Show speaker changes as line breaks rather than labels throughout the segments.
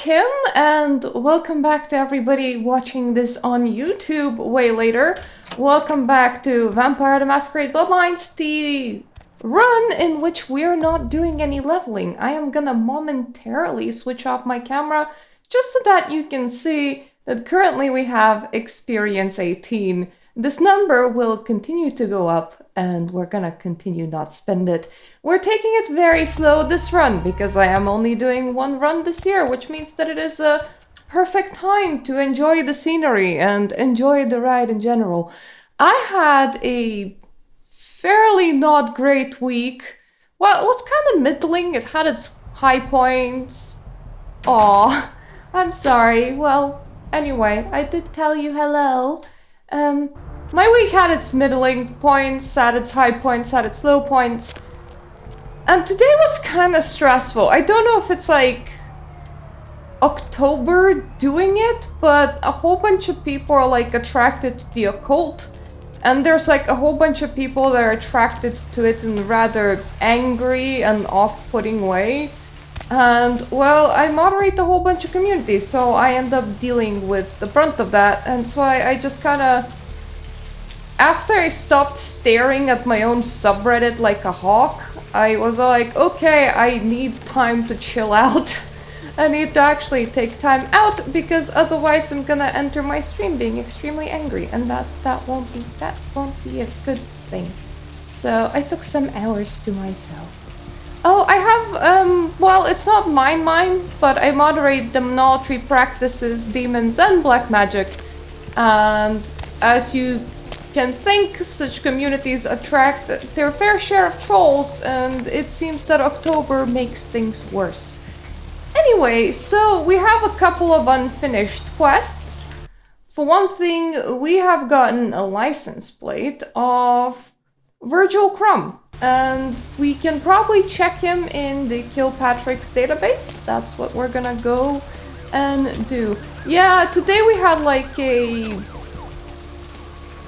Kim, and welcome back to everybody watching this on YouTube way later. Welcome back to Vampire the Masquerade Bloodlines, the run in which we're not doing any leveling. I am gonna momentarily switch off my camera just so that you can see that currently we have experience 18. This number will continue to go up and we're gonna continue not spend it. We're taking it very slow this run because I am only doing one run this year, which means that it is a perfect time to enjoy the scenery and enjoy the ride in general. I had a fairly not great week. Well, it was kind of middling. It had its high points. Aw, I'm sorry. Well, anyway, I did tell you hello. My week had its middling points, had its high points, had its low points. And today was kind of stressful. I don't know if it's like October doing it, but a whole bunch of people are like attracted to the occult. And there's like a whole bunch of people that are attracted to it in a rather angry and off-putting way. And, well, I moderate a whole bunch of communities, so I end up dealing with the brunt of that. And so I just kind of... After I stopped staring at my own subreddit like a hawk, I was like, okay, I need time to chill out. I need to actually take time out because otherwise I'm gonna enter my stream being extremely angry, and that won't be a good thing. So I took some hours to myself. Oh, I have well, it's not mine, but I moderate demonology practices, demons, and black magic. And as you can think, such communities attract their fair share of trolls, and it seems that October makes things worse. Anyway, so we have a couple of unfinished quests. For one thing, we have gotten a license plate of Virgil Crumb, and we can probably check him in the Kilpatrick's database. That's what we're gonna go and do. Yeah, today we had like a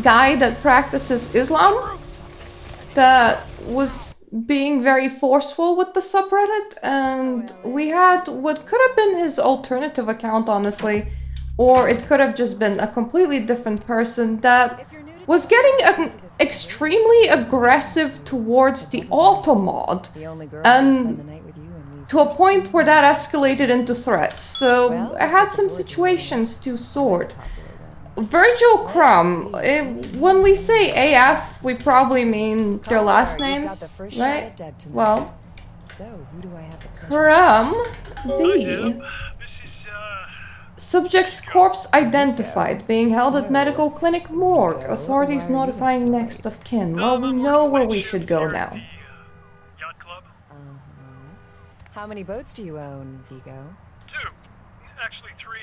guy that practices Islam that was being very forceful with the subreddit, and we had what could have been his alternative account, honestly, or it could have just been a completely different person that was getting extremely aggressive towards the auto mod, and to a point where that escalated into threats. So I had some situations to sort. Virgil Crumb, when we say AF, we probably mean their last names, right? Well, Crumb, the subject's corpse identified, being held at medical clinic morgue, authorities notifying next of kin. Well, we know where we should go now.
How many boats do you own, Vigo?
2. Actually 3.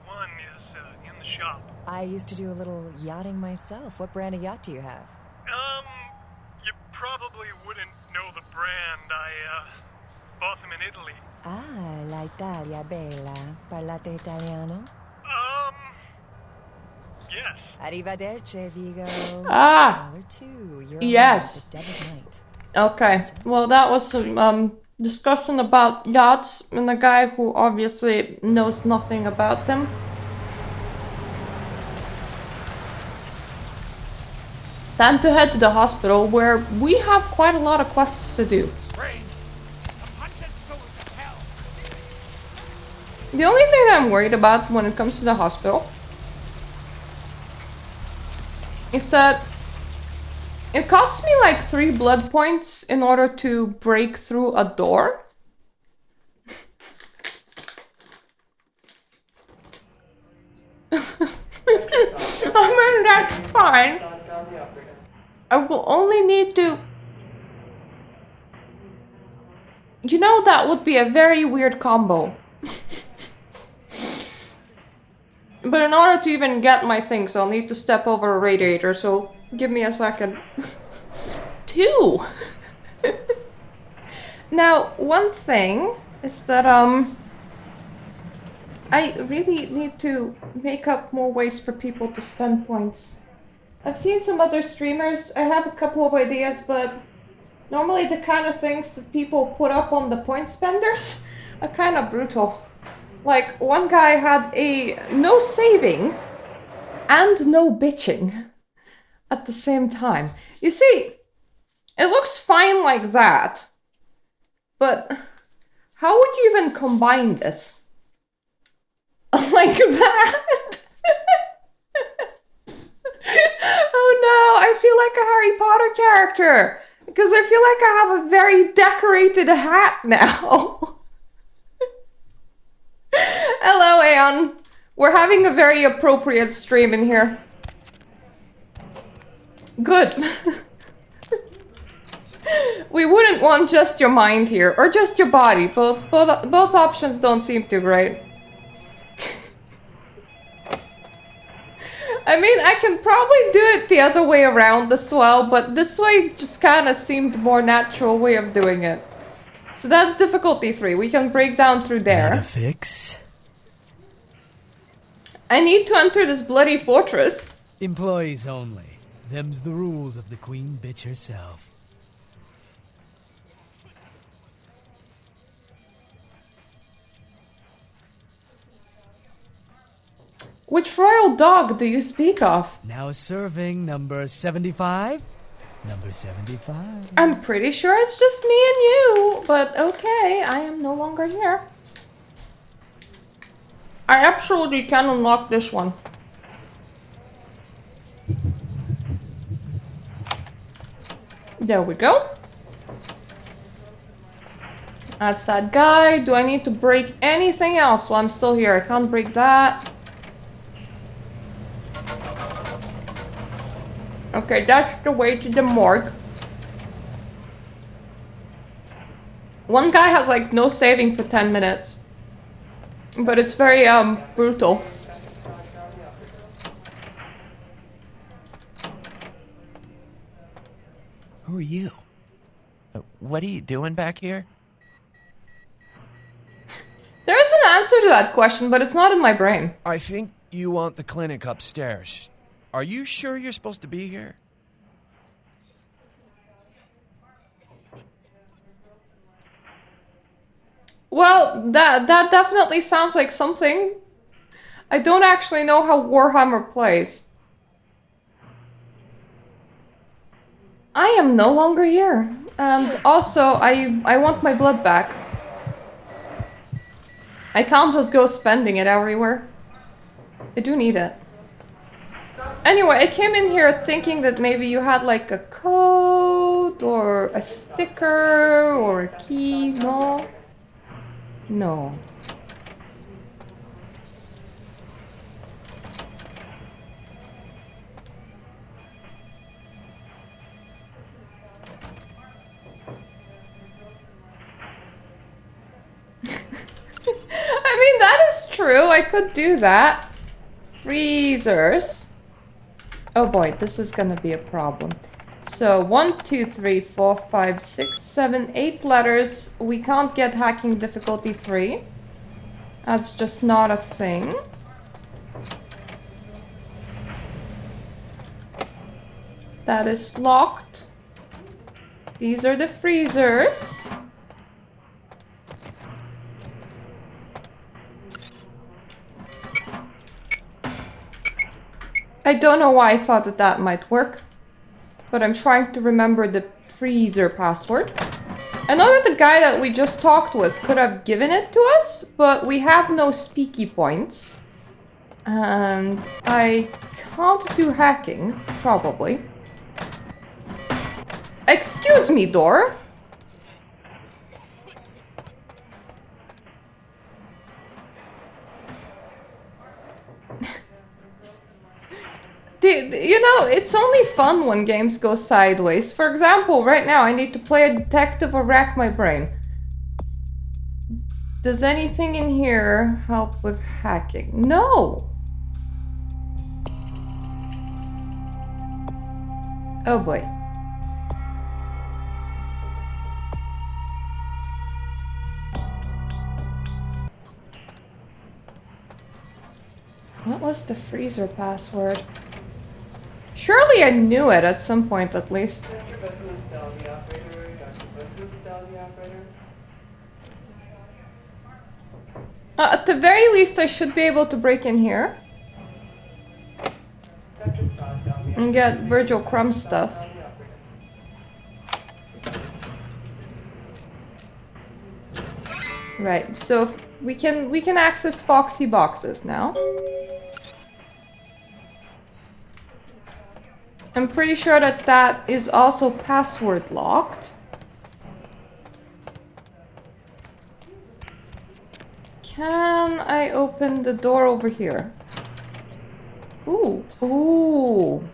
One is in the shop.
I used to do a little yachting myself. What brand of yacht do you have?
You probably wouldn't know the brand. I bought them in Italy.
Ah, l'Italia bella. Parlate italiano?
Yes.
Arrivederci, Vigo.
Ah!
$2. You're
yes.
on the debit night.
Okay, well that was some discussion about yachts and a guy who obviously knows nothing about them. Time to head to the hospital, where we have quite a lot of quests to do. The only thing I'm worried about when it comes to the hospital is that it costs me like 3 blood points in order to break through a door. I mean, that's fine. I will only need to... You know, that would be a very weird combo. But in order to even get my things, I'll need to step over a radiator, so give me a second. 2! Now, one thing is that, I really need to make up more ways for people to spend points. I've seen some other streamers, I have a couple of ideas, but normally the kind of things that people put up on the point spenders are kind of brutal. Like, one guy had a no saving and no bitching at the same time. You see, it looks fine like that, but how would you even combine this? Like that? Oh no, I feel like a Harry Potter character, because I feel like I have a very decorated hat now. Hello, Aeon. We're having a very appropriate stream in here. Good. We wouldn't want just your mind here, or just your body. Both options don't seem too great. I mean, I can probably do it the other way around as well, but this way just kind of seemed more natural way of doing it. So that's difficulty 3. We can break down through there.
Not a fix.
I need to enter this bloody fortress.
Employees only. Them's the rules of the queen bitch herself.
Which royal dog do you speak of?
Now serving number 75? Number 75.
I'm pretty sure it's just me and you, but okay, I am no longer here. I absolutely can unlock this one. There we go. That's that guy. Do I need to break anything else while I'm still here? I can't break that. Okay, that's the way to the morgue. One guy has like no saving for 10 minutes. But it's very brutal.
Who are you? What are you doing back here?
There is an answer to that question, but it's not in my brain.
I think you want the clinic upstairs. Are you sure you're supposed to be here?
Well, that definitely sounds like something. I don't actually know how Warhammer plays. I am no longer here. And also, I want my blood back. I can't just go spending it everywhere. I do need it. Anyway, I came in here thinking that maybe you had like a code or a sticker or a key. No. No. I mean, that is true. I could do that. Freezers. Oh boy, this is gonna be a problem. So 1, 2, 3, 4, 5, 6, 7, 8 letters. We can't get hacking difficulty 3. That's just not a thing. That is locked. These are the freezers. I don't know why I thought that that might work, but I'm trying to remember the freezer password. I know that the guy that we just talked with could have given it to us, but we have no speaky points. And I can't do hacking, probably. Excuse me, door. You know, it's only fun when games go sideways. For example, right now I need to play a detective or rack my brain. Does anything in here help with hacking? No! Oh boy. What was the freezer password? Surely I knew it at some point at least. At the very least, I should be able to break in here. And get Virgil Crumb stuff. Right, so we can access Foxy boxes now. I'm pretty sure that that is also password locked. Can I open the door over here? Ooh, ooh.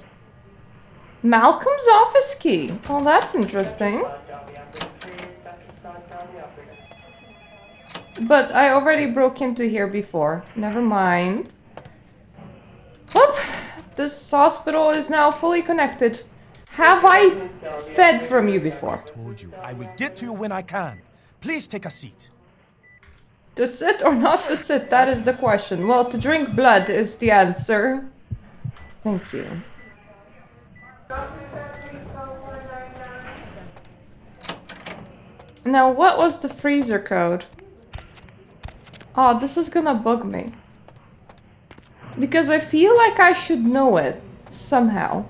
Malcolm's office key. Oh, that's interesting. But I already broke into here before. Never mind. Whoop! This hospital is now fully connected. Have I fed from you before?
I told you, I will get to you when I can. Please take a seat.
To sit or not to sit, that is the question. Well, to drink blood is the answer. Thank you. Now, what was the freezer code? Oh, this is gonna bug me. Because I feel like I should know it, somehow.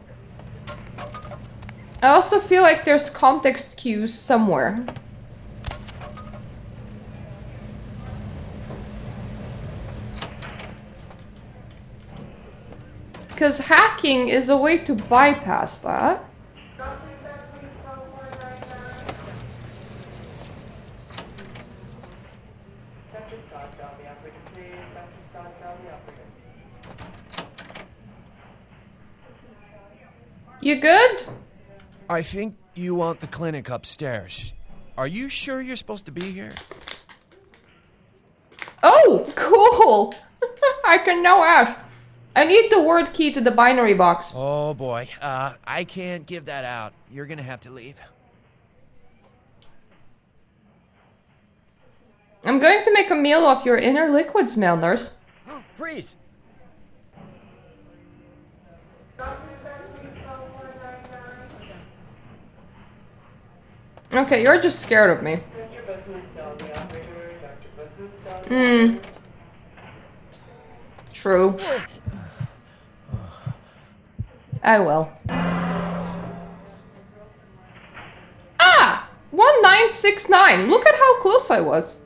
I also feel like there's context cues somewhere. Because hacking is a way to bypass that. You good?
I think you want the clinic upstairs. Are you sure you're supposed to be here?
Oh, cool! I can now ask. I need the word key to the binary box.
Oh boy, I can't give that out. You're gonna have to leave.
I'm going to make a meal off your inner liquids, male nurse.
Freeze!
Okay, you're just scared of me. True. I will. Ah! 1969! Look at how close I was.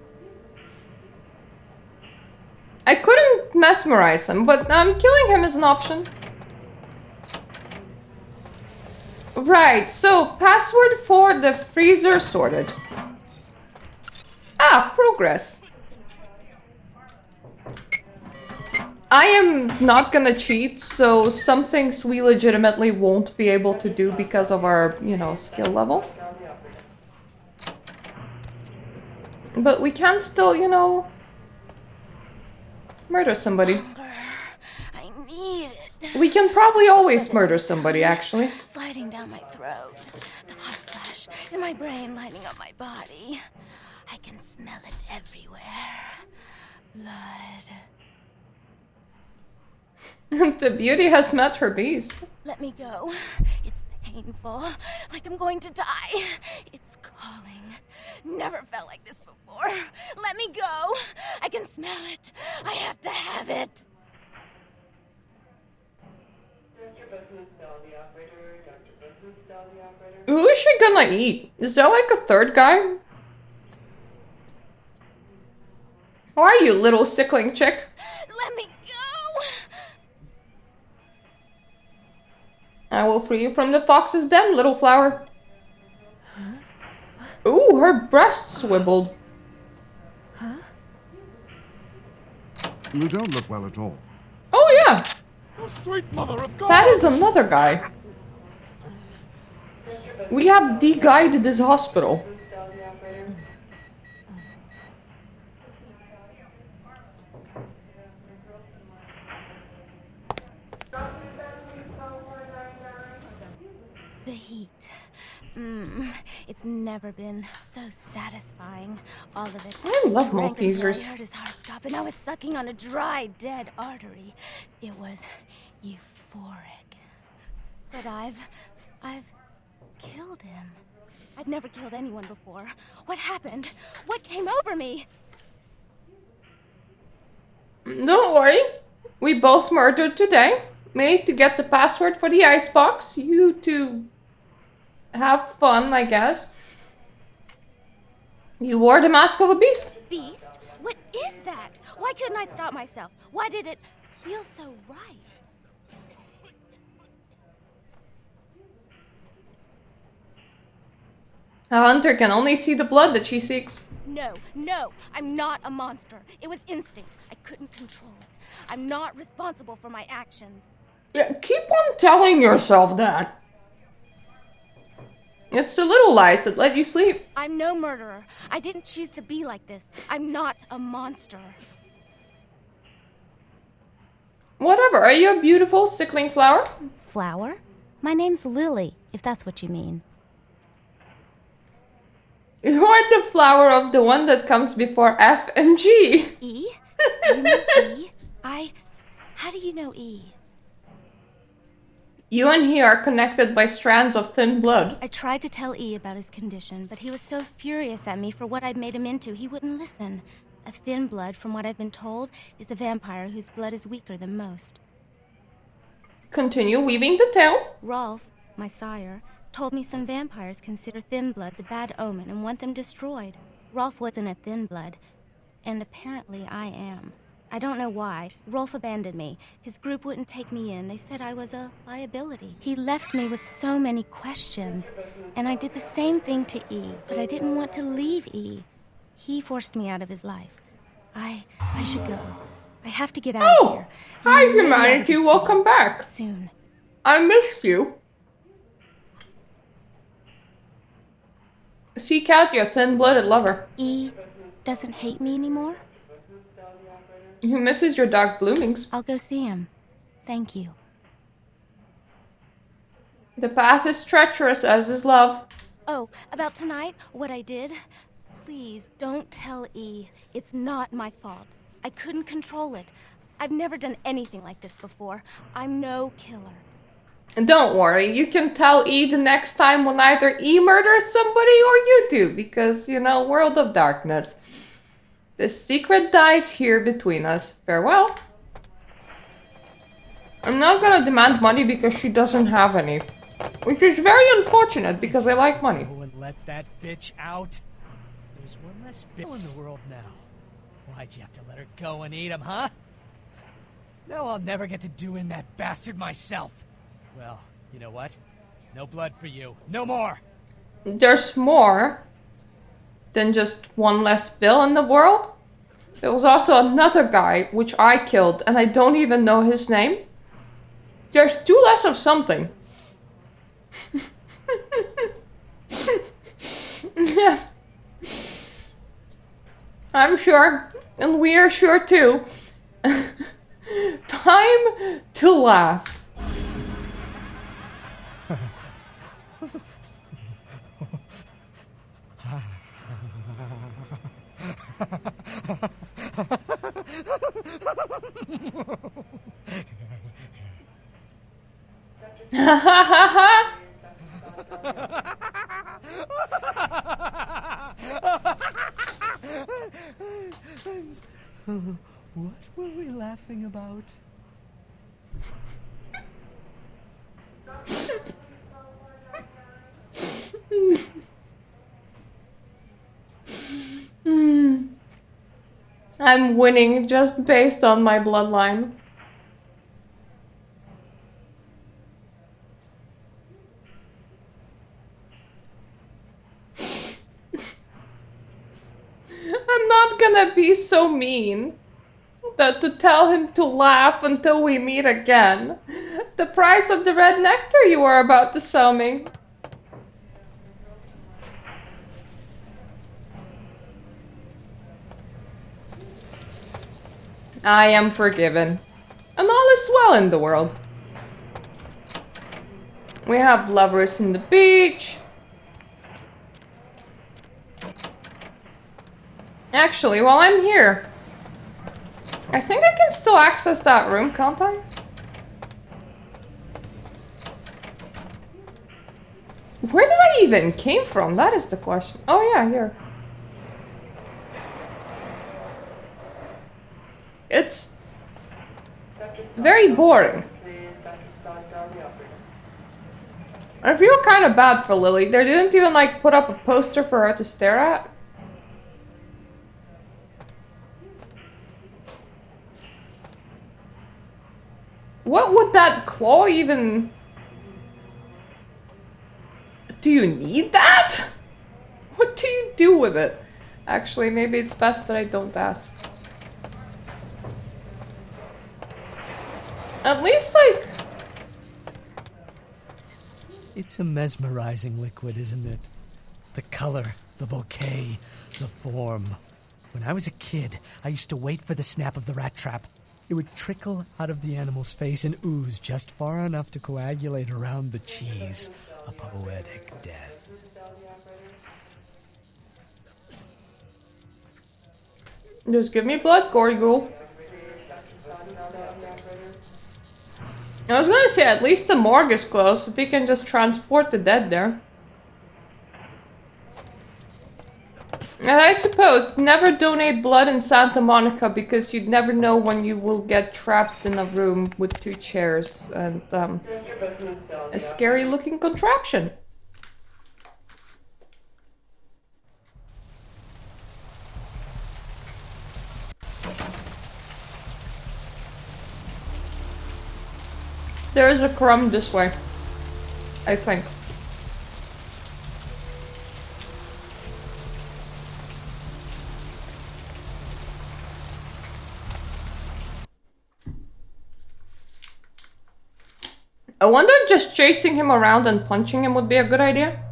I couldn't mesmerize him, but killing him is an option. Right, so password for the freezer sorted. Ah, progress. I am not gonna cheat, so some things we legitimately won't be able to do because of our, you know, skill level. But we can still, you know, murder somebody.
I need it.
We can probably always murder somebody, actually.
Sliding down my throat. The hot flash in my brain lighting up my body. I can smell it everywhere. Blood.
The beauty has met her beast.
Let me go. It's painful. Like I'm going to die. It's calling. Never felt like this before. Let me go. I can smell it. I have to have it.
Who is she gonna eat? Is there like a third guy? How are you, little sickling chick?
Let me go.
I will free you from the fox's den, little flower. Ooh, her breast swiveled.
You don't look well at all.
Oh yeah,
Oh, sweet mother of God!
that is another guy. We have de-guided this hospital.
The heat. It's never been so satisfying. All of it.
I love
Drank until
Maltesers.
I heard his heart stop, and I was sucking on a dry, dead artery. It was euphoric. But I've killed him. I've never killed anyone before. What happened? What came over me?
Don't worry. We both murdered today. Me to get the password for the icebox. You to have fun, I guess. You wore the mask of a beast.
Beast? What is that? Why couldn't I stop myself? Why did it feel so right?
A hunter can only see the blood that she seeks.
No, no, I'm not a monster. It was instinct. I couldn't control it. I'm not responsible for my actions.
Yeah, keep on telling yourself that. It's the little lies that let you sleep.
I'm no murderer. I didn't choose to be like this. I'm not a monster.
Whatever, are you a beautiful, sickling flower?
Flower? My name's Lily, if that's what you mean.
You are the flower of the one that comes before F and G.
E? You know E? How do you know E?
You and he are connected by strands of thin blood.
I tried to tell E about his condition, but he was so furious at me for what I'd made him into, he wouldn't listen. A thin blood, from what I've been told, is a vampire whose blood is weaker than most.
Continue weaving the tale.
Rolf, my sire, told me some vampires consider thin bloods a bad omen and want them destroyed. Rolf wasn't a thin blood, and apparently I am. I don't know why. Rolf abandoned me. His group wouldn't take me in. They said I was a liability. He left me with so many questions, and I did the same thing to E, but I didn't want to leave E. He forced me out of his life. I should go. I have to get out of here.
Hi
Let me out of
humanity,
this
welcome back.
soon.
I missed you. Seek out your thin-blooded lover.
E doesn't hate me anymore?
He misses your dark bloomings.
I'll go see him. Thank you.
The path is treacherous as is love.
Oh, about tonight, what I did? Please, don't tell E. It's not my fault. I couldn't control it. I've never done anything like this before. I'm no killer.
And don't worry, you can tell E the next time when either E murders somebody or you do, because, you know, world of darkness. The secret dies here between us. Farewell. I'm not gonna demand money because she doesn't have any. Which is very unfortunate because I like money.
Go and let that bitch out. There's one less bill in the world now. Why'd you have to let her go and eat him, huh? Now I'll never get to do in that bastard myself. Well, you know what? No blood for you. No more!
There's more than just one less bill in the world. There was also another guy, which I killed, and I don't even know his name. There's two less of something. Yes. I'm sure, and we are sure too. Time to laugh.
What were we laughing about?
I'm winning just based on my bloodline. I'm not gonna be so mean that to tell him to laugh until we meet again. The price of the red nectar you were about to sell me. I am forgiven. And all is well in the world. We have lovers in the beach. Actually, while I'm here, I think I can still access that room, can't I? Where did I even came from? That is the question. Oh yeah, here. It's Very boring. I feel kind of bad for Lily. They didn't even like put up a poster for her to stare at. What would that claw even... Do you need that? What do you do with it? Actually, maybe it's best that I don't ask. At least, like...
It's a mesmerizing liquid, isn't it? The color, the bouquet, the form. When I was a kid, I used to wait for the snap of the rat trap. It would trickle out of the animal's face and ooze just far enough to coagulate around the cheese. A poetic death.
Just give me blood, gory ghoul. I was gonna say, at least the morgue is close, so they can just transport the dead there. And I suppose, never donate blood in Santa Monica because you'd never know when you will get trapped in a room with 2 chairs and a scary looking contraption. There is a crumb this way, I think. I wonder if just chasing him around and punching him would be a good idea.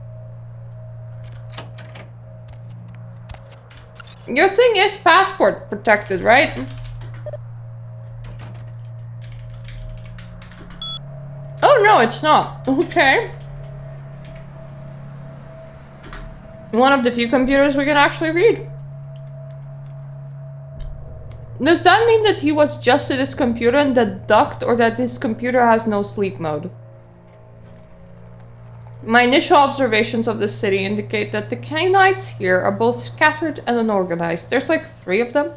Your thing is passport protected, right? Oh no, it's not. Okay. One of the few computers we can actually read. Does that mean that he was just to this computer and that ducked, or that this computer has no sleep mode? My initial observations of the city indicate that the Canaanites here are both scattered and unorganized. There's like 3 of them.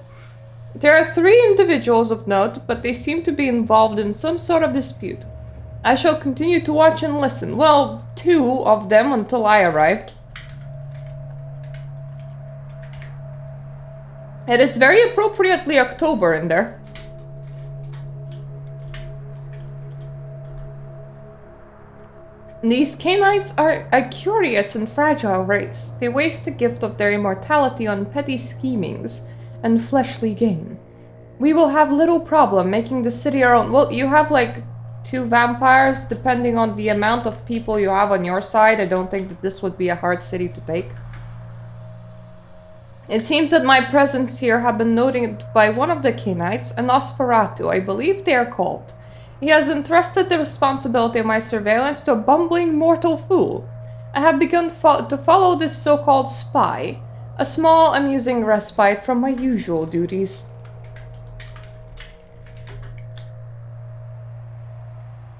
There are 3 individuals of note, but they seem to be involved in some sort of dispute. I shall continue to watch and listen. Well, 2 of them until I arrived. It is very appropriately October in there. These Canaanites are a curious and fragile race. They waste the gift of their immortality on petty schemings and fleshly gain. We will have little problem making the city our own. Well, you have like 2 vampires, depending on the amount of people you have on your side. I don't think that this would be a hard city to take. It seems that my presence here have been noted by one of the Canaanites, a Nosferatu, I believe they are called. He has entrusted the responsibility of my surveillance to a bumbling mortal fool. I have begun to follow this so-called spy, a small, amusing respite from my usual duties.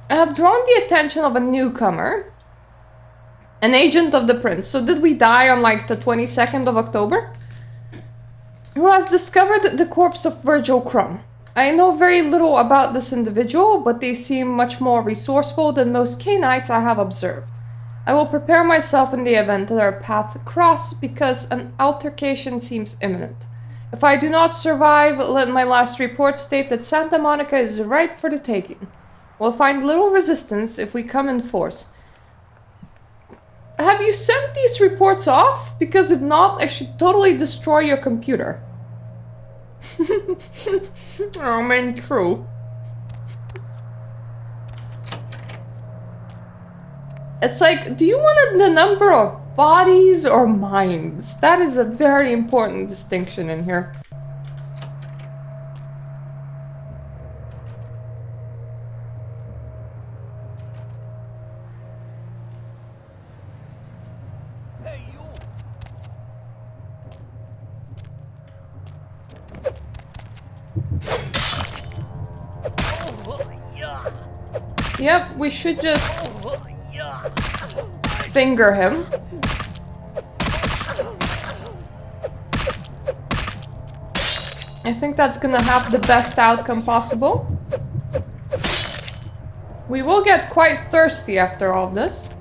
I have drawn the attention of a newcomer, an agent of the prince. So did we die on like the 22nd of October? Who has discovered the corpse of Virgil Crumb. I know very little about this individual, but they seem much more resourceful than most Canaanites I have observed. I will prepare myself in the event that our paths cross, because an altercation seems imminent. If I do not survive, let my last report state that Santa Monica is ripe for the taking. We'll find little resistance if we come in force. Have you sent these reports off? Because if not, I should totally destroy your computer. Oh man, true. It's like, do you want the number of bodies or minds? That is a very important distinction in here. Yep, we should just finger him. I think that's gonna have the best outcome possible. We will get quite thirsty after all this.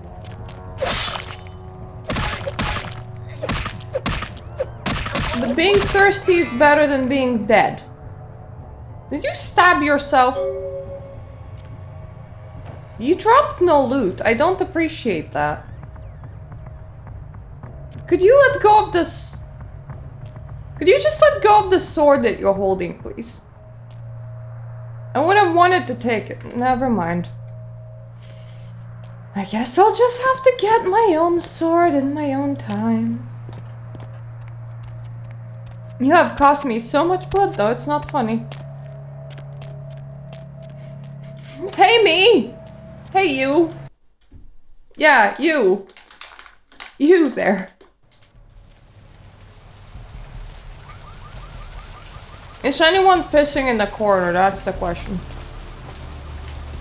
But being thirsty is better than being dead. Did you stab yourself? You dropped no loot. I don't appreciate that. Could you let go of this? Could you just let go of the sword that you're holding, please? I would have wanted to take it. Never mind. I guess I'll just have to get my own sword in my own time. You have cost me so much blood, though. It's not funny. Hey, me! Hey, you! Yeah, you. You there. Is anyone pissing in the corner? That's the question.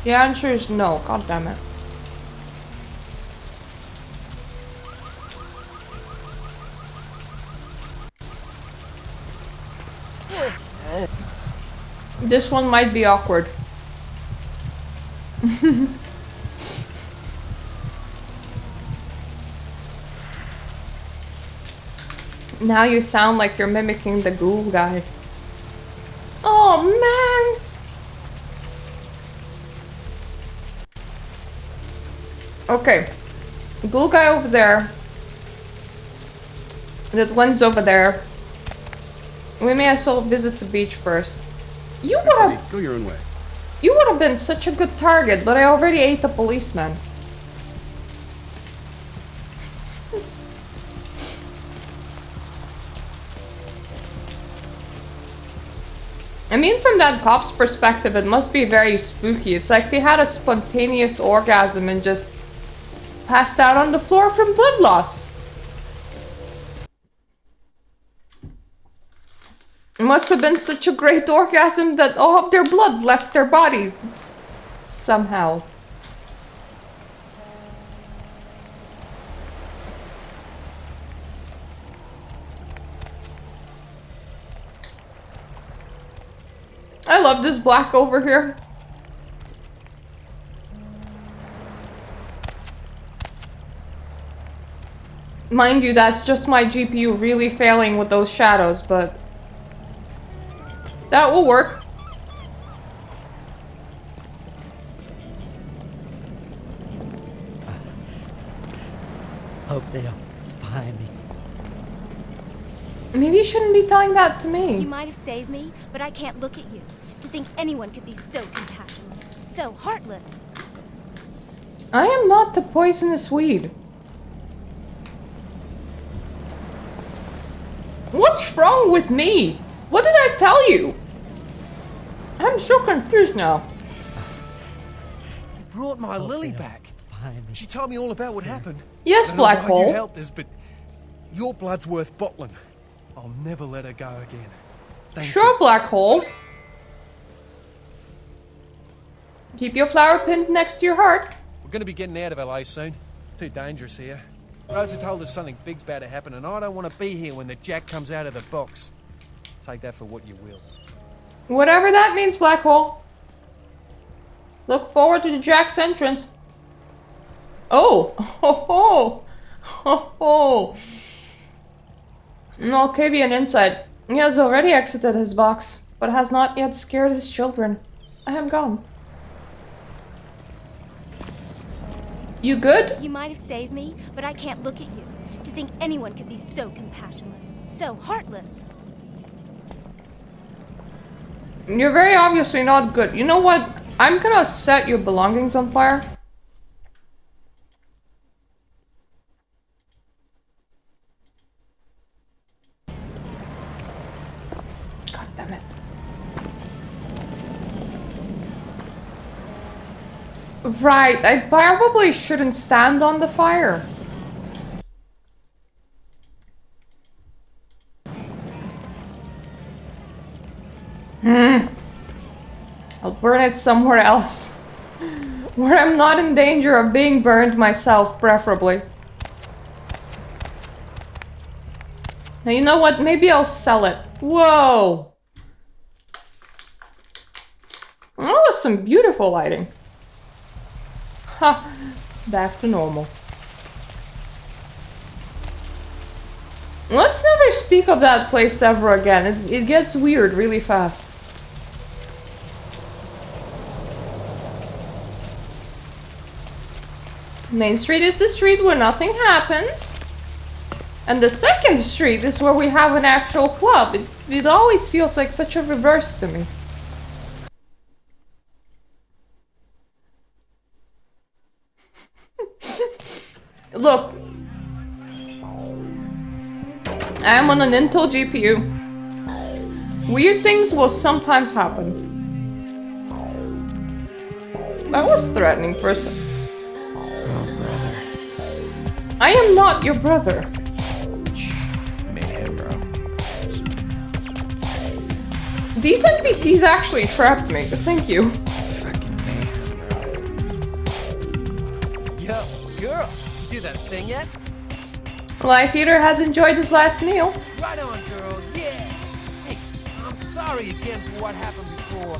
The answer is no. God damn it. This one might be awkward. Now you sound like you're mimicking the ghoul guy. Oh man! Okay. Ghoul guy over there. That one's over there. We may as well visit the beach first. You would have...
Go your own way.
You would have been such a good target, but I already ate a policeman. I mean, from that cop's perspective, it must be very spooky. It's like they had a spontaneous orgasm and just passed out on the floor from blood loss. It must have been such a great orgasm that all of their blood left their bodies somehow. I love this black over here. Mind you, that's just my GPU really failing with those shadows, but that will work.
Hope they don't find me.
Maybe you shouldn't be telling that to me.
You might have saved me, but I can't look at you. To think anyone could be so compassionless, so heartless.
I am not the poisonous weed. What's wrong with me? What did I tell you? I'm so confused now.
You brought my Lily back. She told me all about what happened.
Yes,
I don't know
Black
why
Hole.
You helped us, but your blood's worth bottling. I'll never let her go again. Thank
Sure,
you.
Black Hole. Keep your flower pinned next to your heart.
We're gonna be getting out of LA soon. Too dangerous here. Rosa told us something big's about to happen, and I don't want to be here when the jack comes out of the box. Take that for what you will.
Whatever that means, Black Hole. Look forward to the Jack's entrance. Oh! Ho ho! Ho ho! Malkavian inside. He has already exited his box, but has not yet scared his children. I am gone. You good?
You might have saved me, but I can't look at you. To think anyone could be so compassionless, so heartless.
You're very obviously not good. You know what? I'm gonna set your belongings on fire. God damn it. Right, I probably shouldn't stand on the fire. I'll burn it somewhere else. Where I'm not in danger of being burned myself, preferably. Now, you know what? Maybe I'll sell it. Whoa! That was some beautiful lighting. Ha! Back to normal. Let's never speak of that place ever again. It gets weird really fast. Main Street is the street where nothing happens. And the second street is where we have an actual club. It always feels like such a reverse to me. Look. I am on an Intel GPU. Weird things will sometimes happen. That was threatening for a second.
Oh, brother.
I am not your brother.
Man, bro.
These NPCs actually trapped me, but thank you.
Fucking man, bro.
Yo, girl, you do that thing yet?
Life Eater has enjoyed his last meal.
Right on, girl, yeah! Hey, I'm sorry again for what happened before.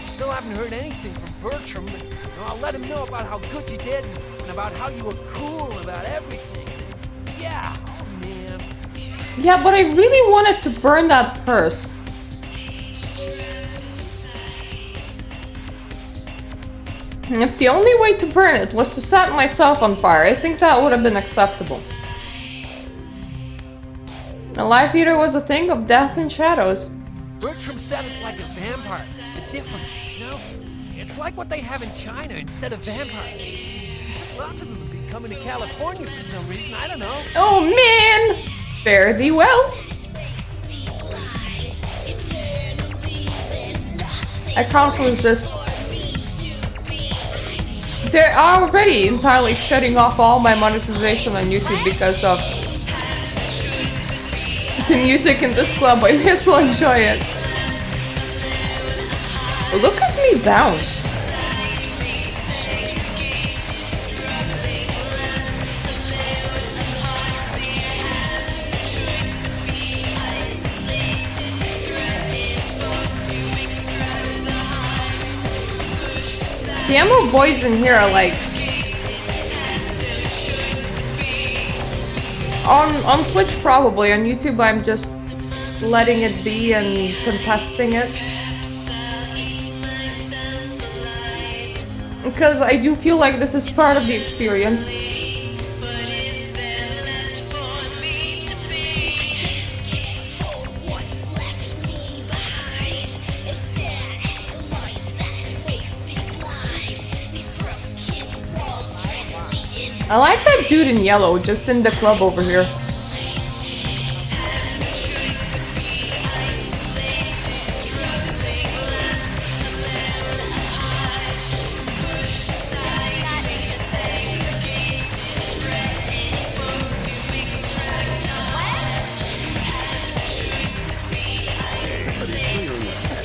Still haven't heard anything from Bertram, but I'll let him know about how good you did and about how you were cool about everything. Yeah, oh man.
Yeah, but I really wanted to burn that purse. If the only way to burn it was to set myself on fire, I think that would have been acceptable. The Life Eater was a thing of death and shadows.
Bertram said it's like a vampire, but different, you know? It's like what they have in China instead of vampires. He said lots of them have been coming to California for some reason, I don't know.
Oh man! Fare thee well. I can't resist. They're already entirely shutting off all my monetization on YouTube because of the music in this club. I may as well enjoy it. Look at me bounce. The emo boys in here are like... On Twitch probably, on YouTube I'm just letting it be and contesting it. Because I do feel like this is part of the experience. I like that dude in yellow just in the club over here.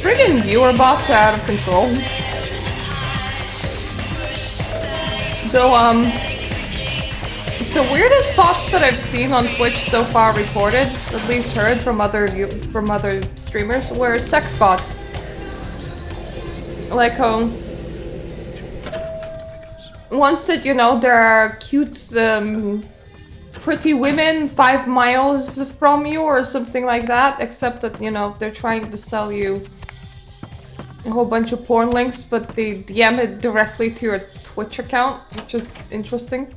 Friggin' viewer bots are out of control. Though, the weirdest bots that I've seen on Twitch so far reported, at least heard from other streamers, were sex bots. Like, one said, you know, there are cute, pretty women 5 miles from you or something like that, except that, you know, they're trying to sell you a whole bunch of porn links, but they DM it directly to your Twitch account, which is interesting.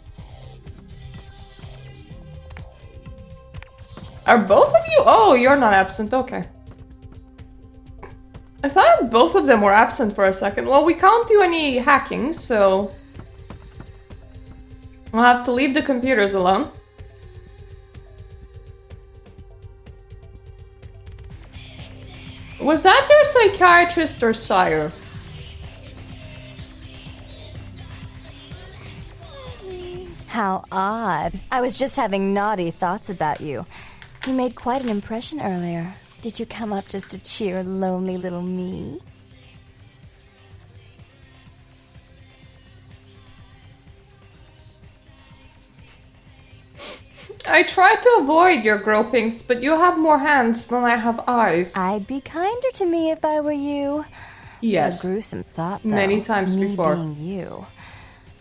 Are both of you? Oh, you're not absent, okay. I thought both of them were absent for a second. Well, we can't do any hacking, so... I'll have to leave the computers alone. Was that their psychiatrist or sire?
How odd. I was just having naughty thoughts about you. You made quite an impression earlier. Did you come up just to cheer lonely little me?
I tried to avoid your gropings, but you have more hands than I have eyes.
I'd be kinder to me if I were you.
Yes.
What a gruesome thought, though.
Many times
me
before.
Being you.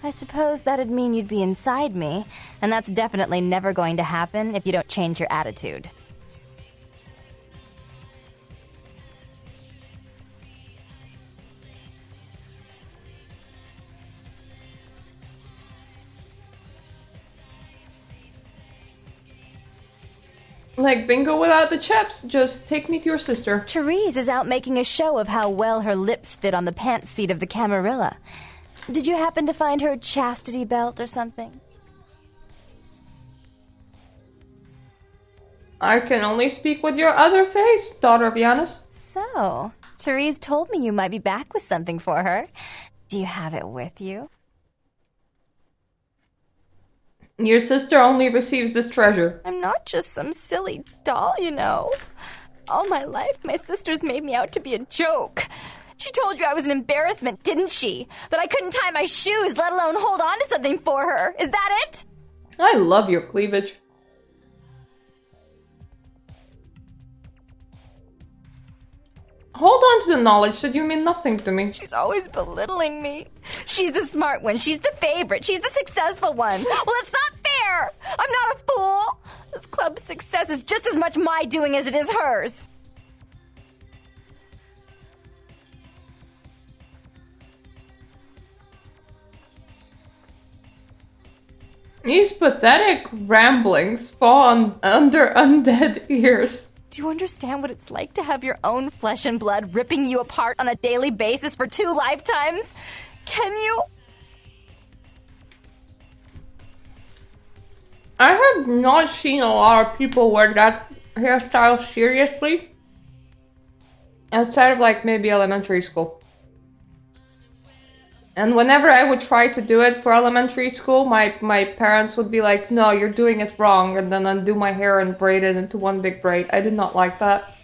I suppose that'd mean you'd be inside me, and that's definitely never going to happen if you don't change your attitude.
Like bingo without the chips, just take me to your sister.
Therese is out making a show of how well her lips fit on the pants seat of the Camarilla. Did you happen to find her chastity belt or something?
I can only speak with your other face, daughter of Janus.
So, Therese told me you might be back with something for her. Do you have it with you?
Your sister only receives this treasure.
I'm not just some silly doll, you know. All my life, my sister's made me out to be a joke. She told you I was an embarrassment, didn't she? That I couldn't tie my shoes, let alone hold on to something for her. Is that it?
I love your cleavage. Hold on to the knowledge that you mean nothing to me.
She's always belittling me. She's the smart one. She's the favorite. She's the successful one. Well, it's not fair. I'm not a fool. This club's success is just as much my doing as it is hers.
These pathetic ramblings fall under undead ears.
Do you understand what it's like to have your own flesh and blood ripping you apart on a daily basis for 2 lifetimes? Can you?
I have not seen a lot of people wear that hairstyle seriously. Outside of like maybe elementary school. And whenever I would try to do it for elementary school, my parents would be like, no, you're doing it wrong, and then undo my hair and braid it into one big braid. I did not like that.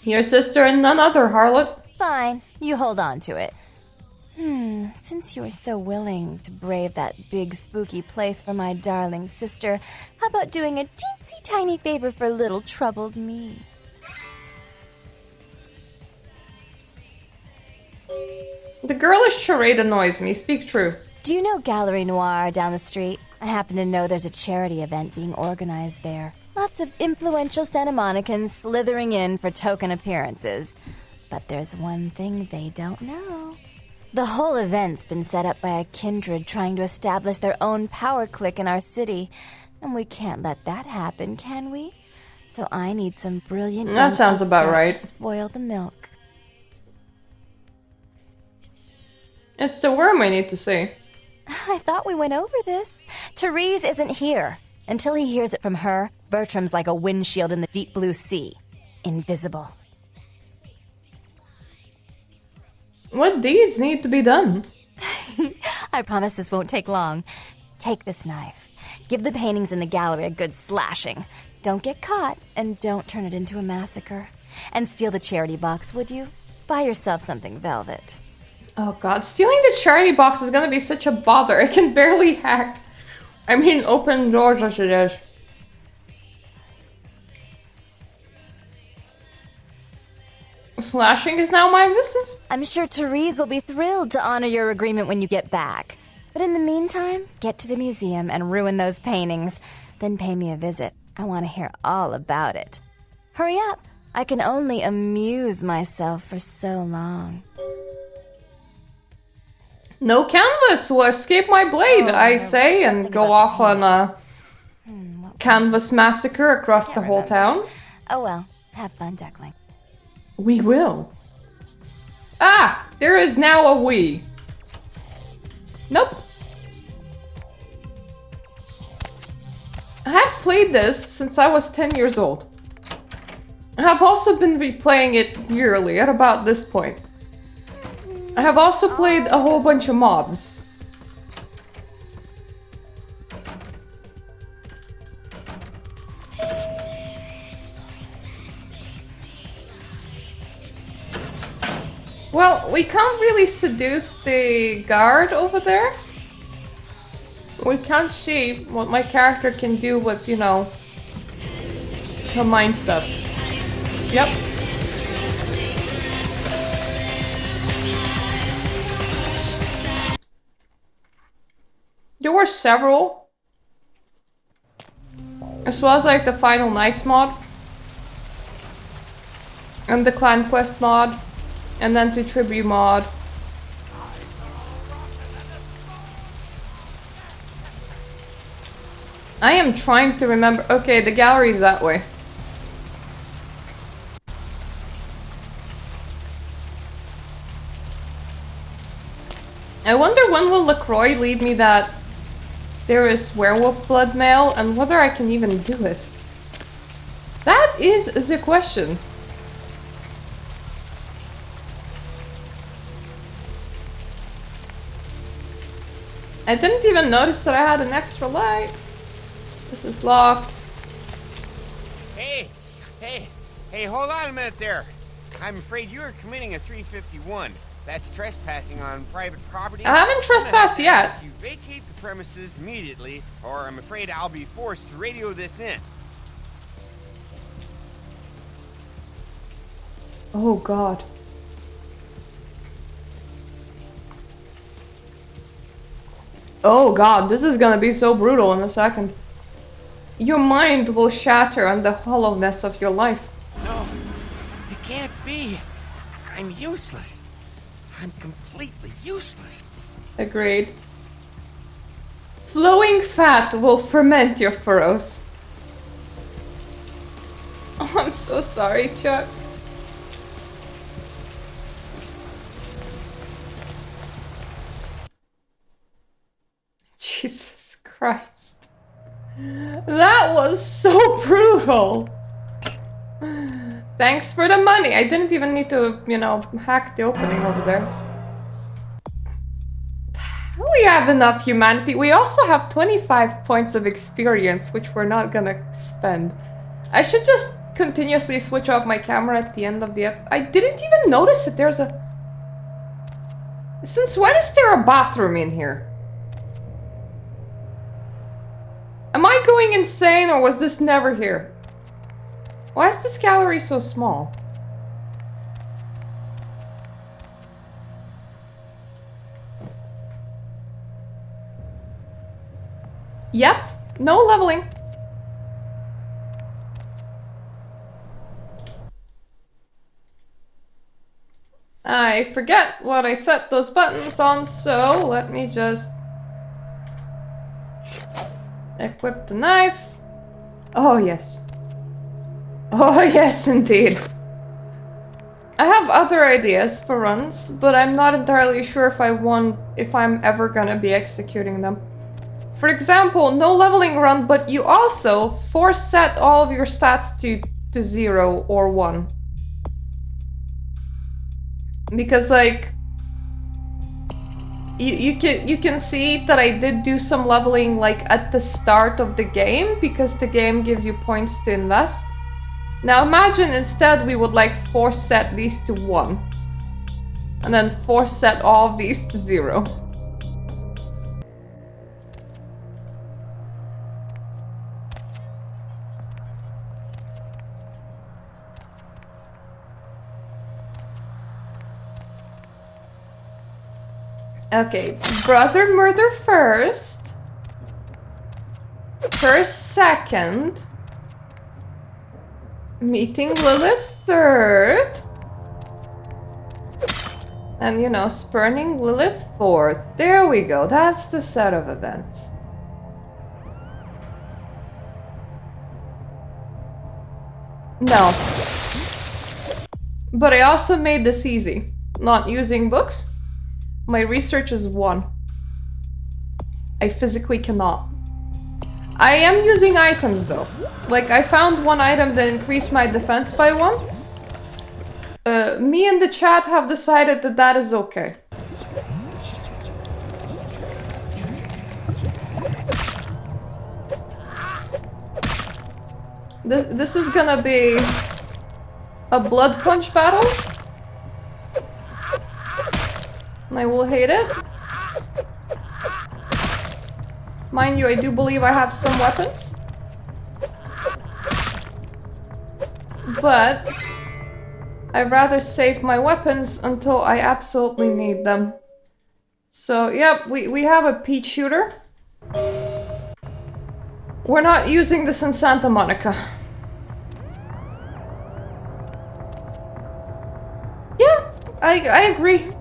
Your sister and none other, harlot.
Fine, you hold on to it. Since you are so willing to brave that big spooky place for my darling sister, how about doing a teensy tiny favor for little troubled me?
The girlish charade annoys me, speak true.
Do you know Gallery Noir down the street? I happen to know there's a charity event being organized there. Lots of influential Santa Monicans slithering in for token appearances. But there's one thing they don't know. The whole event's been set up by a kindred trying to establish their own power clique in our city. And we can't let that happen, can we? So I need some brilliant
That sounds about
upstart
right.
to spoil the milk.
It's the worm I need to see.
I thought we went over this. Therese isn't here. Until he hears it from her, Bertram's like a windshield in the deep blue sea. Invisible.
What deeds need to be done?
I promise this won't take long. Take this knife. Give the paintings in the gallery a good slashing. Don't get caught, and don't turn it into a massacre. And steal the charity box, would you? Buy yourself something velvet.
Oh god, stealing the charity box is gonna be such a bother. I can barely hack. I mean, open doors as it is. Slashing is now my existence.
I'm sure Therese will be thrilled to honor your agreement when you get back. But in the meantime, get to the museum and ruin those paintings. Then pay me a visit. I want to hear all about it. Hurry up. I can only amuse myself for so long.
No canvas will escape my blade, I say, and go off on a canvas massacre across the whole town.
Oh well, have fun, duckling.
We will. Ah! There is now a we. Nope. I have played this since I was 10 years old. I have also been replaying it yearly at about this point. I have also played a whole bunch of mobs. Well, we can't really seduce the guard over there. We can't see what my character can do with, you know, her mind stuff. Yep. There were several. As well as like the Final Nights mod. And the Clan Quest mod. And then the Tribute mod. I am trying to remember. Okay, the gallery is that way. I wonder when will LaCroix lead me that there is werewolf blood mail and whether I can even do it. That is the question. I didn't even notice that I had an extra light. This is locked.
Hey, hold on a minute there. I'm afraid you are committing a 351. That's trespassing on private property.
I haven't trespassed yet.
You vacate the premises immediately, or I'm afraid I'll be forced to radio this in.
Oh God. Oh God, this is gonna be so brutal in a second. Your mind will shatter on the hollowness of your life.
No, it can't be. I'm useless. I'm completely useless.
Agreed. Flowing fat will ferment your furrows. Oh, I'm so sorry, Chuck. Jesus Christ. That was so brutal. Thanks for the money. I didn't even need to, you know, hack the opening over there. We have enough humanity. We also have 25 points of experience, which we're not gonna spend. I should just continuously switch off my camera at the end of the I didn't even notice that there's a... Since when is there a bathroom in here? Am I going insane or was this never here? Why is this gallery so small? Yep, no leveling. I forget what I set those buttons on, so let me just equip the knife. Oh yes. Oh yes, indeed. I have other ideas for runs, but I'm not entirely sure if I'm ever gonna be executing them. For example, no leveling run, but you also force set all of your stats to 0 or 1. Because like you can see that I did do some leveling like at the start of the game because the game gives you points to invest. Now imagine instead we would like force set these to 1 and then force set all of these to 0. Okay, brother murder first. First second. Meeting Lilith third. And, you know, spurning Lilith fourth. There we go. That's the set of events. No. But I also made this easy. Not using books. My research is 1. I physically cannot. I am using items though. Like I found one item that increased my defense by 1. Me and the chat have decided that that is okay. This is gonna be a blood punch battle. And I will hate it. Mind you, I do believe I have some weapons. But I'd rather save my weapons until I absolutely need them. So, yep, we have a peach shooter. We're not using this in Santa Monica. Yeah, I agree.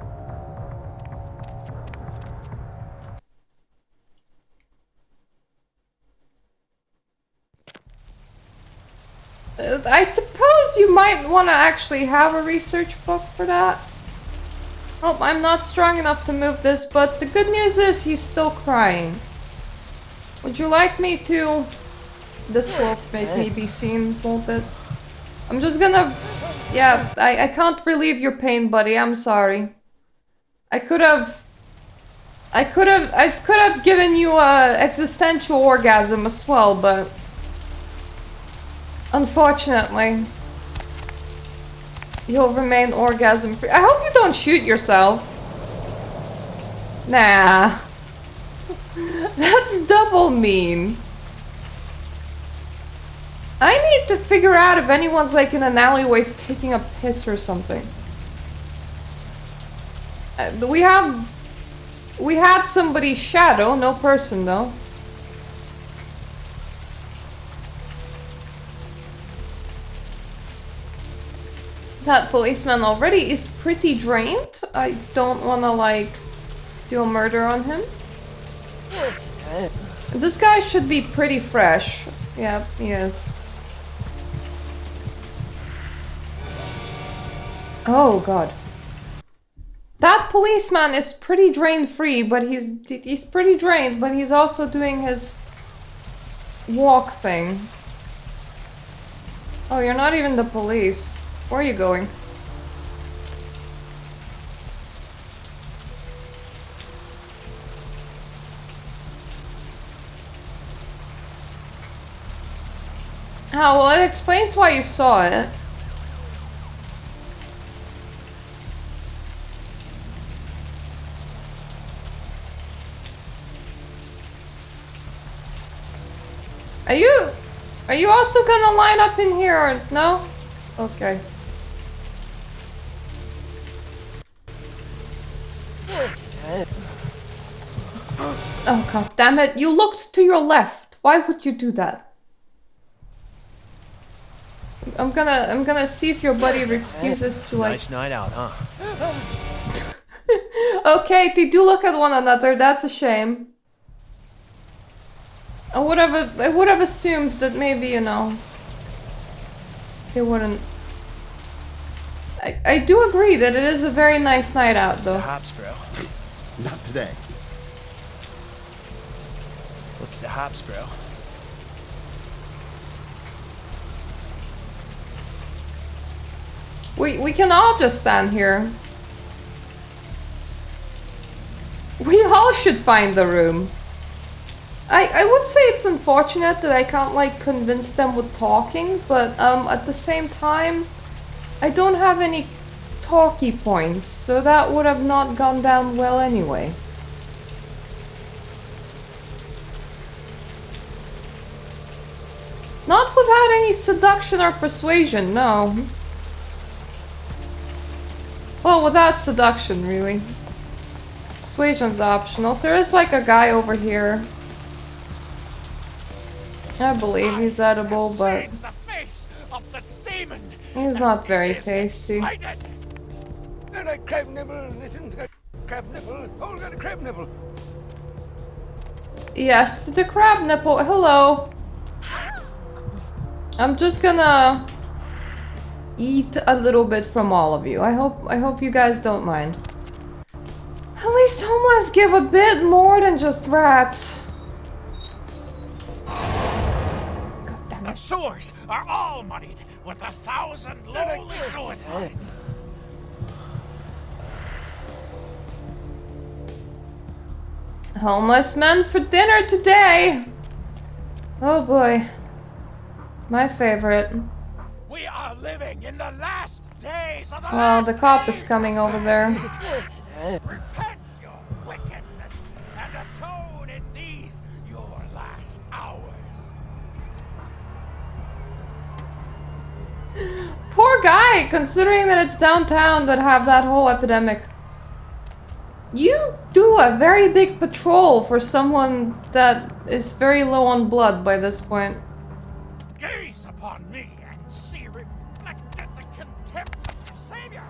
I suppose you might want to actually have a research book for that. Oh, I'm not strong enough to move this, but the good news is he's still crying. Would you like me to... This will make me be seen, won't it? I'm just gonna... Yeah, I can't relieve your pain, buddy. I'm sorry. I could have given you a existential orgasm as well, but... Unfortunately, you'll remain orgasm free. I hope you don't shoot yourself. Nah. That's double mean. I need to figure out if anyone's like in an alleyway taking a piss or something. We had somebody shadow, no person though. That policeman already is pretty drained. I don't want to like do a murder on him. This guy should be pretty fresh. Yeah, he is. Oh god. That policeman is pretty drain free, but he's pretty drained, but he's also doing his walk thing. Oh, you're not even the police. Where are you going? Oh, well, it explains why you saw it. Are you also gonna line up in here or no? Okay. Oh god damn it, you looked to your left. Why would you do that? I'm gonna see if your buddy refuses to like...
Nice night out, huh?
Okay, they do look at one another, that's a shame. I would have assumed that maybe, you know, they wouldn't. I do agree that it is a very nice night out, though.
What's the hops, bro?
Not today.
What's the hops, bro?
We can all just stand here. We all should find the room. I would say it's unfortunate that I can't like convince them with talking, but at the same time, I don't have any talky points, so that would have not gone down well anyway. Not without any seduction or persuasion, no. Well, without seduction, really. Persuasion's optional. There is like a guy over here. I believe he's edible, but he's not very tasty.
And I crab nibble, listen to crab nibble, oh, got a crab nibble.
Yes, the crab nipple. Hello. I'm just gonna eat a little bit from all of you. I hope you guys don't mind. At least homeless give a bit more than just rats.
The sewers are all muddied with 1,000 lonely suicides.
Homeless men for dinner today. Oh boy. My favorite.
We are living in the last days of the
Well, the cop is coming over there.
Repent your wickedness and atone in these your last hours.
Poor guy, considering that it's downtown that have that whole epidemic. You do a very big patrol for someone that is very low on blood by this point.
Gaze upon me and see reflected the contempt of your savior.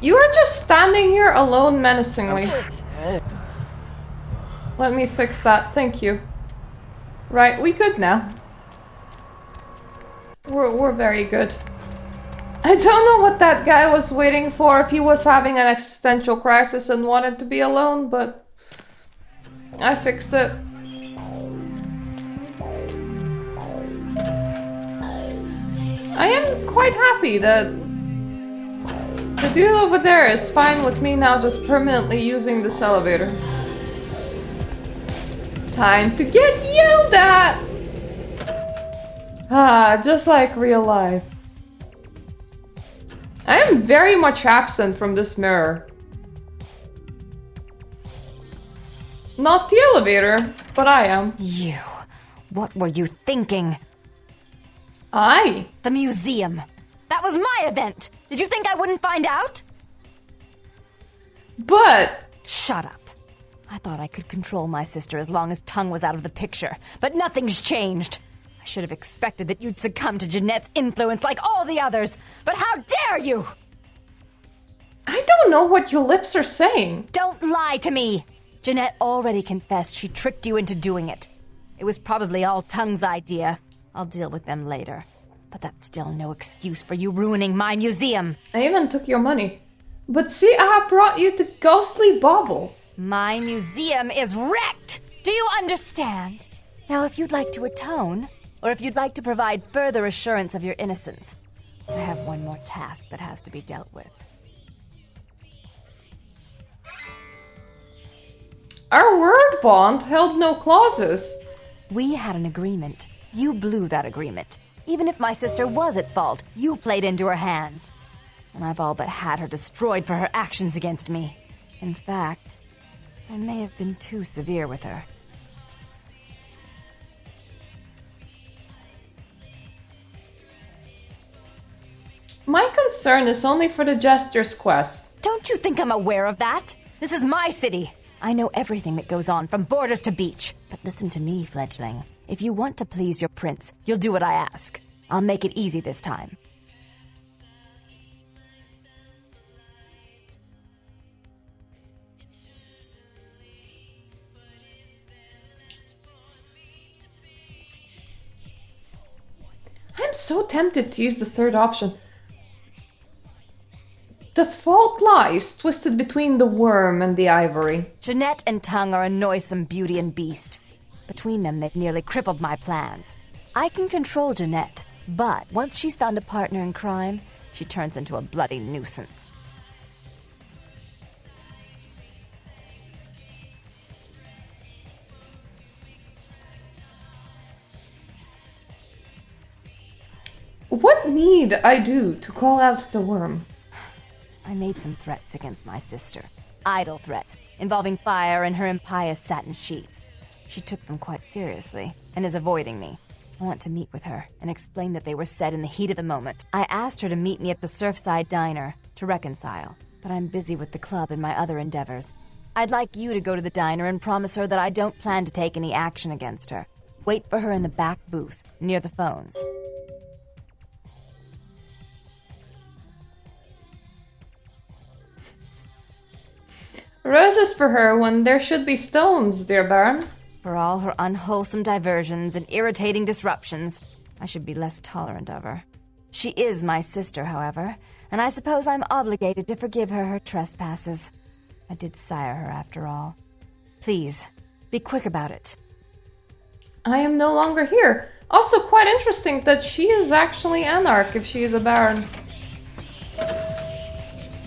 You are just standing here alone menacingly. Let me fix that, thank you. Right, we good now. We're very good. I don't know what that guy was waiting for, if he was having an existential crisis and wanted to be alone, but I fixed it. I am quite happy that the dude over there is fine with me now just permanently using this elevator. Time to get yelled at! Ah, just like real life. I am very much absent from this mirror. Not the elevator, but I am.
You. What were you thinking? The museum. That was my event. Did you think I wouldn't find out?
But...
Shut up. I thought I could control my sister as long as Tongue was out of the picture, but nothing's changed. I should have expected that you'd succumb to Jeanette's influence like all the others, but how dare you!
I don't know what your lips are saying.
Don't lie to me! Jeanette already confessed she tricked you into doing it. It was probably all Tongue's idea. I'll deal with them later. But that's still no excuse for you ruining my museum.
I even took your money. But see, I have brought you the ghostly bauble.
My museum is wrecked! Do you understand? Now, if you'd like to atone, or if you'd like to provide further assurance of your innocence, I have one more task that has to be dealt with.
Our word bond held no clauses.
We had an agreement. You blew that agreement. Even if my sister was at fault, you played into her hands. And I've all but had her destroyed for her actions against me. In fact, I may have been too severe with her.
My concern is only for the Jester's quest.
Don't you think I'm aware of that? This is my city. I know everything that goes on, from borders to beach. But listen to me, fledgling. If you want to please your prince, you'll do what I ask. I'll make it easy this time.
I'm so tempted to use the third option. The fault lies twisted between the worm and the ivory.
Jeanette and Tongue are a noisome beauty and beast. Between them, they've nearly crippled my plans. I can control Jeanette, but once she's found a partner in crime, she turns into a bloody nuisance.
What need I do to call out the worm?
I made some threats against my sister. Idle threats, involving fire and her impious satin sheets. She took them quite seriously, and is avoiding me. I want to meet with her, and explain that they were said in the heat of the moment. I asked her to meet me at the Surfside Diner, to reconcile, but I'm busy with the club and my other endeavors. I'd like you to go to the diner and promise her that I don't plan to take any action against her. Wait for her in the back booth, near the phones.
Roses for her when there should be stones, dear Baron.
For all her unwholesome diversions and irritating disruptions, I should be less tolerant of her. She is my sister, however, and I suppose I'm obligated to forgive her her trespasses. I did sire her, after all. Please, be quick about it.
I am no longer here. Also quite interesting that she is actually Anarch if she is a Baron.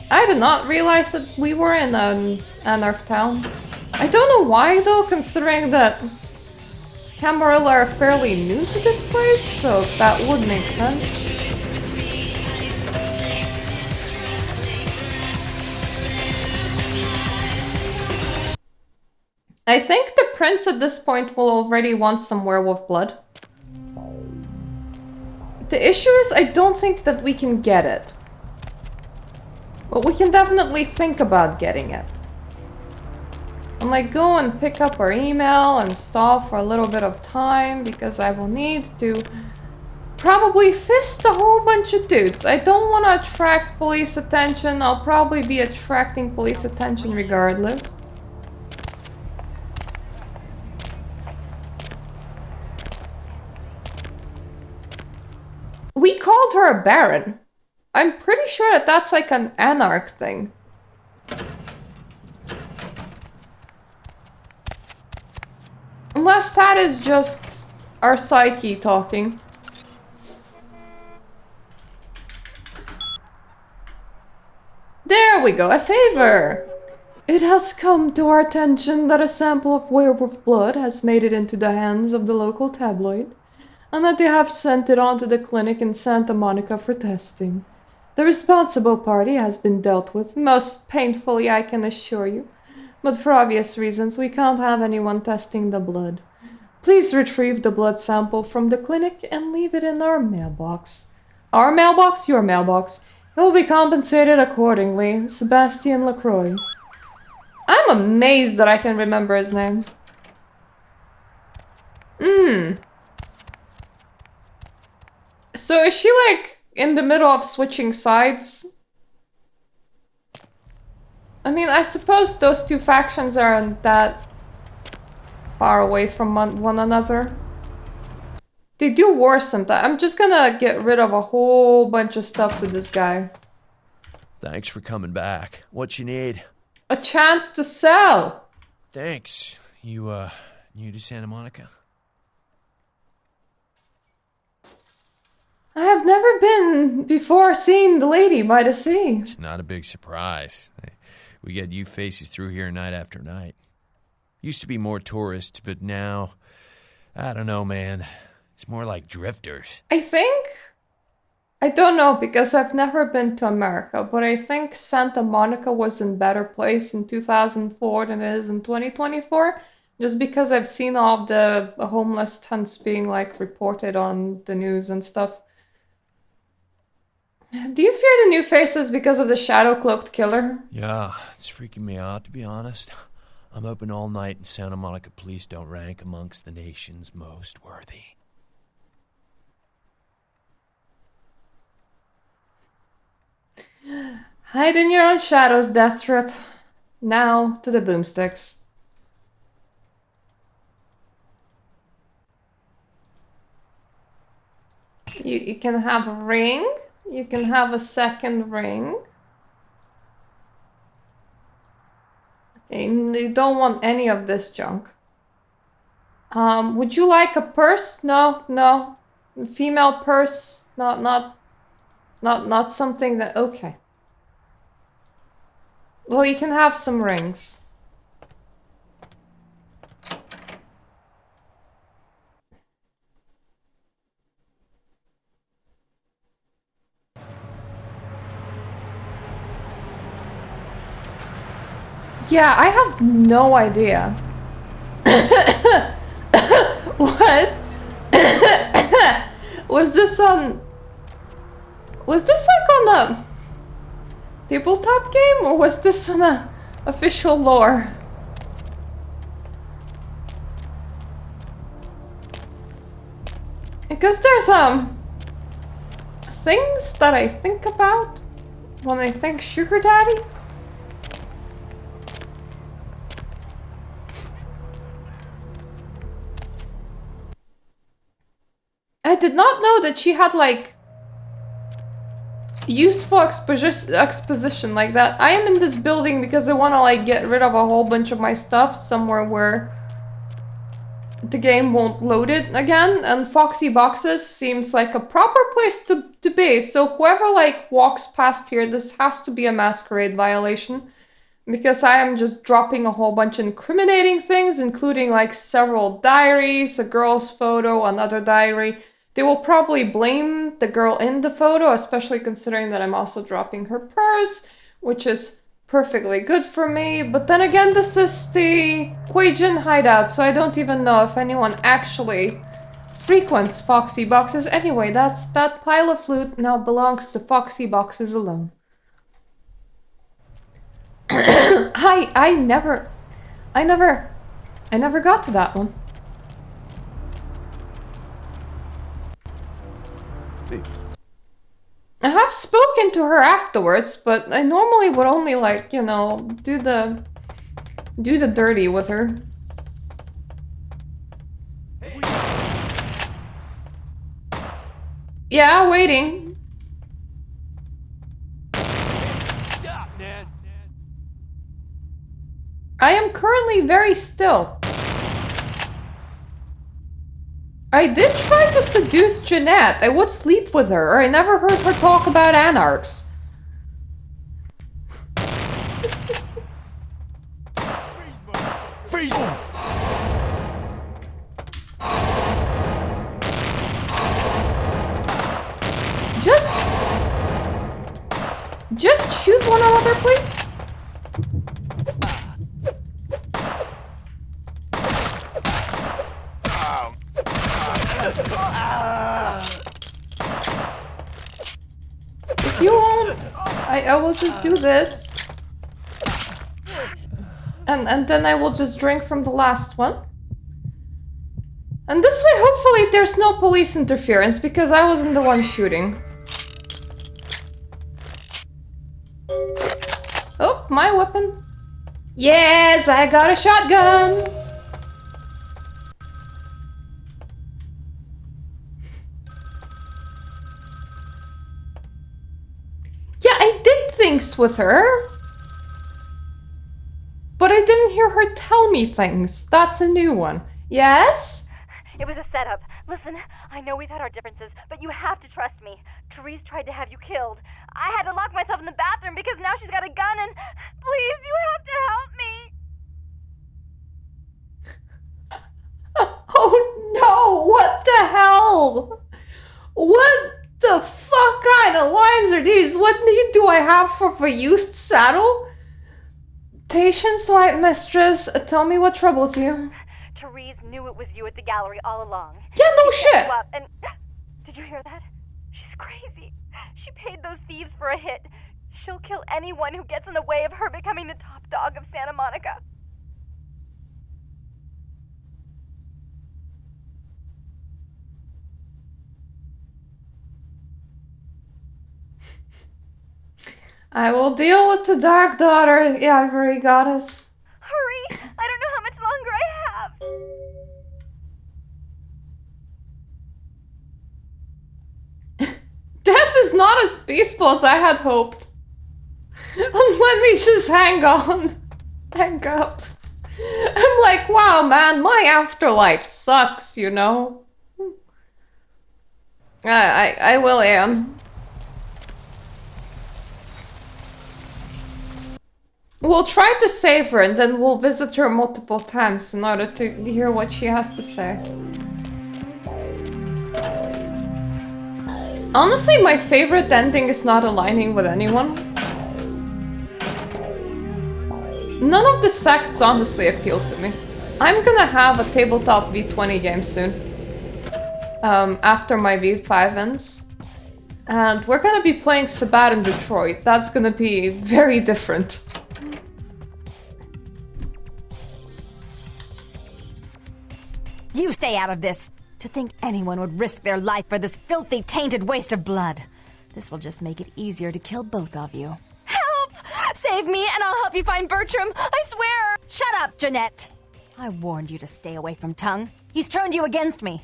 I did not realize that we were in an Anarch town. I don't know why though, considering that Camarilla are fairly new to this place, so that would make sense. I think the prince at this point will already want some werewolf blood. The issue is I don't think that we can get it. But we can definitely think about getting it. And like go and pick up our email and stall for a little bit of time because I will need to probably fist a whole bunch of dudes. I don't want to attract police attention. I'll probably be attracting police attention regardless. We called her a baron. I'm pretty sure that that's like an anarch thing. Unless that is just our psyche talking. There we go, a favor! It has come to our attention that a sample of werewolf blood has made it into the hands of the local tabloid, and that they have sent it on to the clinic in Santa Monica for testing. The responsible party has been dealt with, most painfully I can assure you, but for obvious reasons we can't have anyone testing the blood. Please retrieve the blood sample from the clinic and leave it in our mailbox. Our mailbox? Your mailbox. It will be compensated accordingly. Sebastian Lacroix. I'm amazed that I can remember his name. So is she like in the middle of switching sides? I mean, I suppose those two factions aren't that far away from one another. They do war sometimes. I'm just gonna get rid of a whole bunch of stuff to this guy.
Thanks for coming back. What you need?
A chance to sell!
Thanks. You, new to Santa Monica?
I have never been before seeing the lady by the sea.
It's not a big surprise. We get you faces through here night after night. Used to be more tourists, but now, I don't know, man. It's more like drifters.
I don't know because I've never been to America, but I think Santa Monica was in better place in 2004 than it is in 2024. Just because I've seen all of the homeless tents being like reported on the news and stuff. Do you fear the new faces because of the shadow-cloaked killer?
Yeah, it's freaking me out, to be honest. I'm open all night and Santa Monica police don't rank amongst the nation's most worthy.
Hide in your own shadows, Death Trip. Now to the boomsticks. You can have a ring. You can have a second ring. And you don't want any of this junk. Would you like a purse? No, no. Female purse? Not something that... Okay. Well, you can have some rings. Yeah, I have no idea. What? Was this on... Was this like on a tabletop game, or was this on a official lore? Because there's things that I think about when I think sugar daddy. I did not know that she had like useful exposition like that. I am in this building because I want to like get rid of a whole bunch of my stuff somewhere where the game won't load it again, and Foxy Boxes seems like a proper place to be. So whoever like walks past here, this has to be a Masquerade violation, because I am just dropping a whole bunch of incriminating things, including like several diaries, a girl's photo, another diary. They will probably blame the girl in the photo, especially considering that I'm also dropping her purse, which is perfectly good for me. But then again, this is the Quajian hideout, so I don't even know if anyone actually frequents Foxy Boxes anyway. That pile of loot now belongs to Foxy Boxes alone. I never got to that one. I have spoken to her afterwards, but I normally would only, like, you know, do the dirty with her. Yeah, waiting.
Stop, man.
I am currently very still. I did try to seduce Jeanette. I would sleep with her. I never heard her talk about anarchs.
Freeze!
Just shoot one another, please. If you won't, I will just do this. And then I will just drink from the last one. And this way, hopefully, there's no police interference, because I wasn't the one shooting. Oh, my weapon. Yes, I got a shotgun! Yeah, I did things with her. But I didn't hear her tell me things. That's a new one. Yes?
It was a setup. Listen, I know we've had our differences, but you have to trust me. Therese tried to have you killed. I had to lock myself in the bathroom because now she's got a gun and... Please, you have to help me!
Oh no! What the hell? What the fuck kind of lines are these? What need do I have for a used saddle? Patience, white mistress. Tell me what troubles you.
Therese knew it was you at the gallery all along.
Yeah, no shit!
And... Did you hear that? She's crazy. She paid those thieves for a hit. She'll kill anyone who gets in the way of her becoming the top dog of Santa Monica.
I will deal with the Dark Daughter, Ivory Goddess.
Hurry! I don't know how much longer I have.
Death is not as peaceful as I had hoped. And let me just hang on. Hang up. I'm like, wow, man, my afterlife sucks, you know? I will, Anne. We'll try to save her and then we'll visit her multiple times in order to hear what she has to say. Honestly, my favorite ending is not aligning with anyone. None of the sects honestly appeal to me. I'm gonna have a tabletop V20 game soon. After my V5 ends. And we're gonna be playing Sabat in Detroit. That's gonna be very different.
You stay out of this! To think anyone would risk their life for this filthy, tainted waste of blood. This will just make it easier to kill both of you. Help! Save me and I'll help you find Bertram, I swear! Shut up, Jeanette! I warned you to stay away from Tongue. He's turned you against me.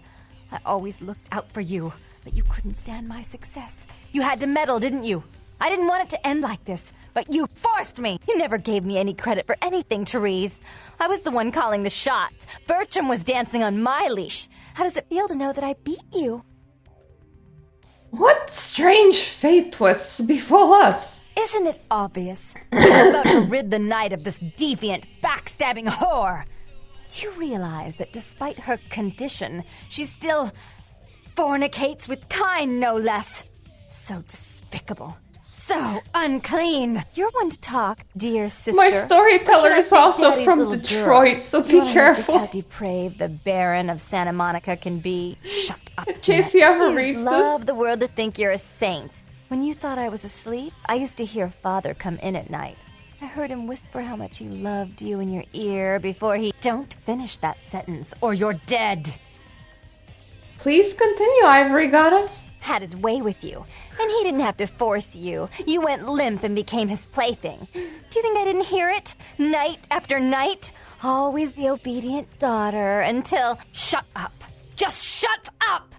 I always looked out for you, but you couldn't stand my success. You had to meddle, didn't you? I didn't want it to end like this, but you forced me! You never gave me any credit for anything, Therese. I was the one calling the shots. Bertram was dancing on my leash. How does it feel to know that I beat you?
What strange fate twists befall us?
Isn't it obvious? I'm about to rid the night of this deviant, backstabbing whore. Do you realize that despite her condition, she still fornicates with kind, no less? So despicable. So unclean. You're one to talk, dear sister.
My storyteller is also from Detroit, so be careful.
Just how depraved the Baron of Santa Monica can be. Shut up.
In case he ever reads this.
Love the world to think you're a saint. When you thought I was asleep, I used to hear Father come in at night. I heard him whisper how much he loved you in your ear before he... Don't finish that sentence, or you're dead.
Please continue, Ivory Goddess.
Had his way with you, and he didn't have to force you. You went limp and became his plaything. Do you think I didn't hear it? Night after night? Always the obedient daughter until... Shut up. Just shut up!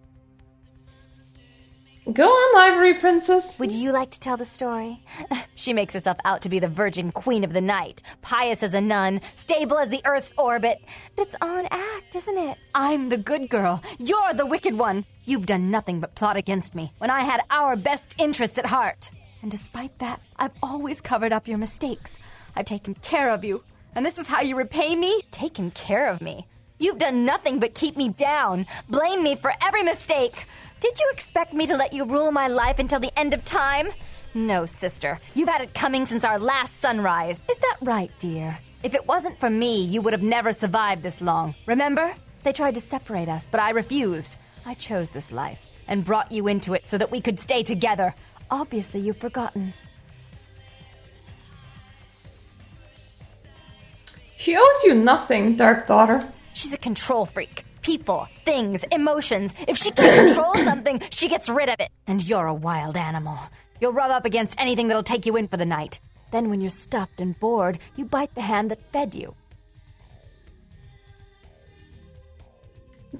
Go on, Ivory Princess.
Would you like to tell the story? She makes herself out to be the virgin queen of the night, pious as a nun, stable as the Earth's orbit. But it's all an act, isn't it? I'm the good girl. You're the wicked one. You've done nothing but plot against me when I had our best interests at heart. And despite that, I've always covered up your mistakes. I've taken care of you. And this is how you repay me? Taken care of me. You've done nothing but keep me down, blame me for every mistake. Did you expect me to let you rule my life until the end of time? No, sister. You've had it coming since our last sunrise. Is that right, dear? If it wasn't for me, you would have never survived this long. Remember? They tried to separate us, but I refused. I chose this life and brought you into it so that we could stay together. Obviously, you've forgotten.
She owes you nothing, Dark Daughter.
She's a control freak. People, things, emotions. If she can't control something, she gets rid of it. And you're a wild animal. You'll rub up against anything that'll take you in for the night. Then when you're stuffed and bored, you bite the hand that fed you.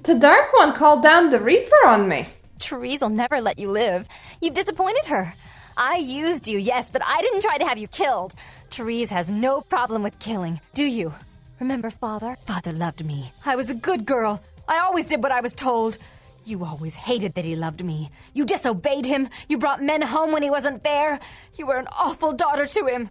The Dark One called down the Reaper on me.
Therese will never let you live. You've disappointed her. I used you, yes, but I didn't try to have you killed. Therese has no problem with killing, do you? Remember Father? Father loved me. I was a good girl. I always did what I was told. You always hated that he loved me. You disobeyed him. You brought men home when he wasn't there. You were an awful daughter to him.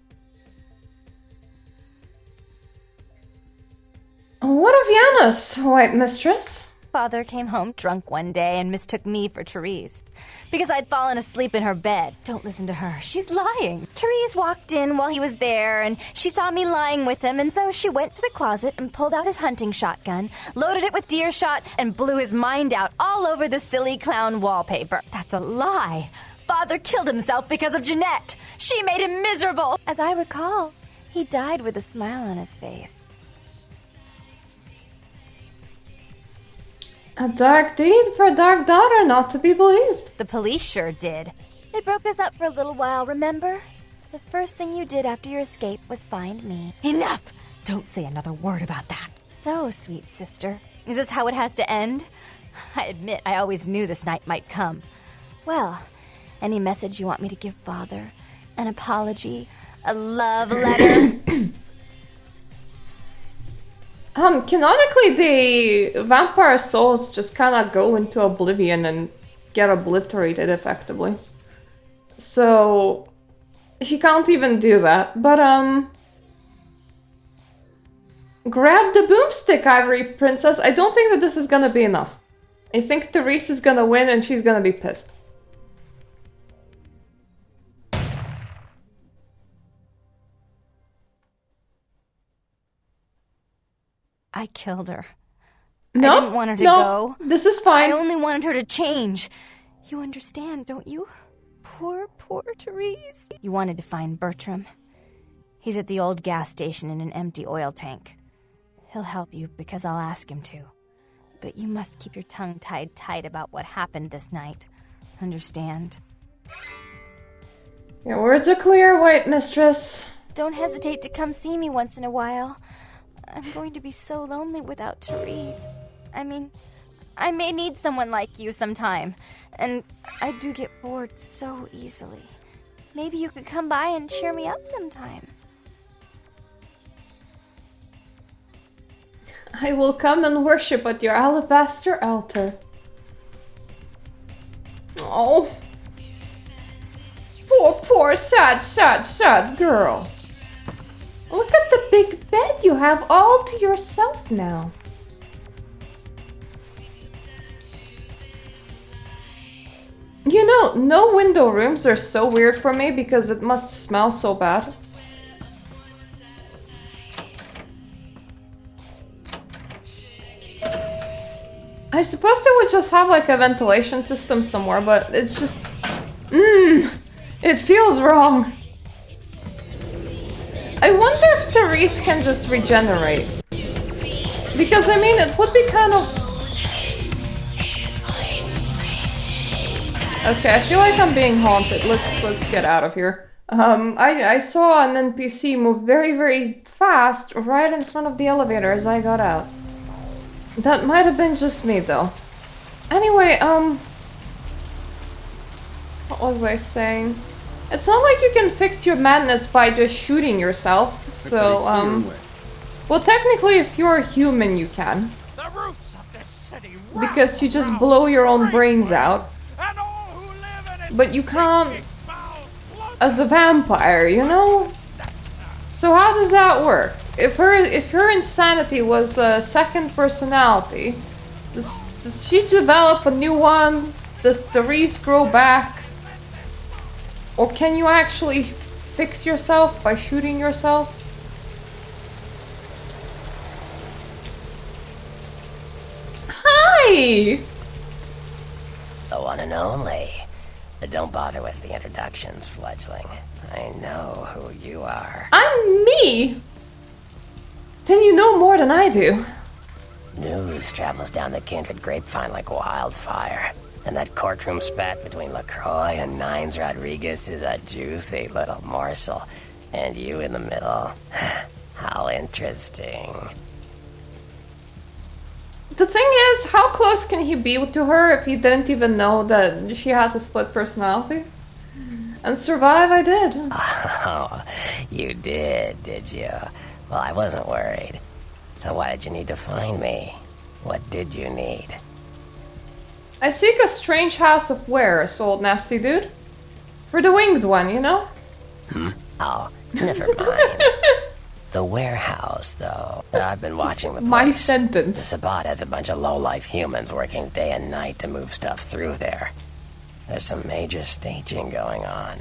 What of Janus, White Mistress?
Father came home drunk one day and mistook me for Therese. Because I'd fallen asleep in her bed. Don't listen to her. She's lying. Therese walked in while he was there, and she saw me lying with him, and so she went to the closet and pulled out his hunting shotgun, loaded it with deer shot, and blew his mind out all over the silly clown wallpaper. That's a lie. Father killed himself because of Jeanette. She made him miserable. As I recall, he died with a smile on his face.
A dark deed for a dark daughter, not to be believed.
The police sure did. They broke us up for a little while, remember? The first thing you did after your escape was find me. Enough! Don't say another word about that. So, sweet sister. Is this how it has to end? I admit I always knew this night might come. Well, any message you want me to give Father? An apology? A love letter?
Canonically, the vampire souls just kind of go into oblivion and get obliterated effectively. So, she can't even do that. But, grab the boomstick, Ivory Princess. I don't think that this is gonna be enough. I think Therese is gonna win and she's gonna be pissed.
I killed her.
No,
I didn't want her to go.
This is fine.
I only wanted her to change. You understand, don't you? Poor, poor Therese. You wanted to find Bertram. He's at the old gas station in an empty oil tank. He'll help you because I'll ask him to. But you must keep your tongue tied tight about what happened this night. Understand?
Your words are clear, White Mistress.
Don't hesitate to come see me once in a while. I'm going to be so lonely without Therese. I mean, I may need someone like you sometime. And I do get bored so easily. Maybe you could come by and cheer me up sometime.
I will come and worship at your alabaster altar. Oh. Poor, sad girl. Look at the big bed you have all to yourself now. You know, no window rooms are so weird for me because it must smell so bad. I suppose they would just have like a ventilation system somewhere, but it's just... it feels wrong. I wonder if Therese can just regenerate. Because I mean, it would be kind of... Okay, I feel like I'm being haunted. Let's get out of here. I saw an NPC move very, very fast right in front of the elevator as I got out. That might have been just me, though. Anyway, what was I saying? It's not like you can fix your madness by just shooting yourself, so, well, technically, if you're a human, you can.
The roots of this city
Because you just blow your own brains out. But you can't as a vampire, you know? So how does that work? If her insanity was a second personality, does she develop a new one? Does Therese grow back? Or can you actually fix yourself by shooting yourself? Hi!
The one and only. But don't bother with the introductions, fledgling. I know who you are.
I'm me! Then you know more than I do.
News travels down the kindred grapevine like wildfire. And that courtroom spat between LaCroix and Nines Rodriguez is a juicy little morsel. And you in the middle. How interesting.
The thing is, how close can he be to her if he didn't even know that she has a split personality? And survive I did.
Oh, you did you? Well, I wasn't worried. So why did you need to find me? What did you need?
I seek a strange house of wares, old nasty dude. For the winged one, you know?
Oh, never mind. The warehouse, though. I've been watching the place.
My sentence.
The Sabbat has a bunch of low-life humans working day and night to move stuff through there. There's some major staging going on.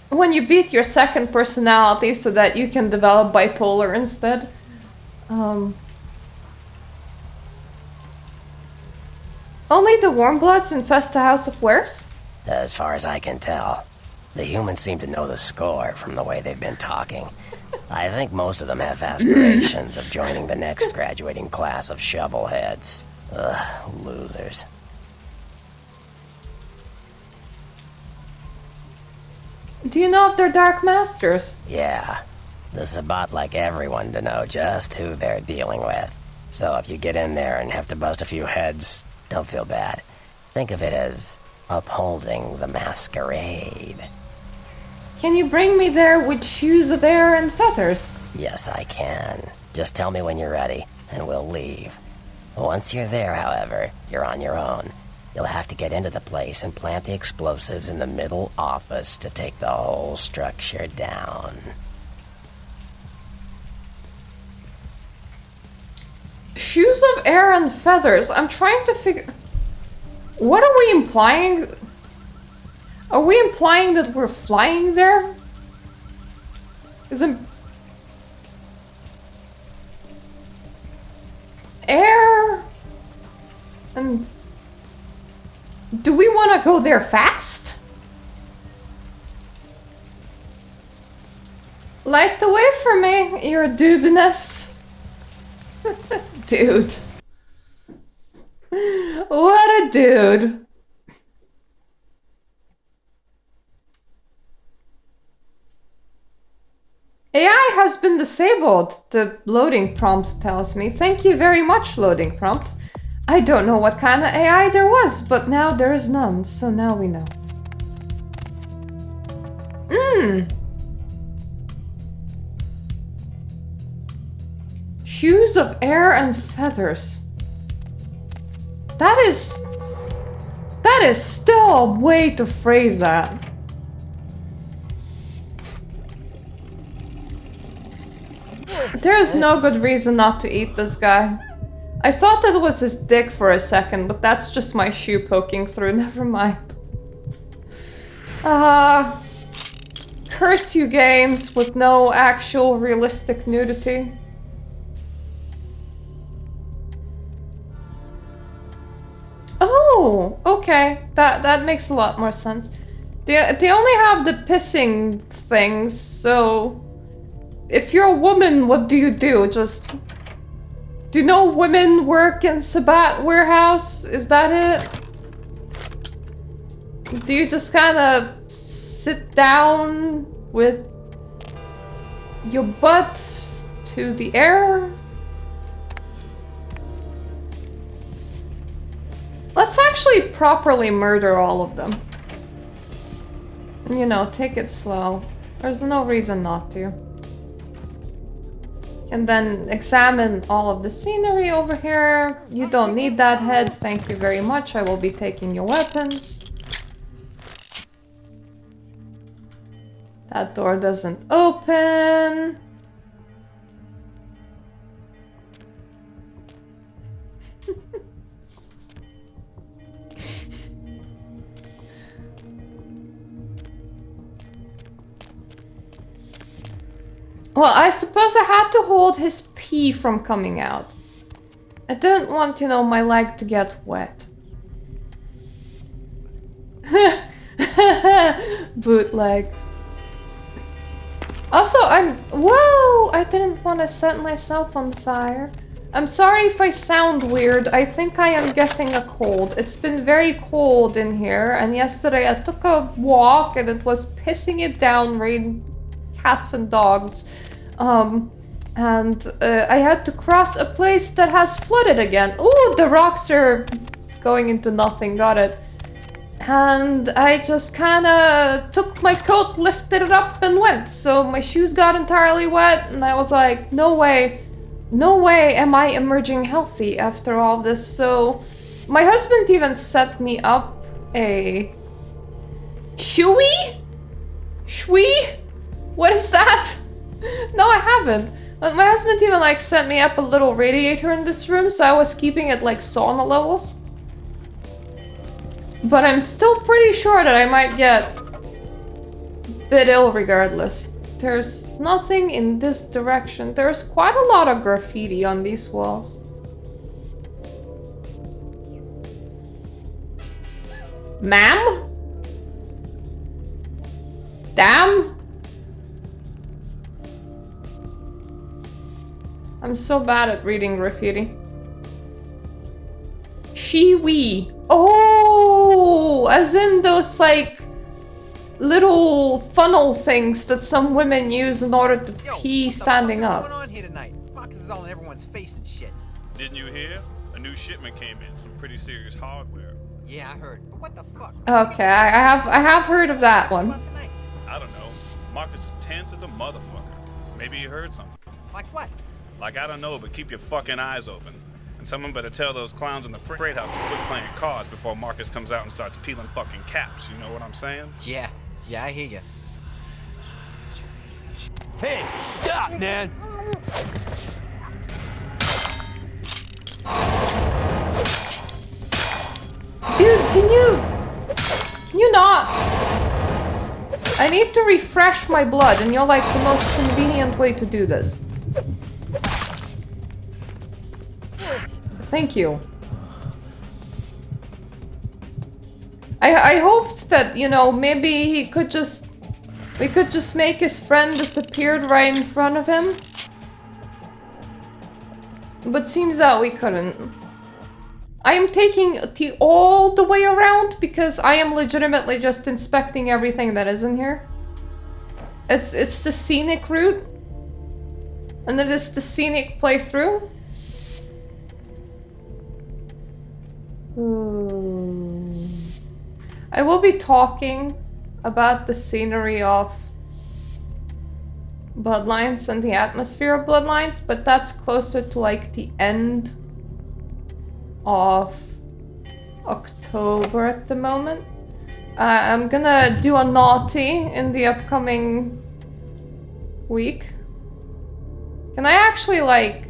When you beat your second personality so that you can develop bipolar instead. Only the Warmbloods infest the House of Wares?
As far as I can tell. The humans seem to know the score from the way they've been talking. I think most of them have aspirations of joining the next graduating class of shovelheads. Ugh, losers.
Do you know if they're Dark Masters?
Yeah. The Sabbat like everyone to know just who they're dealing with. So if you get in there and have to bust a few heads, don't feel bad. Think of it as upholding the masquerade.
Can you bring me there with shoes of air and feathers?
Yes, I can. Just tell me when you're ready, and we'll leave. Once you're there, however, you're on your own. You'll have to get into the place and plant the explosives in the middle office to take the whole structure down.
Shoes of air and feathers. I'm trying to figure... What are we implying? Are we implying that we're flying there? Isn't... Air... And... Do we want to go there fast? Light the way for me, your dudeness. Dude. What a dude. AI has been disabled, the loading prompt tells me. Thank you very much, loading prompt. I don't know what kind of AI there was, but now there is none, so now we know. Shoes of air and feathers. That is still a way to phrase that. There's no good reason not to eat this guy. I thought that was his dick for a second, but that's just my shoe poking through. Never mind. Curse you, games with no actual realistic nudity. Oh, okay. That makes a lot more sense. They only have the pissing things, so if you're a woman, what do you do? Just do no women work in Sabat warehouse? Is that it? Do you just kind of sit down with your butt to the air? Let's actually properly murder all of them. You know, take it slow. There's no reason not to. And then examine all of the scenery over here. You don't need that head, thank you very much. I will be taking your weapons. That door doesn't open. Well, I suppose I had to hold his pee from coming out. I didn't want, you know, my leg to get wet. Bootleg. Also, whoa! I didn't want to set myself on fire. I'm sorry if I sound weird. I think I am getting a cold. It's been very cold in here, and yesterday I took a walk and it was pissing it down, rain, cats and dogs. I had to cross a place that has flooded again. Ooh, the rocks are going into nothing, got it. And I just kinda took my coat, lifted it up and went. So my shoes got entirely wet and I was like, no way am I emerging healthy after all this. So my husband even set me up a... Shui? What is that? No, I haven't. But my husband even like sent me up a little radiator in this room, so I was keeping it like sauna levels. But I'm still pretty sure that I might get a bit ill regardless. There's nothing in this direction. There's quite a lot of graffiti on these walls. Ma'am? Damn? I'm so bad at reading graffiti. She-we. Oh, as in those like little funnel things that some women use in order to pee standing up.
What's going on here tonight? Boxes is all in everyone's face and shit.
Didn't you hear? A new shipment came in, some pretty serious hardware.
Yeah, I heard. But what the fuck?
Okay, I have heard of that one.
I don't know. Marcus is tense as a motherfucker. Maybe he heard something.
Like what?
Like, I don't know, but keep your fucking eyes open. And someone better tell those clowns in the freight house to quit playing cards before Marcus comes out and starts peeling fucking caps. You know what I'm saying?
Yeah, I hear you.
Hey, stop, man!
Dude, can you not? I need to refresh my blood, and you're like the most convenient way to do this. Thank you. I hoped that, you know, maybe we could just make his friend disappear right in front of him. But seems that we couldn't. I am taking tea all the way around because I am legitimately just inspecting everything that is in here. It's the scenic route. And it is the scenic playthrough. I will be talking about the scenery of Bloodlines and the atmosphere of Bloodlines, but that's closer to like the end of October at the moment. I'm gonna do a naughty in the upcoming week. Can I actually like...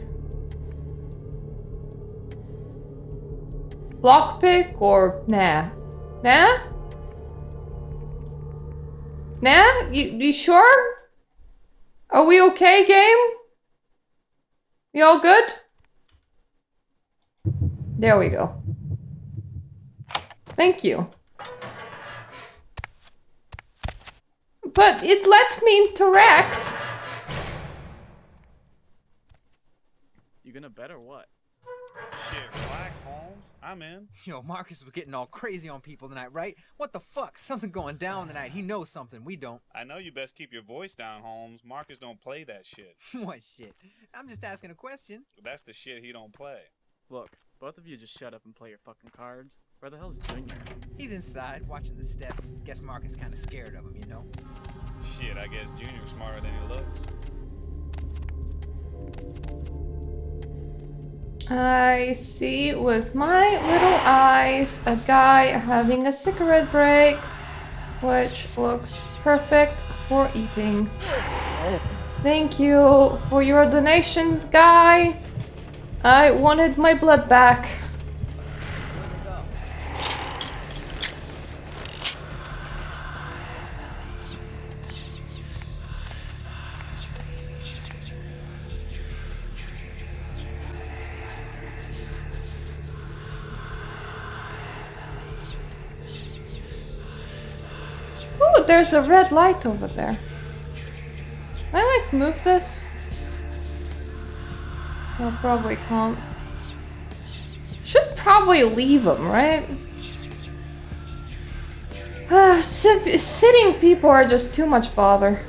Lockpick or nah? Nah? Nah? You sure? Are we okay, game? You all good? There we go. Thank you. But it let me interact.
You gonna bet or what?
Shit, relax, Holmes. I'm in.
Yo, Marcus was getting all crazy on people tonight, right? What the fuck? Something going down tonight. He knows something. We don't.
I know you best keep your voice down, Holmes. Marcus don't play that shit.
What shit? I'm just asking a question.
That's the shit he don't play.
Look, both of you just shut up and play your fucking cards. Where the hell's Junior?
He's inside, watching the steps. Guess Marcus kinda scared of him, you know?
Shit, I guess Junior's smarter than he looks.
I see with my little eyes a guy having a cigarette break, which looks perfect for eating. Thank you for your donations, guy. I wanted my blood back. Ooh, there's a red light over there. Can I like move this? I probably can't. Should probably leave them, right? Sitting people are just too much bother.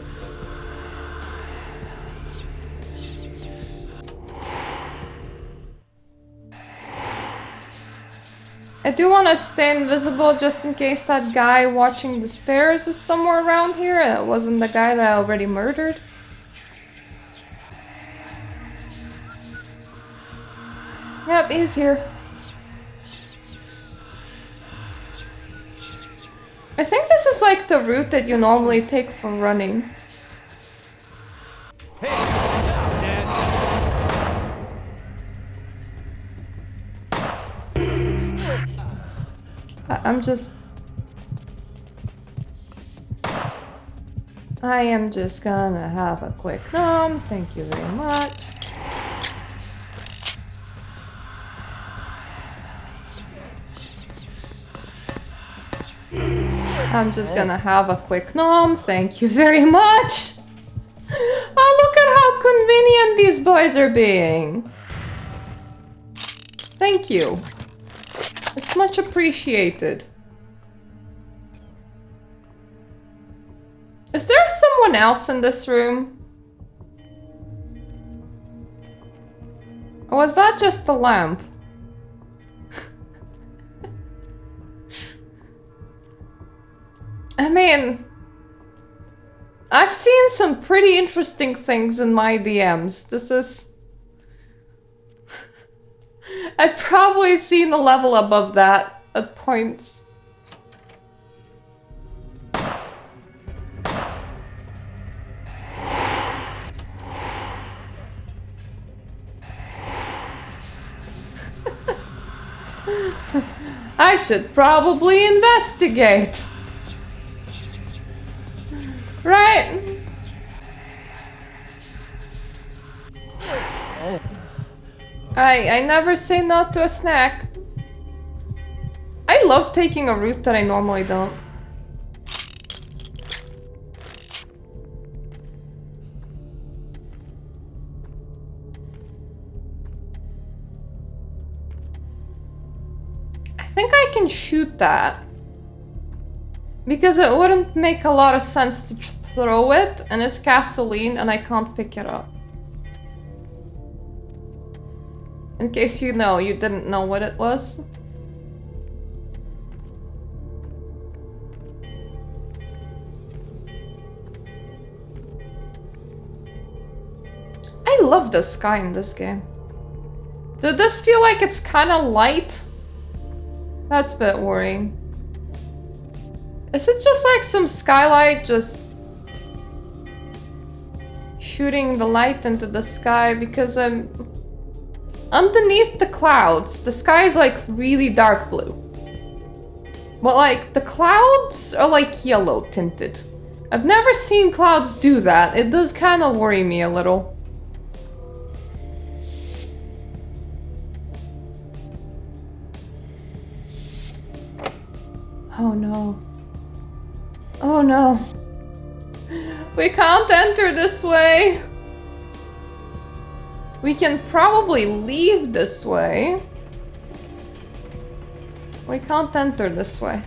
I do want to stay invisible just in case that guy watching the stairs is somewhere around here and it wasn't the guy that I already murdered. Yep, he's here. I think this is like the route that you normally take for running. I am just gonna have a quick nom. Thank you very much. I'm just gonna have a quick nom. Thank you very much. Oh, look at how convenient these boys are being. Thank you. It's much appreciated. Is there someone else in this room? Or was that just a lamp? I mean, I've seen some pretty interesting things in my DMs. This is... I've probably seen a level above that at points. I should probably investigate. Right? I never say no to a snack. I love taking a route that I normally don't. I think I can shoot that. Because it wouldn't make a lot of sense to throw it, and it's gasoline, and I can't pick it up. In case you know, you didn't know what it was. I love the sky in this game. Did this feel like it's kind of light? That's a bit worrying. Is it just like some skylight just shooting the light into the sky? Because Underneath the clouds, the sky is like really dark blue. But like the clouds are like yellow tinted. I've never seen clouds do that. It does kind of worry me a little. Oh no. Oh no. We can't enter this way. We can probably leave this way. We can't enter this way.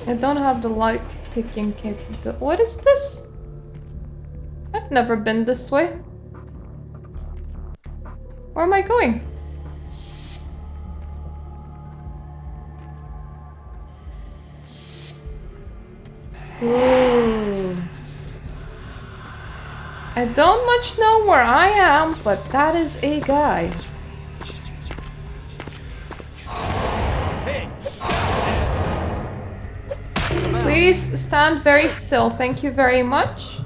I don't have the light picking capability. What is this? I've never been this way. Where am I going? Ooh. I don't much know where I am, but that is a guy. Please stand very still. Thank you very much.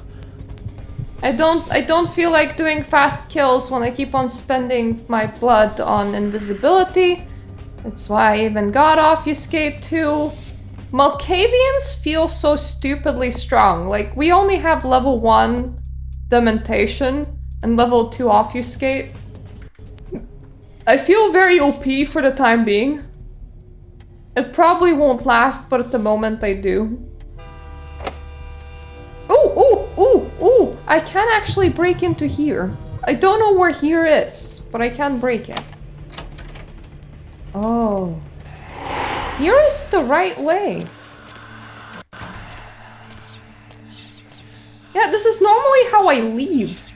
I don't feel like doing fast kills when I keep on spending my blood on invisibility. That's why I even got Obfuscate too. Malkavians feel so stupidly strong. Like, we only have level 1 Dementation and level 2 Obfuscate. I feel very OP for the time being. It probably won't last, but at the moment I do. Ooh, ooh, ooh, ooh! I can actually break into here. I don't know where here is, but I can break it. Oh. Here is the right way. Yeah, this is normally how I leave.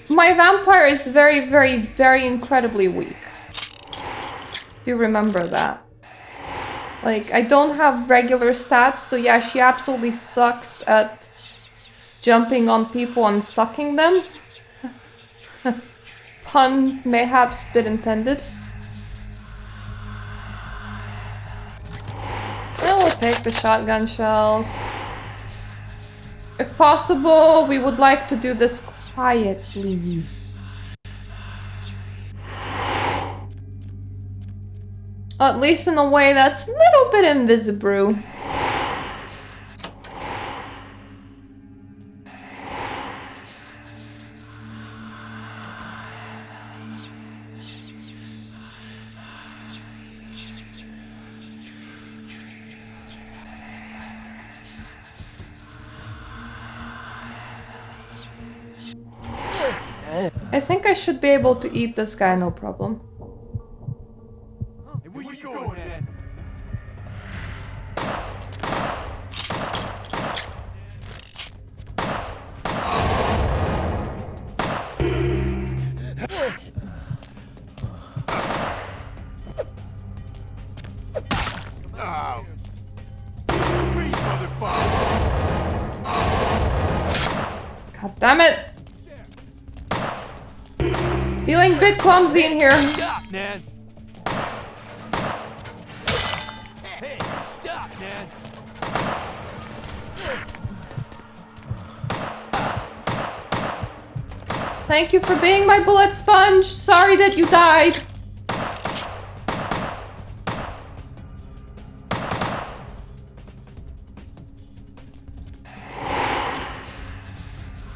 My vampire is very, very, very incredibly weak. Do remember that. Like, I don't have regular stats, so yeah, she absolutely sucks at jumping on people and sucking them. Pun mayhaps bit intended. I will take the shotgun shells. If possible, we would like to do this quietly. At least in a way that's a little bit invisible. I think I should be able to eat this guy, no problem.
Hey, where you going, man?
Oh.
God damn it! Feeling a bit clumsy in here.
Stop, man. Hey, stop, man.
Thank you for being my bullet sponge. Sorry that you died.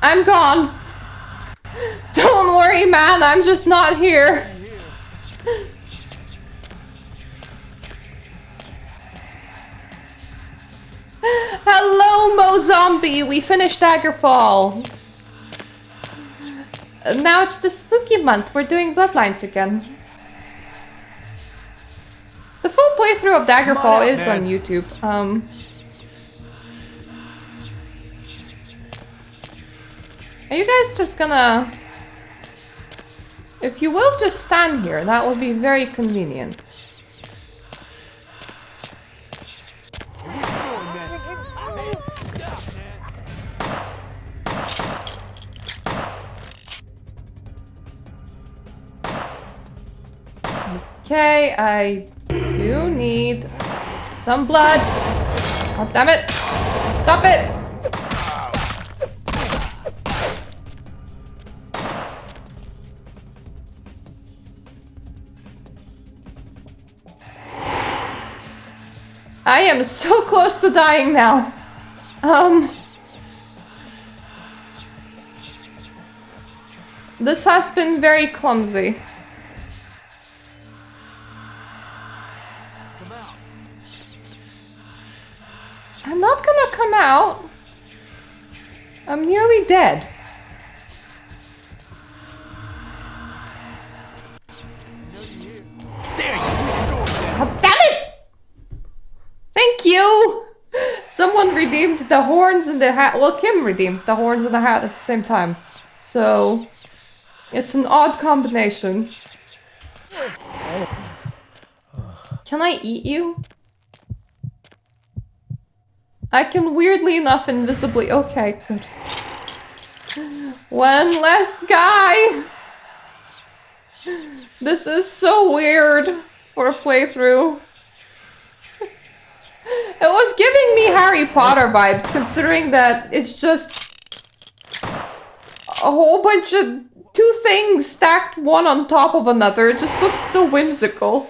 I'm gone. Don't worry, man. I'm just not here. Hello, Mo Zombie. We finished Daggerfall. Now it's the spooky month. We're doing Bloodlines again. The full playthrough of Daggerfall is on YouTube. Are you guys just gonna... If you will just stand here, that would be very convenient. Okay, I do need some blood. God damn it! Stop it! I am so close to dying now. This has been very clumsy. I'm not gonna come out. I'm nearly dead. God damn it! Thank you! Someone redeemed the horns and the hat. Well, Kim redeemed the horns and the hat at the same time. So, it's an odd combination. Can I eat you? I can weirdly enough invisibly. Okay, good. One last guy! This is so weird for a playthrough. It was giving me Harry Potter vibes, considering that it's just a whole bunch of two things stacked one on top of another. It just looks so whimsical.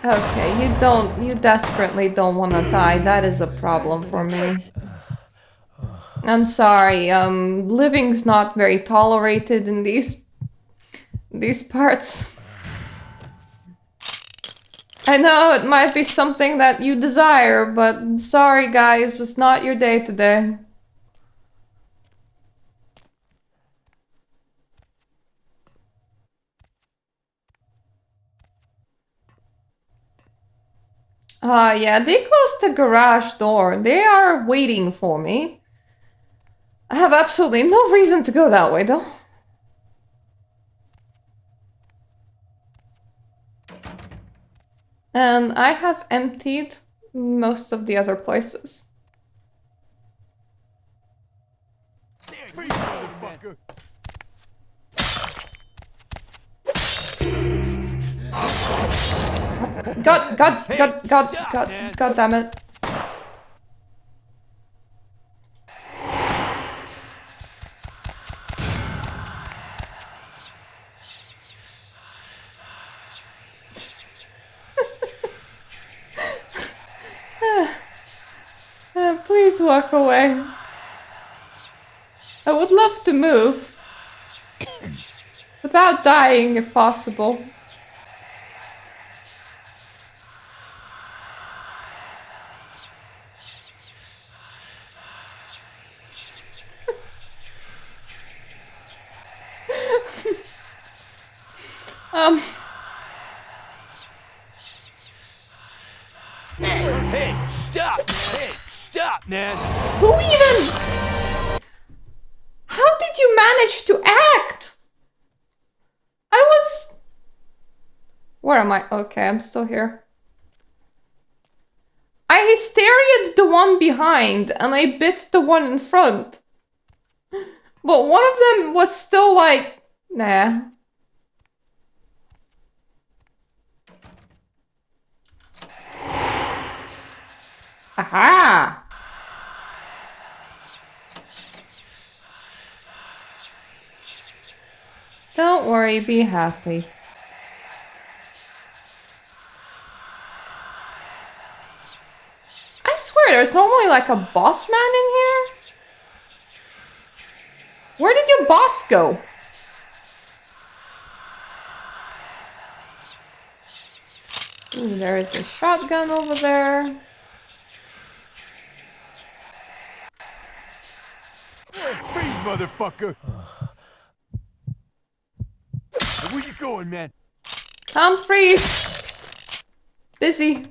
Okay, you desperately don't want to die. That is a problem for me. I'm sorry, living's not very tolerated in these parts. I know it might be something that you desire, but sorry guys, just not your day today. Yeah, they closed the garage door. They are waiting for me. I have absolutely no reason to go that way, though. And I have emptied most of the other places. God damn it. Please walk away. I would love to move. Without dying, if possible.
Hey, stop! Hey, stop, man!
Who even... How did you manage to act? I was... Where am I? Okay, I'm still here. I hysteria'd the one behind and I bit the one in front. But one of them was still like, nah. Aha! Don't worry, be happy. I swear, there's normally like a boss man in here. Where did your boss go? Ooh, there is a shotgun over there.
Freeze, motherfucker! Where you going, man?
Can't freeze. Busy.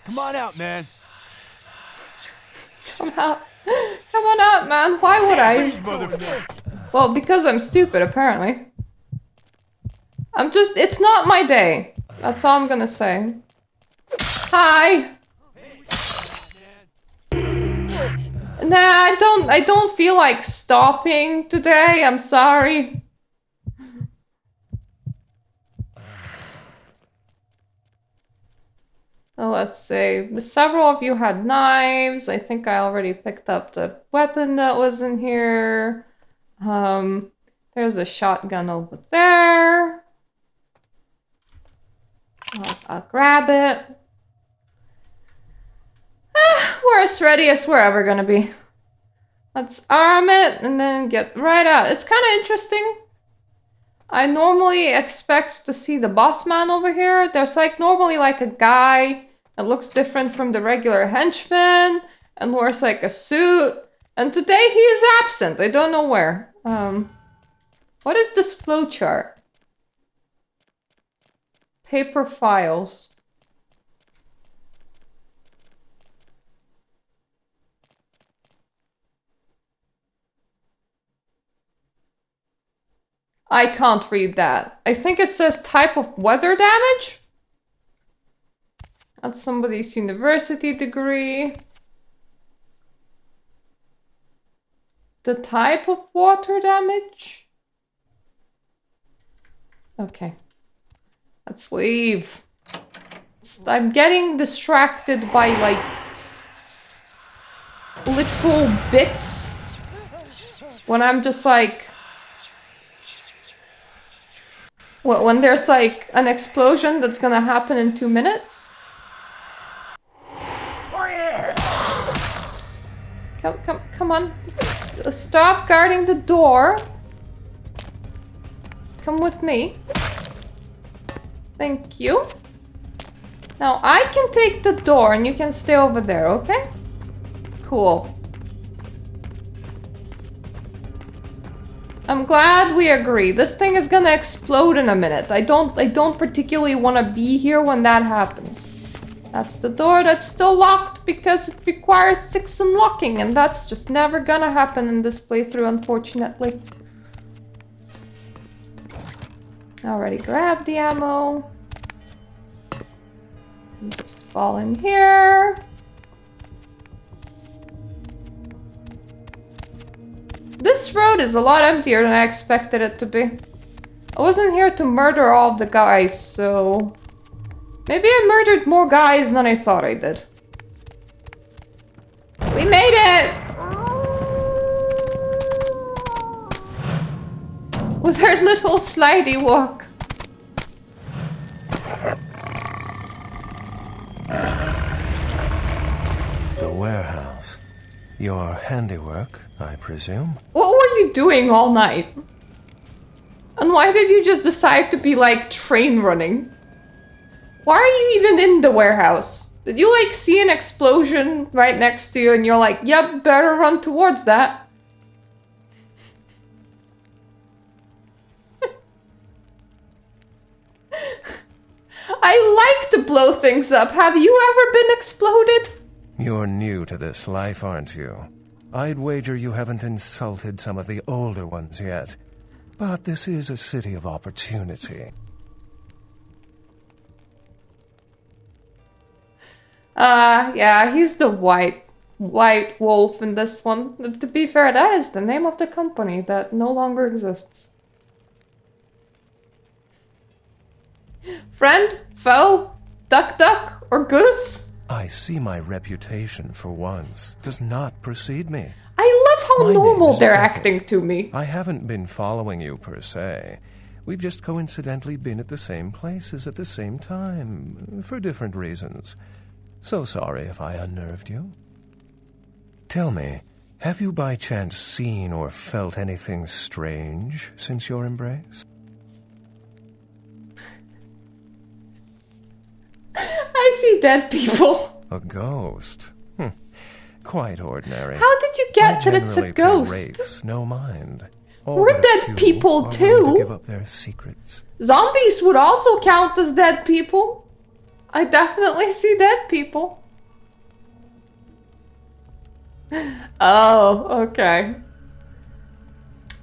Come on out, man.
Come out. Come on out, man. Why would I? Well, because I'm stupid, apparently. It's not my day. That's all I'm gonna say. Hi! Nah, I don't feel like stopping today, I'm sorry. Oh, let's see. Several of you had knives. I think I already picked up the weapon that was in here. There's a shotgun over there. I'll grab it. We're as ready as we're ever gonna be. Let's arm it and then get right out. It's kind of interesting. I normally expect to see the boss man over here. There's like normally like a guy that looks different from the regular henchman and wears like a suit. And today he is absent. I don't know where. What is this flowchart? Paper files. I can't read that. I think it says type of weather damage. That's somebody's university degree. The type of water damage? Okay. Let's leave. I'm getting distracted by like literal bits when I'm just like when there's like an explosion that's gonna happen in 2 minutes. Come on. Stop guarding the door. Come with me. Thank you. Now I can take the door and you can stay over there, okay? Cool. I'm glad we agree. This thing is gonna explode in a minute. I don't particularly want to be here when that happens. That's the door that's still locked because it requires 6 unlocking, and that's just never gonna happen in this playthrough, unfortunately. Already grabbed the ammo. And just fall in here. This road is a lot emptier than I expected it to be. I wasn't here to murder all of the guys, so... maybe I murdered more guys than I thought I did. We made it! With her little slidey walk.
The warehouse. Your handiwork, I presume?
What were you doing all night? And why did you just decide to be like train running? Why are you even in the warehouse? Did you like see an explosion right next to you and you're like, yep, better run towards that? I like to blow things up. Have you ever been exploded?
You're new to this life, aren't you? I'd wager you haven't insulted some of the older ones yet. But this is a city of opportunity.
Yeah, he's the white wolf in this one. To be fair, that is the name of the company that no longer exists. Friend? Foe? Duck, or goose?
I see my reputation for once does not precede me.
I love how normal they're acting to me.
I haven't been following you per se. We've just coincidentally been at the same places at the same time, for different reasons. So sorry if I unnerved you. Tell me, have you by chance seen or felt anything strange since your embrace?
I see dead people.
A ghost? Quite ordinary.
How did you get that it's a ghost?
Wraiths, no mind.
We're dead people too.
To give up their secrets.
Zombies would also count as dead people. I definitely see dead people. Oh, okay.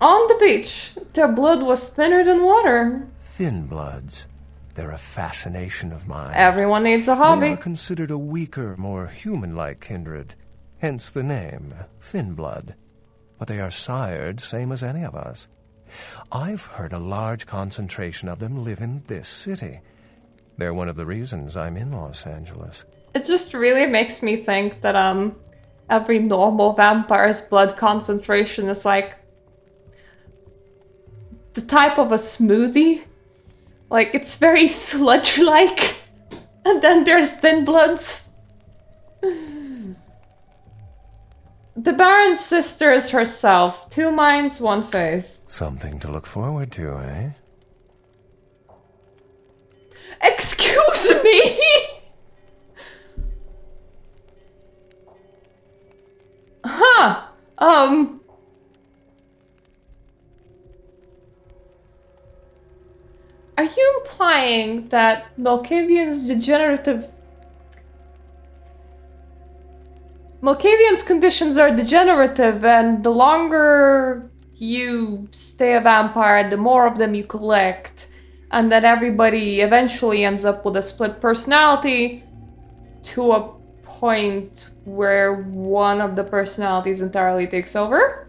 On the beach, their blood was thinner than water.
thin bloods. They're a fascination of mine.
Everyone needs a
They
hobby.
are considered a weaker, more human-like kindred, hence the name, thin blood. But they are sired same as any of us. I've heard a large concentration of them live in this city. They're one of the reasons I'm in Los Angeles.
It just really makes me think that every normal vampire's blood concentration is like the type of a smoothie. Like, it's very sludge-like. And then there's thin bloods. The Baron's sister is herself. 2 minds, 1 face.
Something to look forward to, eh?
Excuse me! Huh. Are you implying that Malkavian's conditions are degenerative, and the longer you stay a vampire, the more of them you collect, and that everybody eventually ends up with a split personality to a point where one of the personalities entirely takes over?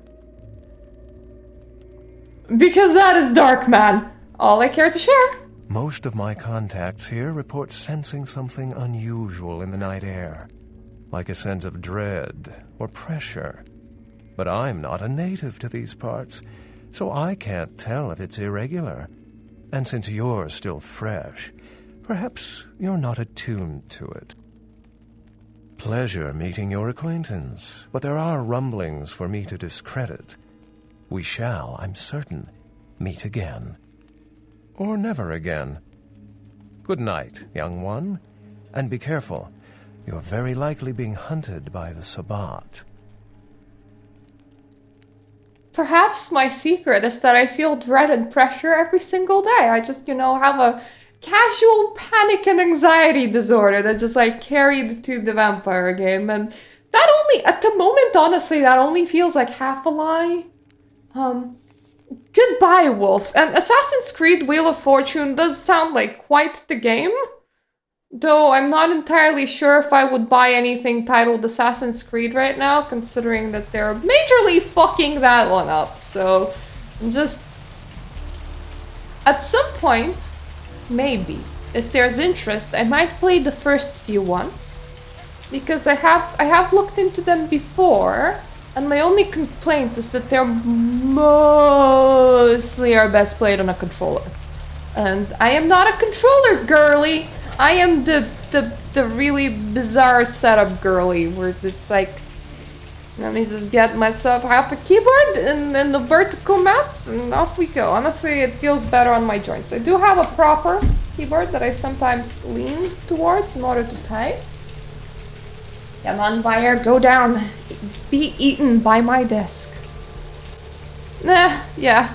Because that is dark, man. All I care to share.
Most of my contacts here report sensing something unusual in the night air, like a sense of dread or pressure. But I'm not a native to these parts, so I can't tell if it's irregular. And since you're still fresh, perhaps you're not attuned to it. Pleasure meeting your acquaintance, but there are rumblings for me to discredit. We shall, I'm certain, meet again. Or never again. Good night, young one, and be careful. You're very likely being hunted by the Sabbat.
Perhaps my secret is that I feel dread and pressure every single day. I just, have a casual panic and anxiety disorder that just, carried to the vampire game. And that only, at the moment, honestly, that only feels like half a lie. Goodbye, Wolf. And Assassin's Creed Wheel of Fortune does sound like quite the game. Though I'm not entirely sure if I would buy anything titled Assassin's Creed right now, considering that they're majorly fucking that one up. So, I'm just... At some point, maybe, if there's interest, I might play the first few once. Because I have looked into them before, and my only complaint is that they're mostly are best played on a controller. And I am not a controller girly. I am the really bizarre setup girly, where it's like, let me just get myself half a keyboard and the vertical mouse, and off we go. Honestly, it feels better on my joints. I do have a proper keyboard that I sometimes lean towards in order to type. Come on, buyer, go down. Be eaten by my desk. Nah, yeah.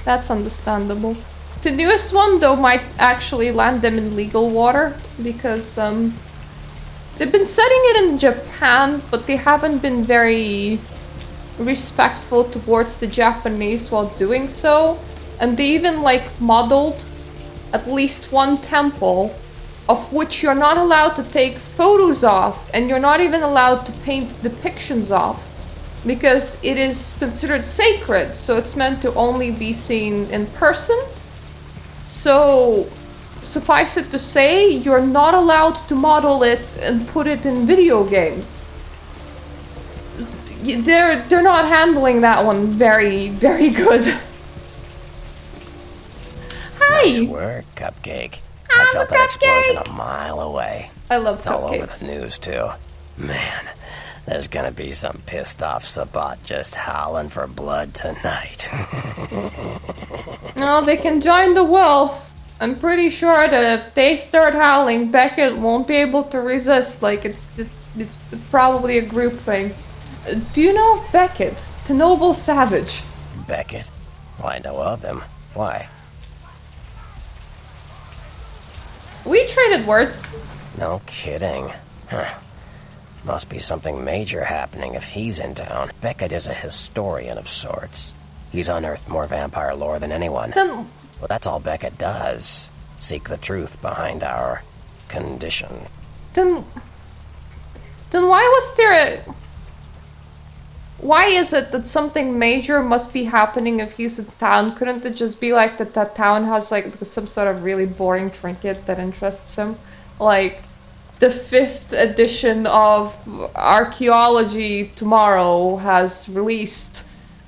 That's understandable. The newest one, though, might actually land them in legal water, because they've been setting it in Japan, but they haven't been very respectful towards the Japanese while doing so. And they even, modeled at least one temple, of which you're not allowed to take photos of, and you're not even allowed to paint depictions of, because it is considered sacred, so it's meant to only be seen in person. So, suffice it to say, you're not allowed to model it and put it in video games. They're not handling that one very, very good. Hi!
Nice work, Cupcake. I felt that explosion a mile away.
I love
it's
cupcakes.
all over the news, too. Man, there's gonna be some pissed-off Sabbat just howling for blood tonight.
No, they can join the Wolf. I'm pretty sure that if they start howling, Beckett won't be able to resist. It's probably a group thing. Do you know Beckett, the noble savage?
Beckett? Well, I know of him. Why?
We traded words.
No kidding. Huh. Must be something major happening if he's in town. Beckett is a historian of sorts. He's unearthed more vampire lore than anyone.
Then
Well, that's all Beckett does. Seek the truth behind our condition.
Then why was there a... Why is it that something major must be happening if he's in town? Couldn't it just be like that town has like some sort of really boring trinket that interests him? Like the 5th edition of Archaeology tomorrow has released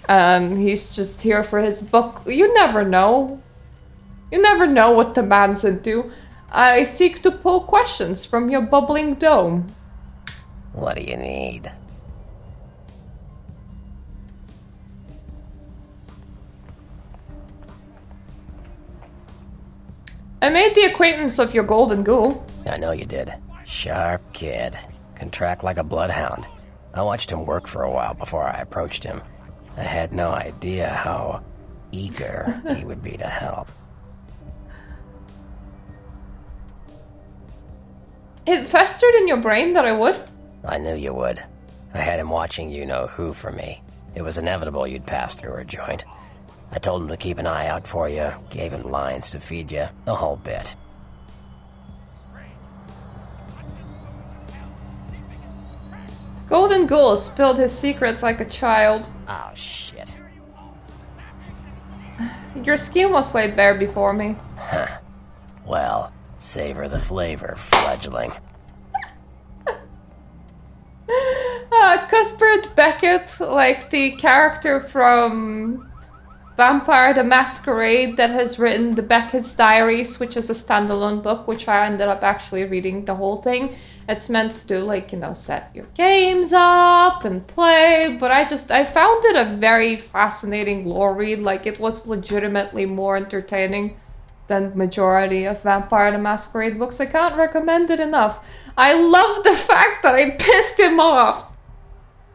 and he's just here for his book. You never know. You never know what the man's into. I seek to pull questions from your bubbling dome.
What do you need?
I made the acquaintance of your golden ghoul.
I know you did. Sharp kid. Can track like a bloodhound. I watched him work for a while before I approached him. I had no idea how eager he would be to help.
It festered in your brain that I would?
I knew you would. I had him watching you-know-who for me. It was inevitable you'd pass through her joint. I told him to keep an eye out for you, gave him lines to feed you, the whole bit.
Golden Ghoul spilled his secrets like a child.
Oh, shit.
Your scheme was laid bare before me.
Huh. Well, savor the flavor, fledgling.
Cuthbert Beckett, like the character from Vampire the Masquerade that has written the Beckett's Diaries, which is a standalone book, which I ended up actually reading the whole thing. It's meant to, like, you know, set your games up and play, but I found it a very fascinating lore read. Like, it was legitimately more entertaining than majority of Vampire the Masquerade books. I can't recommend it enough. I love the fact that I pissed him off.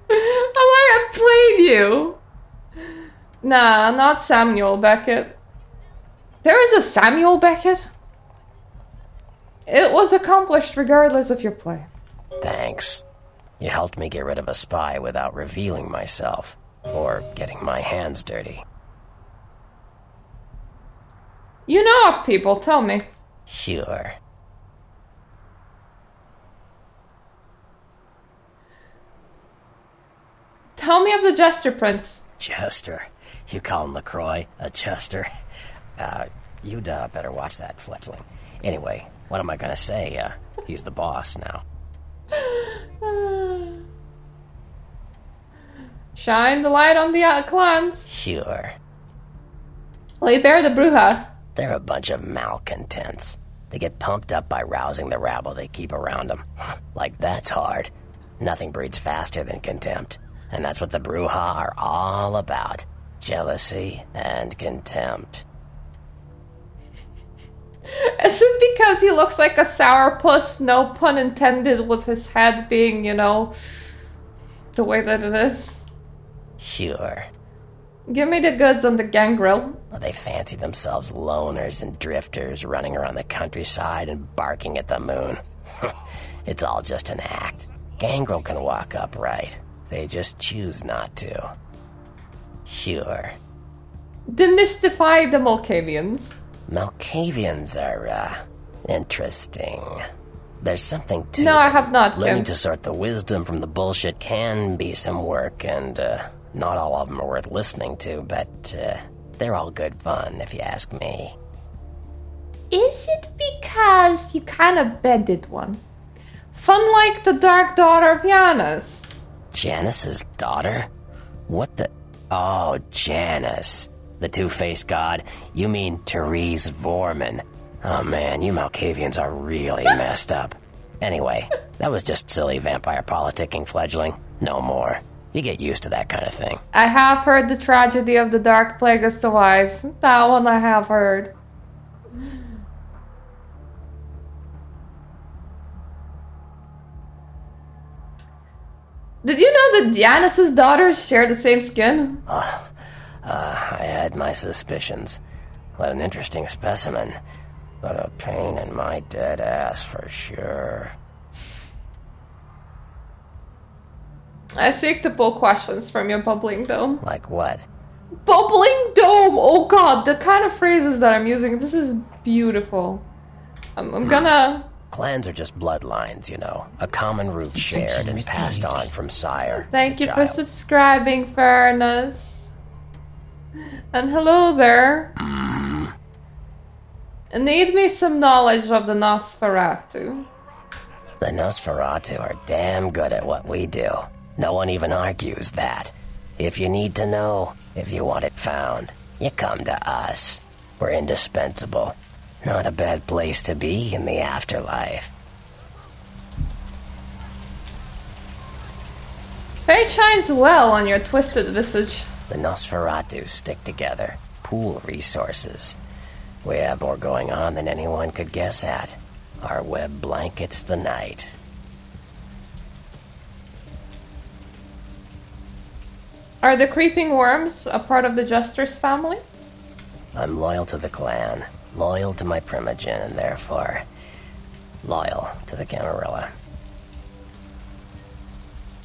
I played you. Nah, not Samuel Beckett. There is a Samuel Beckett? It was accomplished regardless of your play.
Thanks. You helped me get rid of a spy without revealing myself, or getting my hands dirty.
You know of people, tell me.
Sure.
Tell me of the Jester Prince.
Jester? You call him LaCroix a Jester? You'd better watch that, fledgling. Anyway, what am I gonna say? He's the boss now.
Shine the light on the clans.
Sure.
Lay bare the Bruja.
They're a bunch of malcontents. They get pumped up by rousing the rabble they keep around them. Like, that's hard. Nothing breeds faster than contempt. And that's what the Bruja are all about. Jealousy and contempt.
Is it because he looks like a sourpuss, no pun intended, with his head being, you know, the way that it is?
Sure.
Give me the goods on the gangrel.
Well, they fancy themselves loners and drifters running around the countryside and barking at the moon. It's all just an act. Gangrel can walk upright. They just choose not to. Sure.
Demystify the Malkavians.
Malkavians are, interesting. There's something to
No,
them.
I have not,
Learning
Kim.
to sort the wisdom from the bullshit can be some work, and, not all of them are worth listening to, but, they're all good fun, if you ask me.
Is it because you kind of bedded one? Fun like the Dark Daughter of Janus.
Janus's daughter? What the... Oh, Janus. The two-faced god? You mean Therese Vorman. Oh man, you Malkavians are really messed up. Anyway, that was just silly vampire politicking, fledgling. No more. You get used to that kind of thing.
I have heard the tragedy of the Dark Plagueis the Wise. That one I have heard. Did you know that Janus's daughters share the same skin?
I had my suspicions. What an interesting specimen. But a pain in my dead ass for sure.
I seek to pull questions from your bubbling dome.
Like what?
Bubbling dome! Oh god, the kind of phrases that I'm using, this is beautiful. I'm gonna...
Clans are just bloodlines, you know. A common root shared and passed on from sire
Thank
to
you for
child.
subscribing, Fairness. And hello there. Need me some knowledge of the Nosferatu.
The Nosferatu are damn good at what we do. No one even argues that. If you need to know, if you want it found, you come to us. We're indispensable. Not a bad place to be in the afterlife.
Fate shines well on your twisted visage.
The Nosferatu stick together, pool resources. We have more going on than anyone could guess at. Our web blankets the night.
Are the creeping worms a part of the Jester's family?
I'm loyal to the clan, loyal to my primogen, and therefore loyal to the Camarilla.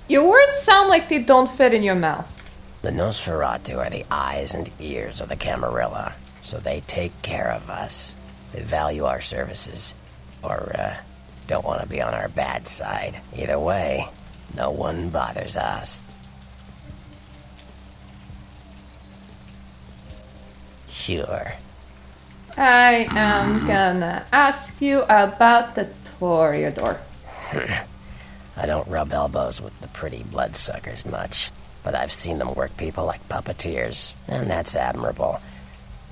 Your words sound like they don't fit in your mouth.
The Nosferatu are the eyes and ears of the Camarilla, so they take care of us. They value our services, or don't want to be on our bad side. Either way, no one bothers us. Sure.
I am gonna ask you about the Toreador.
I don't rub elbows with the pretty bloodsuckers much, but I've seen them work people like puppeteers, and that's admirable.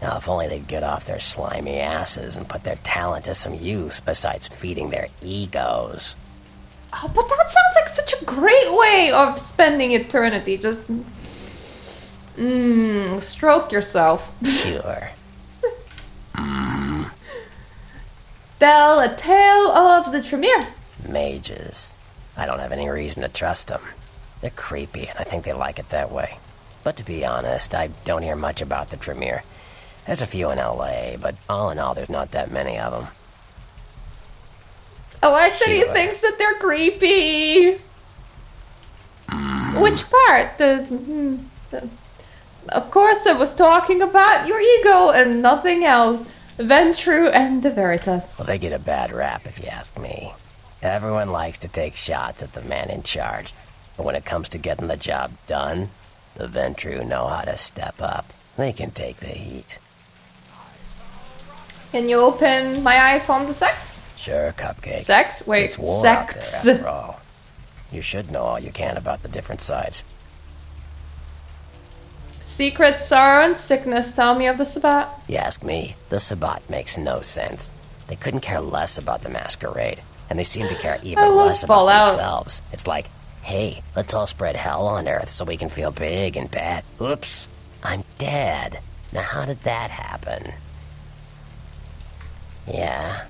Now, if only they'd get off their slimy asses and put their talent to some use besides feeding their egos.
Oh, but that sounds like such a great way of spending eternity. Just... stroke yourself.
Sure.
Tell a tale of the Tremere.
Mages. I don't have any reason to trust them. They're creepy, and I think they like it that way. But to be honest, I don't hear much about the Tremere. There's a few in LA, but all in all, there's not that many of them.
I like that he thinks that they're creepy. Which part? Of course, I was talking about your ego and nothing else. Ventru and the Veritas.
Well, they get a bad rap, if you ask me. Everyone likes to take shots at the man in charge, but when it comes to getting the job done, the Ventru know how to step up. They can take the heat.
Can you open my eyes on the sex?
Sure, Cupcake.
Sex? Wait,
it's war
sex.
out there, after all. You should know all you can about the different sides.
Secret, sorrow, and sickness. Tell me of the Sabbat.
You ask me, the Sabbat makes no sense. They couldn't care less about the Masquerade, and they seem to care even less about themselves. It's like, hey, let's all spread hell on Earth so we can feel big and bad. Oops, I'm dead. Now how did that happen? Yeah.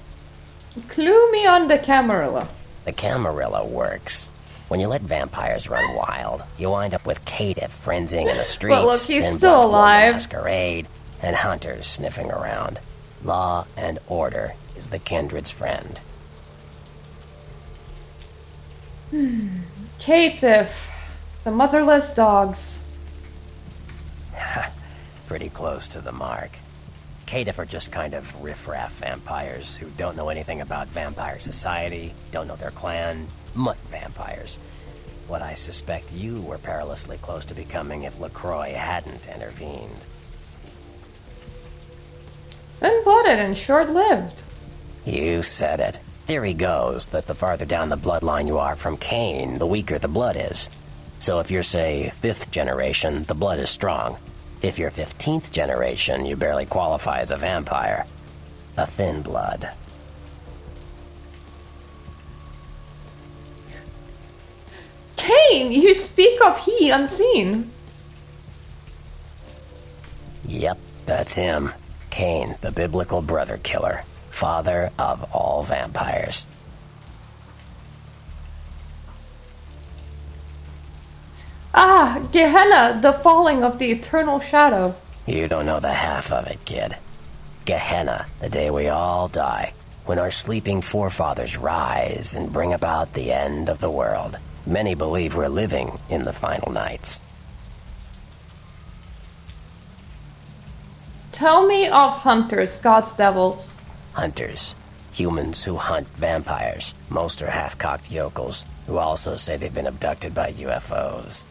Clue me on the Camarilla.
The Camarilla works. When you let vampires run wild, you wind up with caitiff frenzying in the streets,
but look, he's
then
still alive.
Masquerade, and hunters sniffing around. Law and order is the kindred's friend.
Caitiff. The motherless dogs.
Pretty close to the mark. Caitiff are just kind of riffraff vampires who don't know anything about vampire society, don't know their clan, mutt vampires. What I suspect you were perilously close to becoming if LaCroix hadn't intervened.
Thin-blooded and short-lived.
You said it. Theory goes that the farther down the bloodline you are from Cain, the weaker the blood is. So if you're, say, 5th generation, the blood is strong. If you're 15th generation, you barely qualify as a vampire. A thin blood.
Cain, you speak of he unseen.
Yep, that's him. Cain, the biblical brother killer. Father of all vampires.
Ah, Gehenna, the falling of the eternal shadow.
You don't know the half of it, kid. Gehenna, the day we all die, when our sleeping forefathers rise and bring about the end of the world. Many believe we're living in the final nights.
Tell me of hunters, gods, devils.
Hunters. Humans who hunt vampires. Most are half-cocked yokels, who also say they've been abducted by UFOs.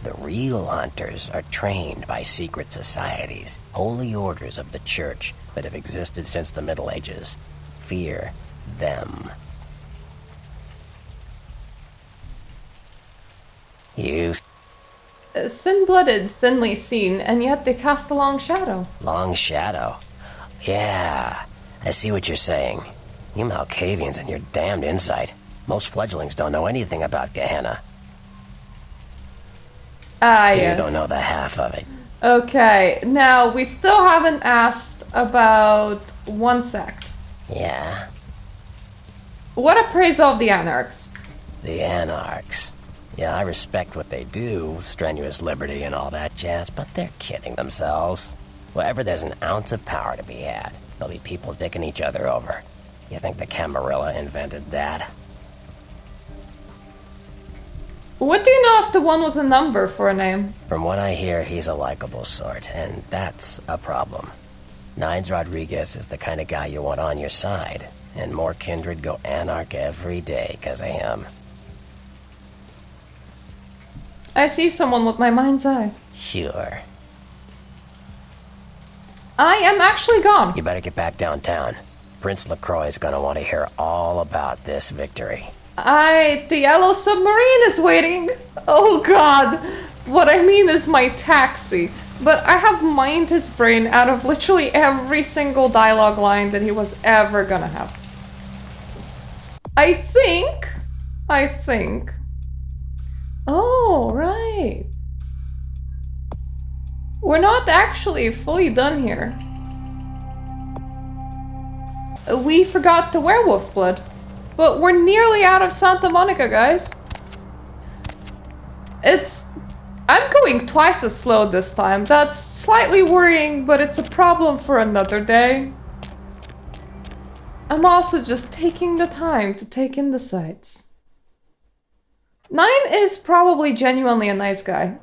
The real hunters are trained by secret societies, holy orders of the church that have existed since the Middle Ages. Fear them. You...
Thin-blooded, thinly seen, and yet they cast a long shadow.
Long shadow? Yeah, I see what you're saying. You Malkavians and your damned insight. Most fledglings don't know anything about Gehenna.
Ah,
You
yes.
don't know the half of it.
Okay, now we still haven't asked about one sect.
Yeah?
What appraisal of the Anarchs?
The Anarchs. Yeah, I respect what they do, strenuous liberty and all that jazz, but they're kidding themselves. Wherever there's an ounce of power to be had, there'll be people dicking each other over. You think the Camarilla invented that?
What do you know of the one with a number for a name?
From what I hear, he's a likable sort, and that's a problem. Nines Rodriguez is the kind of guy you want on your side, and more kindred go anarch every day because of him.
I see someone with my mind's eye.
Sure.
I am actually gone.
You better get back downtown. Prince LaCroix is gonna want to hear all about this victory.
The yellow submarine is waiting. Oh god. What I mean is my taxi. But I have mined his brain out of literally every single dialogue line that he was ever gonna have. I think. Oh, right. We're not actually fully done here. We forgot the werewolf blood. But we're nearly out of Santa Monica, guys. I'm going twice as slow this time. That's slightly worrying, but it's a problem for another day. I'm also just taking the time to take in the sights. 9 is probably genuinely a nice guy.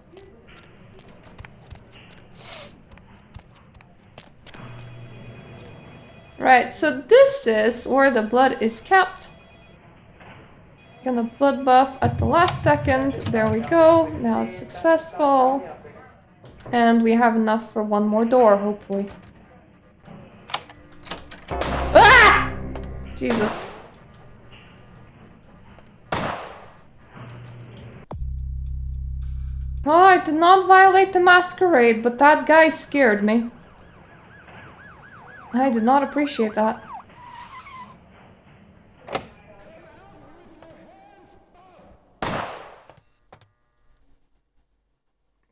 Right, so this is where the blood is kept. Gonna blood buff at the last second. There we go. Now it's successful. And we have enough for one more door, hopefully. Ah! Jesus. Oh, I did not violate the masquerade, but that guy scared me. I did not appreciate that.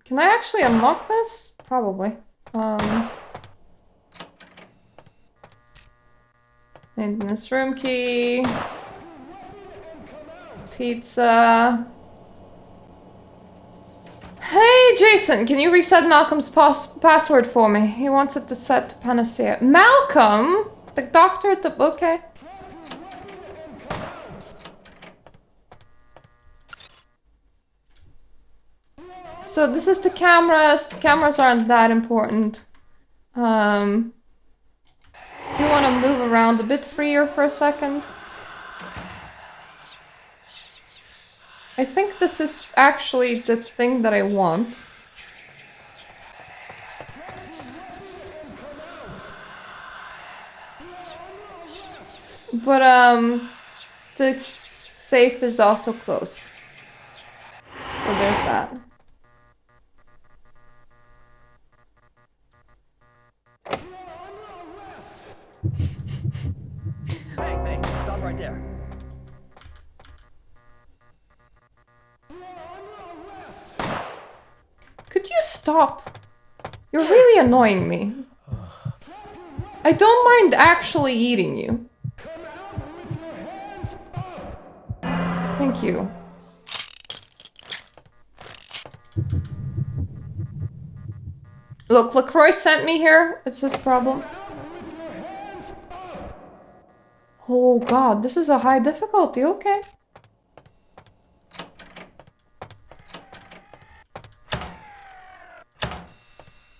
Can I actually unlock this? Probably. Maintenance room key. Pizza. Hey, Jason, can you reset Malcolm's password for me? He wants it to set to Panacea. Malcolm? The doctor at the... Okay. So this is the cameras. The cameras aren't that important. You want to move around a bit freer for a second? I think this is actually the thing that I want. But, the safe is also closed. So there's that.
Hey, stop right there.
Could you stop? You're really annoying me. I don't mind actually eating you. Thank you. Look, LaCroix sent me here. It's his problem. Oh god, this is a high difficulty. Okay.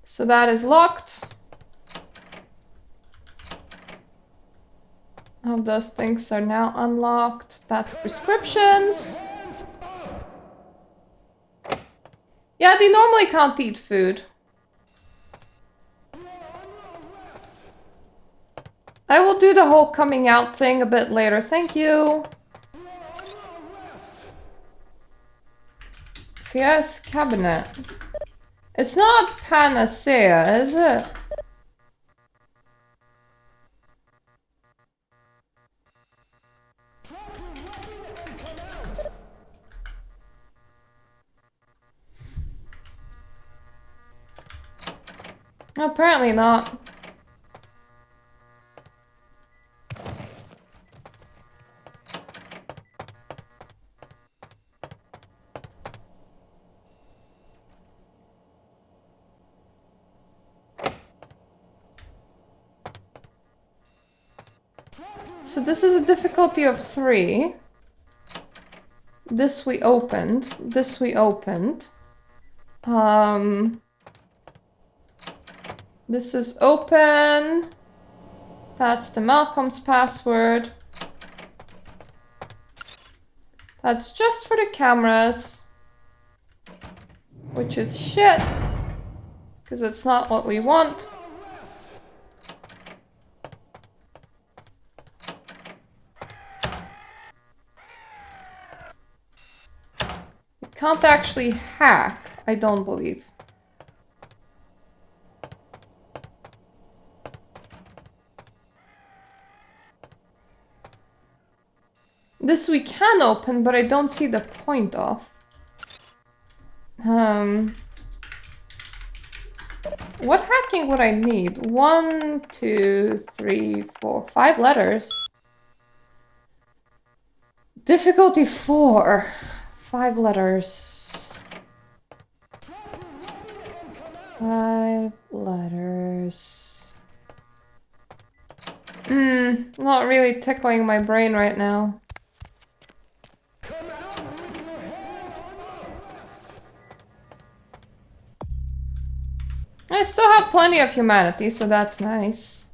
So that is locked. All of those things are now unlocked. That's prescriptions. Yeah, they normally can't eat food. I will do the whole coming out thing a bit later, thank you. CS cabinet. It's not panacea, is it? Apparently not. So this is a difficulty of 3. This we opened. This we opened. This is open. That's the Malcolm's password. That's just for the cameras. Which is shit. Because it's not what we want. You can't actually hack, I don't believe. This we can open, but I don't see the point of. What hacking would I need? 1, 2, 3, 4, 5 letters. Difficulty 4. 5 letters. 5 letters. Not really tickling my brain right now. I still have plenty of humanity, so that's nice.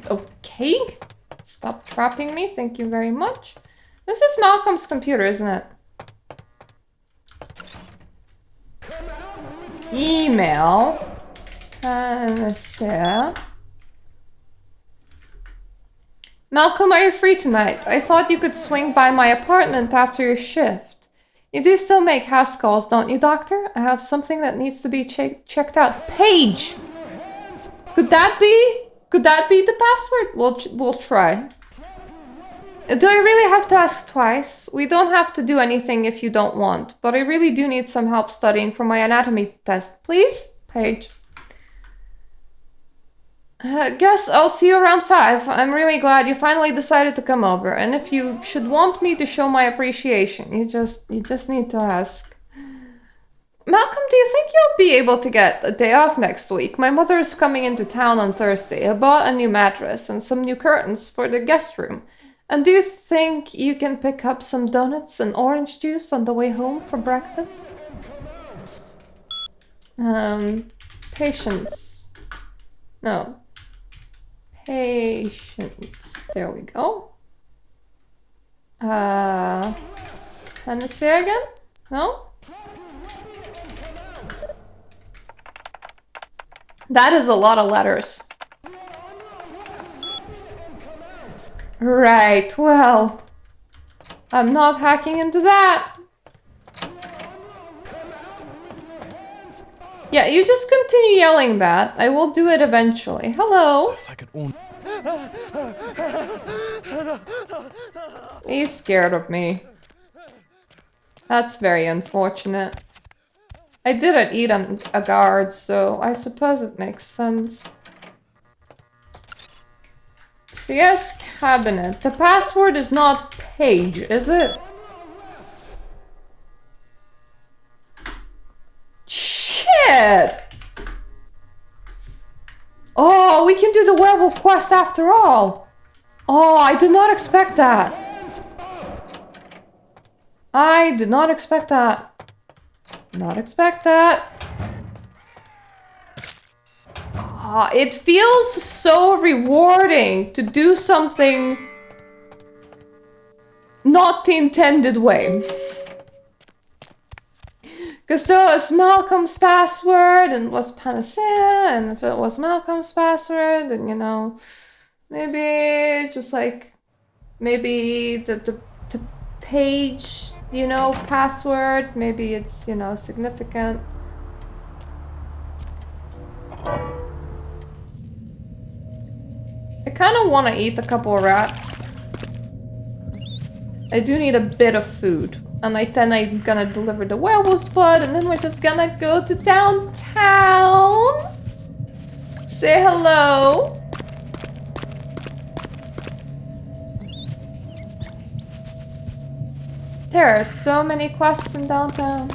Okay. Stop trapping me, thank you very much. This is Malcolm's computer, isn't it? Email. Panacea. Malcolm, are you free tonight? I thought you could swing by my apartment after your shift. You do still make house calls, don't you, Doctor? I have something that needs to be checked out. Paige! Could that be? Could that be the password? We'll try. Do I really have to ask twice? We don't have to do anything if you don't want, but I really do need some help studying for my anatomy test. Please? Paige. Guess I'll see you around 5. I'm really glad you finally decided to come over, and if you should want me to show my appreciation, you just need to ask. Malcolm, do you think you'll be able to get a day off next week? My mother is coming into town on Thursday. I bought a new mattress and some new curtains for the guest room. And do you think you can pick up some donuts and orange juice on the way home for breakfast? Patience. No. Patience. There we go. Panacea again? No? That is a lot of letters. Right, well, I'm not hacking into that. Yeah, you just continue yelling that. I will do it eventually. Hello. If I could only... He's scared of me. That's very unfortunate. I didn't eat a guard, so I suppose it makes sense. CS cabinet. The password is not Paige, is it? Shit! Oh, we can do the werewolf quest after all. Oh, I did not expect that. I did not expect that. Not expect that. It feels so rewarding to do something not the intended way. Because there was Malcolm's password and it was panacea, and if it was Malcolm's password, then you know, maybe just like, maybe the page, you know, password, maybe it's, you know, significant. I kind of want to eat a couple of rats. I do need a bit of food. And then I'm gonna deliver the werewolf's blood, and then we're just gonna go to downtown. Say hello. There are so many quests in downtown.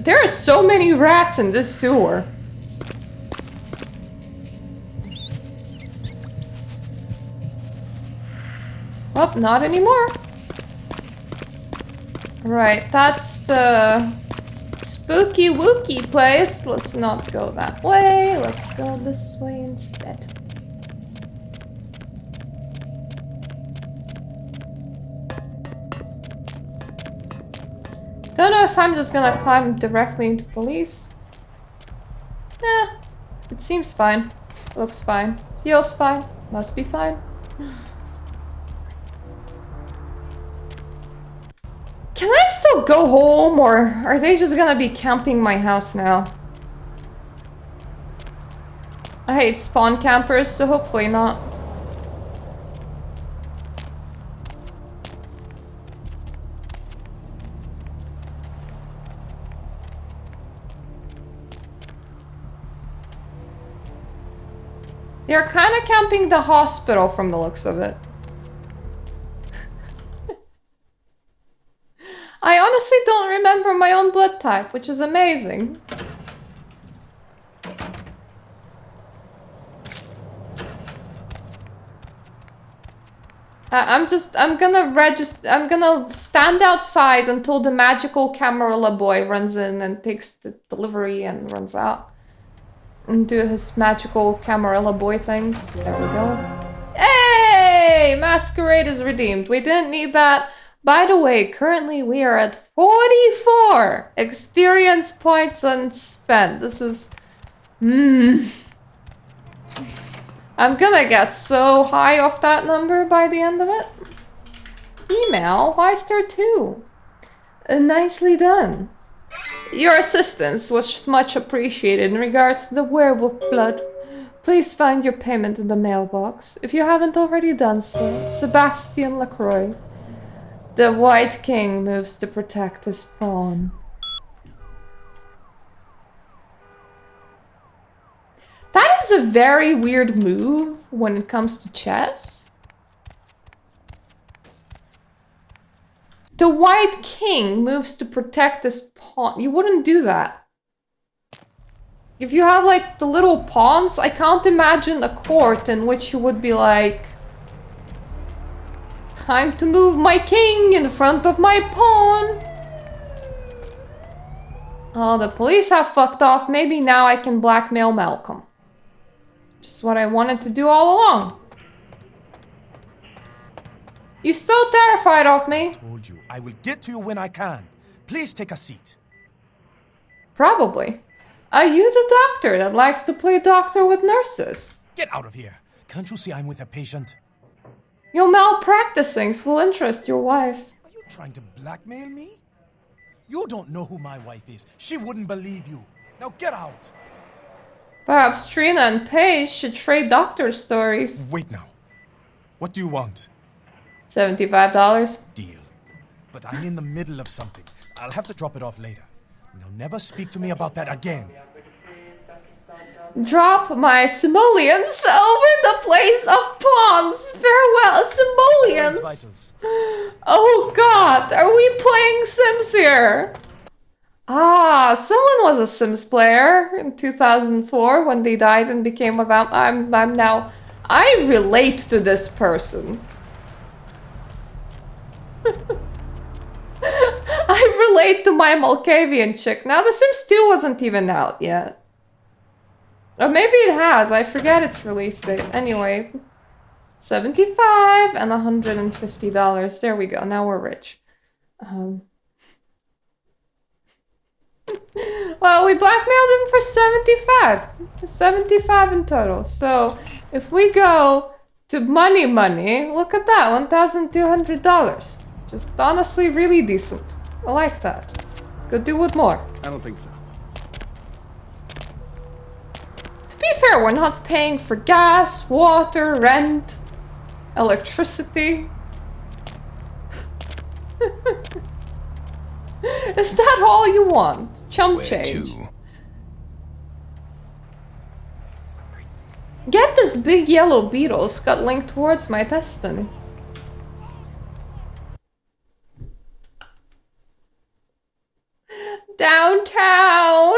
There are so many rats in this sewer. Oh, not anymore. Right, that's the spooky wookie place. Let's not go that way. Let's go this way instead. Don't know if I'm just gonna climb directly into police. Nah, it seems fine. Looks fine. Feels fine. Must be fine. Can I still go home, or are they just gonna be camping my house now? I hate spawn campers, so hopefully not. They're kind of camping the hospital from the looks of it. I honestly don't remember my own blood type, which is amazing. I'm gonna stand outside until the magical Camarilla boy runs in and takes the delivery and runs out. And do his magical Camarilla boy things. There we go. Hey! Masquerade is redeemed. We didn't need that. By the way, currently we are at 44 experience points unspent. This is... I'm gonna get so high off that number by the end of it. Email, why star 2? Nicely done. Your assistance was much appreciated in regards to the werewolf blood. Please find your payment in the mailbox. If you haven't already done so, Sebastian LaCroix. The White King moves to protect his pawn. That is a very weird move when it comes to chess. The White King moves to protect his pawn. You wouldn't do that. If you have like the little pawns, I can't imagine a court in which you would be like, time to move my king in front of my pawn. Oh, the police have fucked off. Maybe now I can blackmail Malcolm. Just what I wanted to do all along. You still terrified of me?
Told you, I will get to you when I can. Please take a seat.
Probably. Are you the doctor that likes to play doctor with nurses?
Get out of here. Can't you see I'm with a patient?
Your malpracticings will interest your wife.
Are you trying to blackmail me? You don't know who my wife is. She wouldn't believe you. Now get out.
Perhaps Trina and Paige should trade doctor stories.
Wait now. What do you want?
$75.
Deal. But I'm in the middle of something. I'll have to drop it off later. Now never speak to me about that again.
Drop my simoleons over the place of pawns. Farewell, simoleons. Oh god, are we playing Sims here? Ah, someone was a Sims player in 2004 when they died and became a vampire. I relate to this person. I relate to my Malkavian chick. Now, The Sims 2 wasn't even out yet. Or maybe it has. I forget its release date. Anyway, $75 and $150. There we go. Now we're rich. Well, we blackmailed him for 75. 75 in total. So if we go to money, look at that, $1,200. Just honestly really decent. I like that. Could do with more.
I don't think so.
To be fair, we're not paying for gas, water, rent, electricity. Is that all you want? Chump change. Get this big yellow beetle scuttling towards my destiny. Downtown!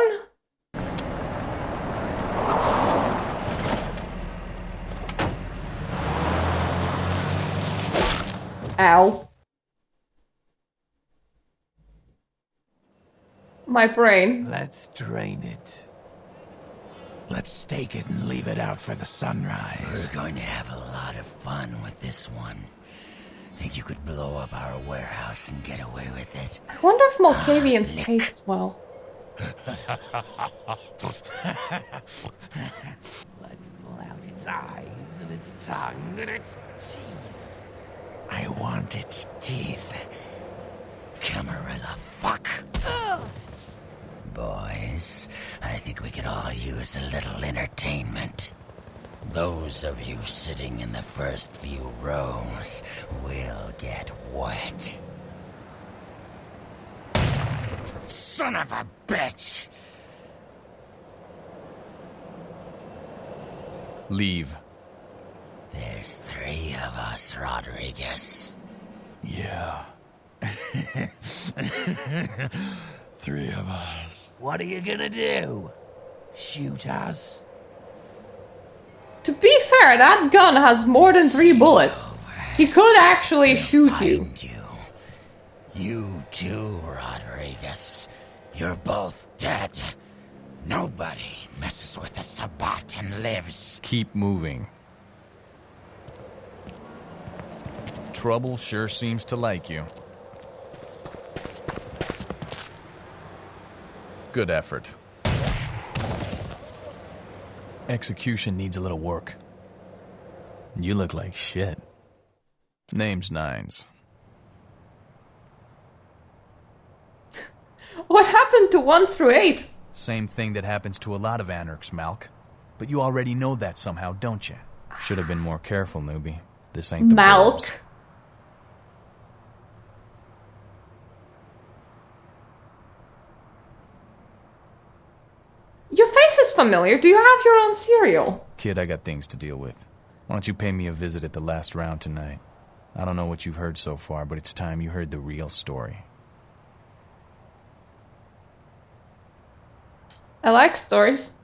Ow. My brain.
Let's drain it. Let's take it and leave it out for the sunrise.
We're going to have a lot of fun with this one. Think you could blow up our warehouse and get away with it?
I wonder if Malkavians taste well.
Let's pull out its eyes and its tongue and its teeth. I want its teeth.
Camarilla fuck. Boys, I think we could all use a little entertainment. Those of you sitting in the first few rows will get wet. Son of a bitch!
Leave.
There's 3 of us, Rodriguez.
Yeah. 3 of us. What are you gonna do? Shoot us?
To be fair, that gun has more than 3 bullets. He could actually shoot you.
You too, Rodriguez. You're both dead. Nobody messes with a Sabbat and lives.
Keep moving. Trouble sure seems to like you. Good effort. Execution needs a little work. You look like shit. Name's Nines.
What happened to 1 through 8?
Same thing that happens to a lot of anarchs, Malk. But you already know that somehow, don't you?
Should have been more careful, newbie. This ain't the
Malk.
Burbs.
Your face is familiar. Do you have your own cereal?
Kid, I got things to deal with. Why don't you pay me a visit at the last round tonight? I don't know what you've heard so far, but it's time you heard the real story.
I like stories.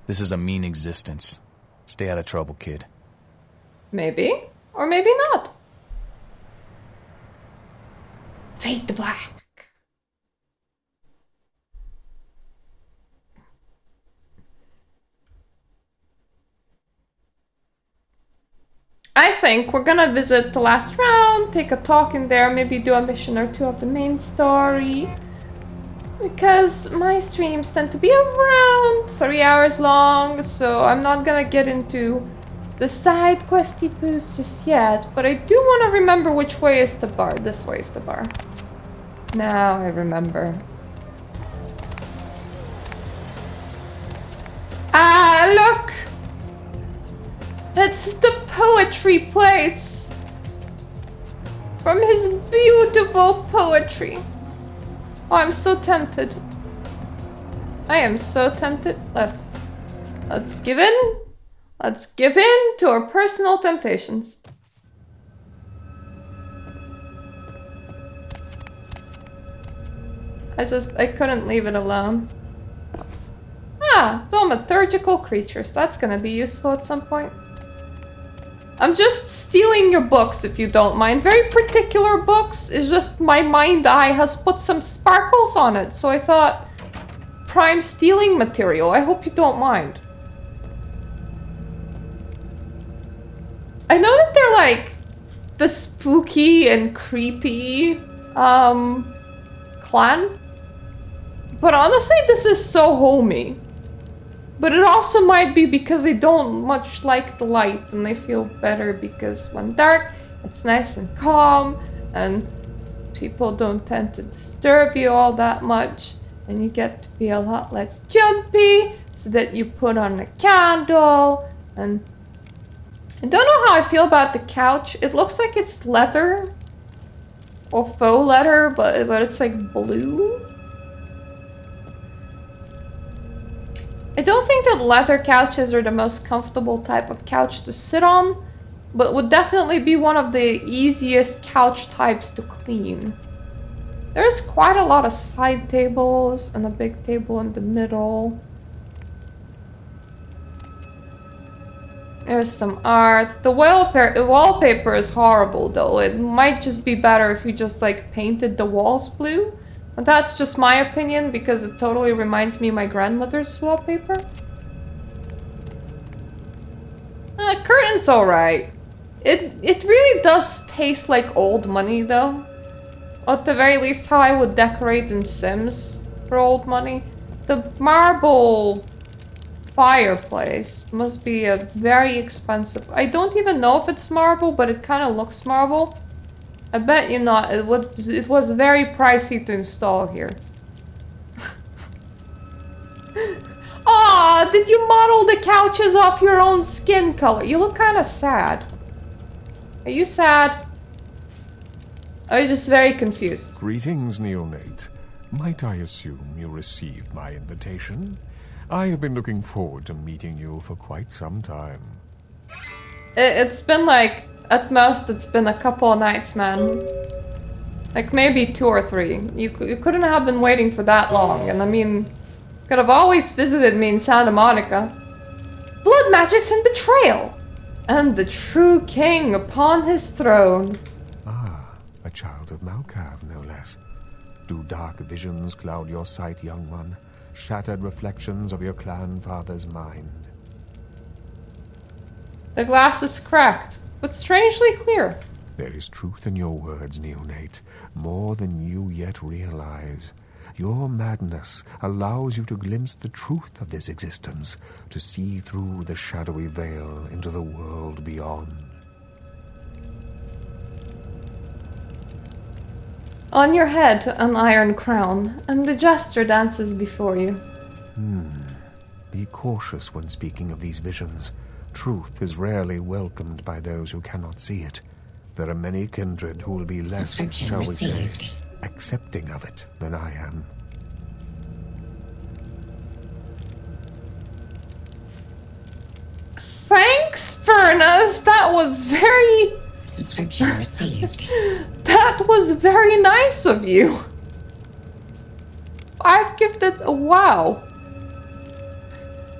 This is a mean existence. Stay out of trouble, kid.
Maybe. Or maybe not. Fade to black. I think we're gonna visit the last round, take a talk in there, maybe do a mission or 2 of the main story. Because my streams tend to be around 3 hours long, so I'm not gonna get into the side questy poos just yet. But I do want to remember which way is the bar. This way is the bar. Now I remember. Ah, look! It's the poetry place! From his beautiful poetry. Oh, I'm so tempted. I am so tempted. Let's give in. Let's give in to our personal temptations. I couldn't leave it alone. Ah, thaumaturgical creatures. That's gonna be useful at some point. I'm just stealing your books, if you don't mind. Very particular books. It's just my mind eye has put some sparkles on it, so I thought prime stealing material. I hope you don't mind. I know that they're like the spooky and creepy clan, but honestly this is so homey. But it also might be because they don't much like the light and they feel better because when dark it's nice and calm and people don't tend to disturb you all that much and you get to be a lot less jumpy, so that you put on a candle. And I don't know how I feel about the couch. It looks like it's leather or faux leather, but it's like blue. I don't think that leather couches are the most comfortable type of couch to sit on, but would definitely be one of the easiest couch types to clean. There's quite a lot of side tables and a big table in the middle. There's some art. The wallpaper is horrible though. It might just be better if you just like painted the walls blue. But that's just my opinion because it totally reminds me of my grandmother's wallpaper. Curtain's alright. It really does taste like old money though. At the very least how I would decorate in Sims for old money. The marble fireplace must be a very expensive. I don't even know if it's marble, but it kind of looks marble. I bet you not. It was very pricey to install here. Aw, did you model the couches off your own skin color? You look kind of sad. Are you sad? Or are you just very confused?
Greetings, neonate. Might I assume you received my invitation? I have been looking forward to meeting you for quite some time.
It's been like, at most it's been a couple of nights, man. Like maybe 2 or 3. You couldn't have been waiting for that long, and I mean, could have always visited me in Santa Monica. Blood magics and betrayal! And the true king upon his throne.
A child of Malkav, no less. Do dark visions cloud your sight, young one? Shattered reflections of your clan father's mind.
The glass is cracked, but strangely clear.
There is truth in your words, neonate, more than you yet realize. Your madness allows you to glimpse the truth of this existence, to see through the shadowy veil into the world beyond.
On your head, an iron crown, and the jester dances before you.
Be cautious when speaking of these visions. Truth is rarely welcomed by those who cannot see it. There are many kindred who will be less, shall we say, accepting of it than I am.
Thanks, Furnace! That was very...
Subscription received.
That was very nice of you. I've gifted a wow.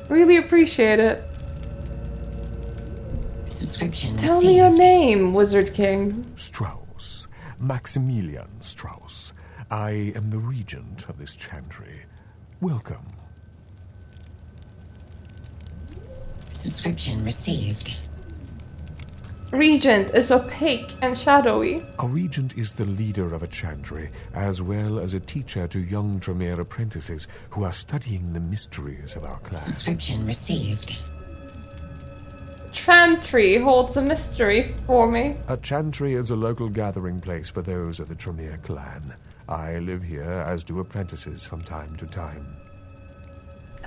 Really appreciate it.
Subscription
Tell me your name, Wizard King.
Strauss. Maximilian Strauss. I am the regent of this chantry. Welcome.
Subscription received.
Regent is opaque and shadowy.
A regent is the leader of a chantry, as well as a teacher to young Tremere apprentices who are studying the mysteries of our class.
Subscription received.
Chantry holds a mystery for me.
A chantry is a local gathering place for those of the Tremere clan. I live here, as do apprentices from time to time.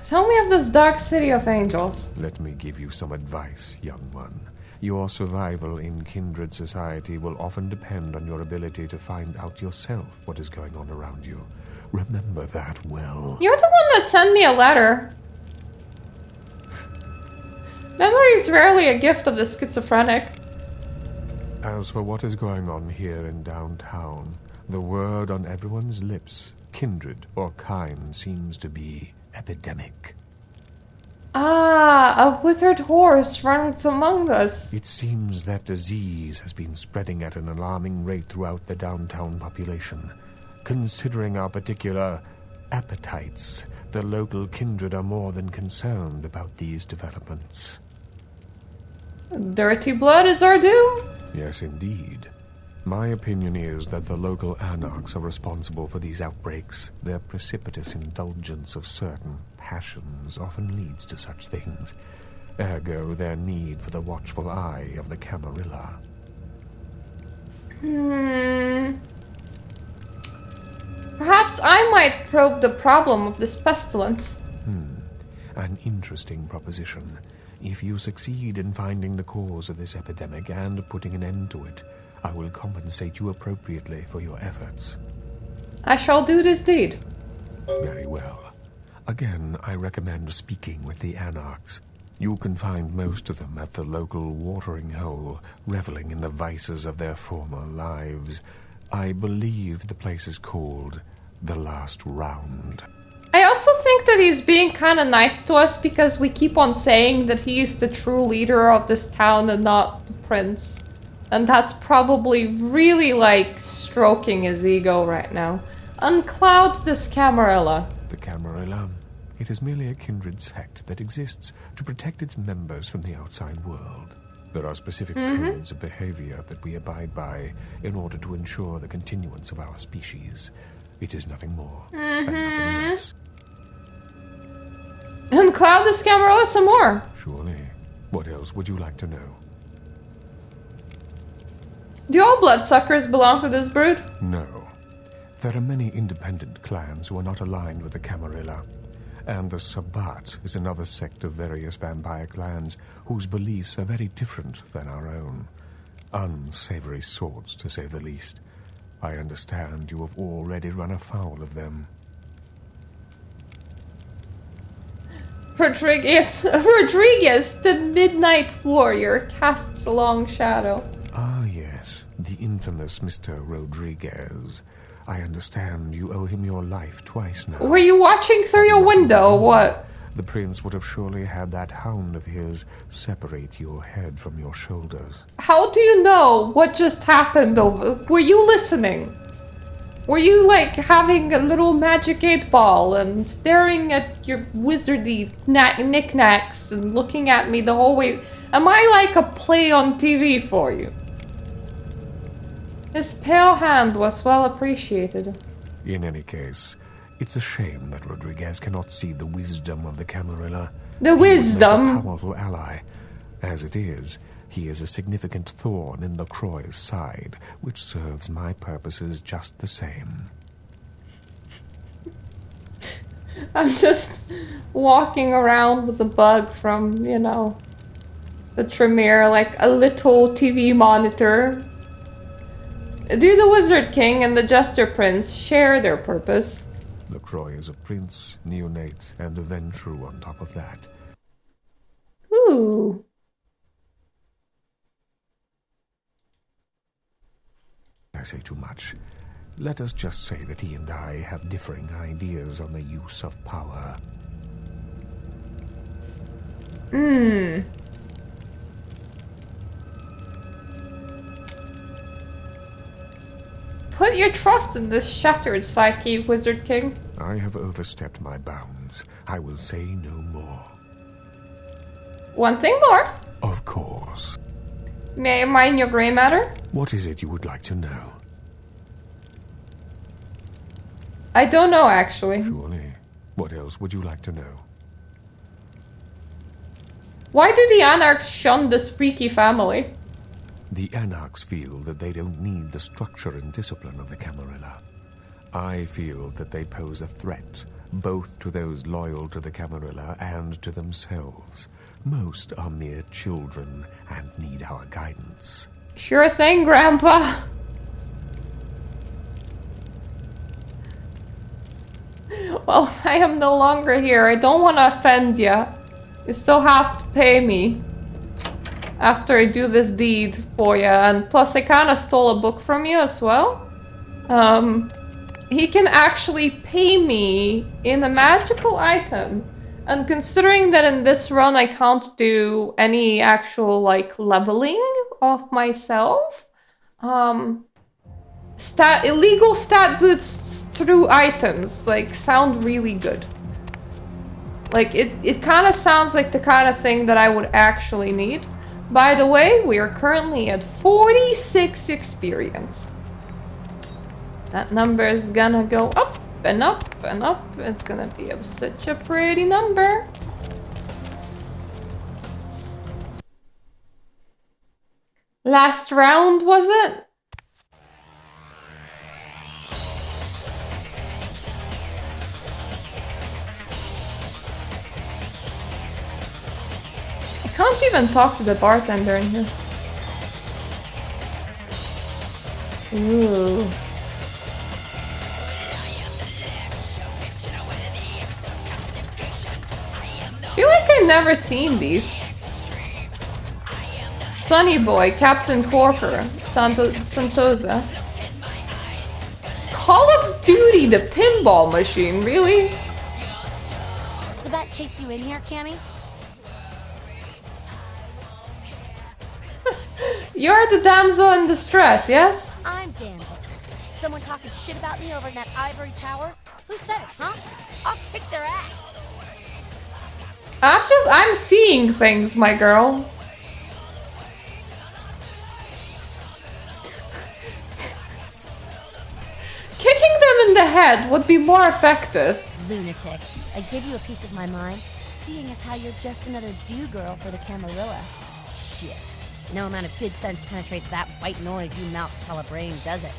Tell me of this dark city of angels.
Let me give you some advice, young one. Your survival in kindred society will often depend on your ability to find out yourself what is going on around you. Remember that well.
You're the one that sent me a letter. Memory is rarely a gift of the schizophrenic.
As for what is going on here in downtown, the word on everyone's lips, kindred or kind, seems to be epidemic.
Ah, a withered horse runs among us.
It seems that disease has been spreading at an alarming rate throughout the downtown population. Considering our particular appetites, the local kindred are more than concerned about these developments.
Dirty blood is our due?
Yes, indeed. My opinion is that the local anarchs are responsible for these outbreaks. Their precipitous indulgence of certain passions often leads to such things. Ergo, their need for the watchful eye of the Camarilla.
Perhaps I might probe the problem of this pestilence.
An interesting proposition. If you succeed in finding the cause of this epidemic and putting an end to it, I will compensate you appropriately for your efforts.
I shall do this deed.
Very well. Again, I recommend speaking with the anarchs. You can find most of them at the local watering hole, reveling in the vices of their former lives. I believe the place is called The Last Round.
I also think that he's being kind of nice to us because we keep on saying that he is the true leader of this town and not the prince. And that's probably really, like, stroking his ego right now. Uncloud this Camarilla.
The Camarilla? It is merely a kindred sect that exists to protect its members from the outside world. There are specific codes of behavior that we abide by in order to ensure the continuance of our species. It is nothing more and nothing less.
Uncloud this Camarilla some more.
Surely. What else would you like to know?
Do all bloodsuckers belong to this brood?
No. There are many independent clans who are not aligned with the Camarilla. And the Sabbat is another sect of various vampire clans whose beliefs are very different than our own. Unsavory sorts, to say the least. I understand you have already run afoul of them.
Rodriguez, the Midnight Warrior, casts a long shadow.
Ah, yes, the infamous Mr. Rodriguez. I understand you owe him your life twice now.
Were you watching through your window, or what?
The prince would have surely had that hound of his separate your head from your shoulders.
How do you know what just happened? Were you listening? Were you, like, having a little magic 8-ball and staring at your wizardy knickknacks and looking at me the whole way? Am I like a play on TV for you? His pale hand was well appreciated.
In any case, it's a shame that Rodriguez cannot see the wisdom of the Camarilla.
The wisdom?
He is a powerful ally. As it is, he is a significant thorn in LaCroix's side, which serves my purposes just the same.
I'm just walking around with a bug from, you know, the Tremere, like a little TV monitor. Do the Wizard King and the Jester Prince share their purpose?
LaCroix is a prince, neonate, and a Ventrue on top of that.
Ooh.
I say too much. Let us just say that he and I have differing ideas on the use of power.
Put your trust in this shattered psyche, Wizard King.
I have overstepped my bounds. I will say no more.
One thing more.
Of course.
May I mine your grey matter?
What is it you would like to know?
I don't know, actually.
Surely. What else would you like to know?
Why do the Anarchs shun this freaky family?
The Anarchs feel that they don't need the structure and discipline of the Camarilla. I feel that they pose a threat, both to those loyal to the Camarilla and to themselves. Most are mere children and need our guidance.
Sure thing, Grandpa. Well, I am no longer here. I don't want to offend you. You still have to pay me after I do this deed for you. And plus, I kind of stole a book from you as well. He can actually pay me in a magical item. And considering that in this run I can't do any actual, like, leveling of myself, illegal stat boosts through items, like, sound really good. Like, it kind of sounds like the kind of thing that I would actually need. By the way, we are currently at 46 experience. That number is gonna go up and up and up. It's gonna be such a pretty number. Last round, was it? I can't even talk to the bartender in here. Ooh. I feel like I've never seen these. Sunny Boy, Captain Corker, Santosa. Call of Duty, the pinball machine, really?
So that chased you in here, Cammy?
You're the damsel in distress, yes?
I'm damsel. Someone talking shit about me over in that ivory tower? Who said it, huh? I'll kick their ass.
I'm seeing things, my girl. Kicking them in the head would be more effective.
Lunatic. I give you a piece of my mind, seeing as how you're just another do-girl for the Camarilla. Shit. No amount of good sense penetrates that white noise you Malks call a brain, does it?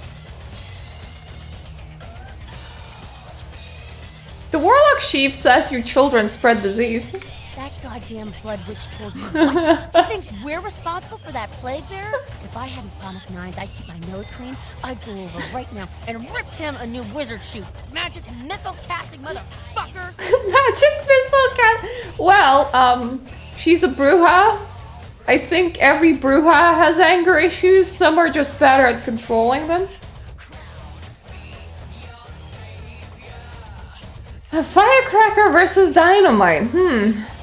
The Warlock Chief says your children spread disease.
That goddamn blood witch told you what? He thinks we're responsible for that plague bearer? If I hadn't promised Nines I'd keep my nose clean, I'd go over right now and rip him a new wizard shoe. Magic missile casting motherfucker!
Magic missile cast. Well, she's a Bruja. I think every Bruja has anger issues. Some are just better at controlling them. A firecracker versus dynamite.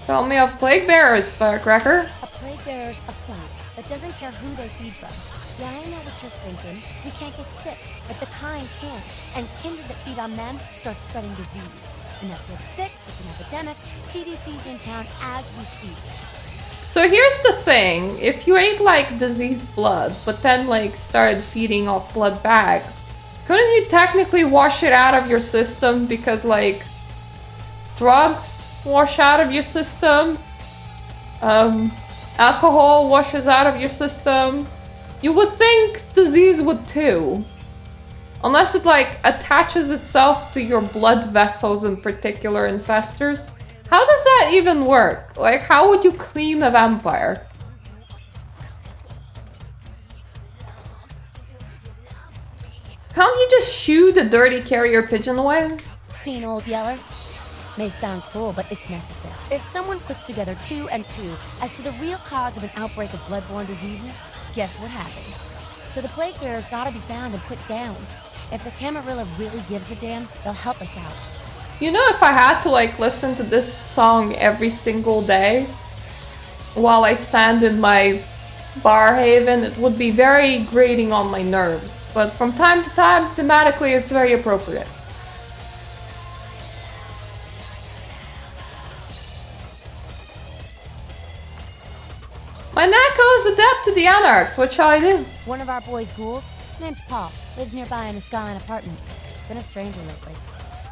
Tell me of plague bearers, firecracker.
A plague bearer's a plant that doesn't care who they feed from. Yeah, I know what you're thinking. We can't get sick, but the kind can. And kindred that feed on them start spreading disease. Enough gets sick, it's an epidemic. CDC's in town as we speak.
So here's the thing. If you ate like diseased blood, but then like started feeding off blood bags, couldn't you technically wash it out of your system because like drugs wash out of your system, alcohol washes out of your system? You would think disease would too. Unless it like attaches itself to your blood vessels in particular infestors. How does that even work? Like, how would you clean a vampire? Can't you just shoo the dirty carrier pigeon away?
Seen Old Yeller? May sound cruel, but it's necessary. If someone puts together 2 and 2 as to the real cause of an outbreak of bloodborne diseases, guess what happens? So the plague bearer's gotta be found and put down. If the Camarilla really gives a damn, they'll help us out.
You know, if I had to like listen to this song every single day while I stand in my bar haven, it would be very grating on my nerves. But from time to time, thematically, it's very appropriate. My Nako is adept to the Anarchs. What shall I do?
One of our boys' ghouls, name's Paul, lives nearby in the Skyline Apartments. Been a stranger lately.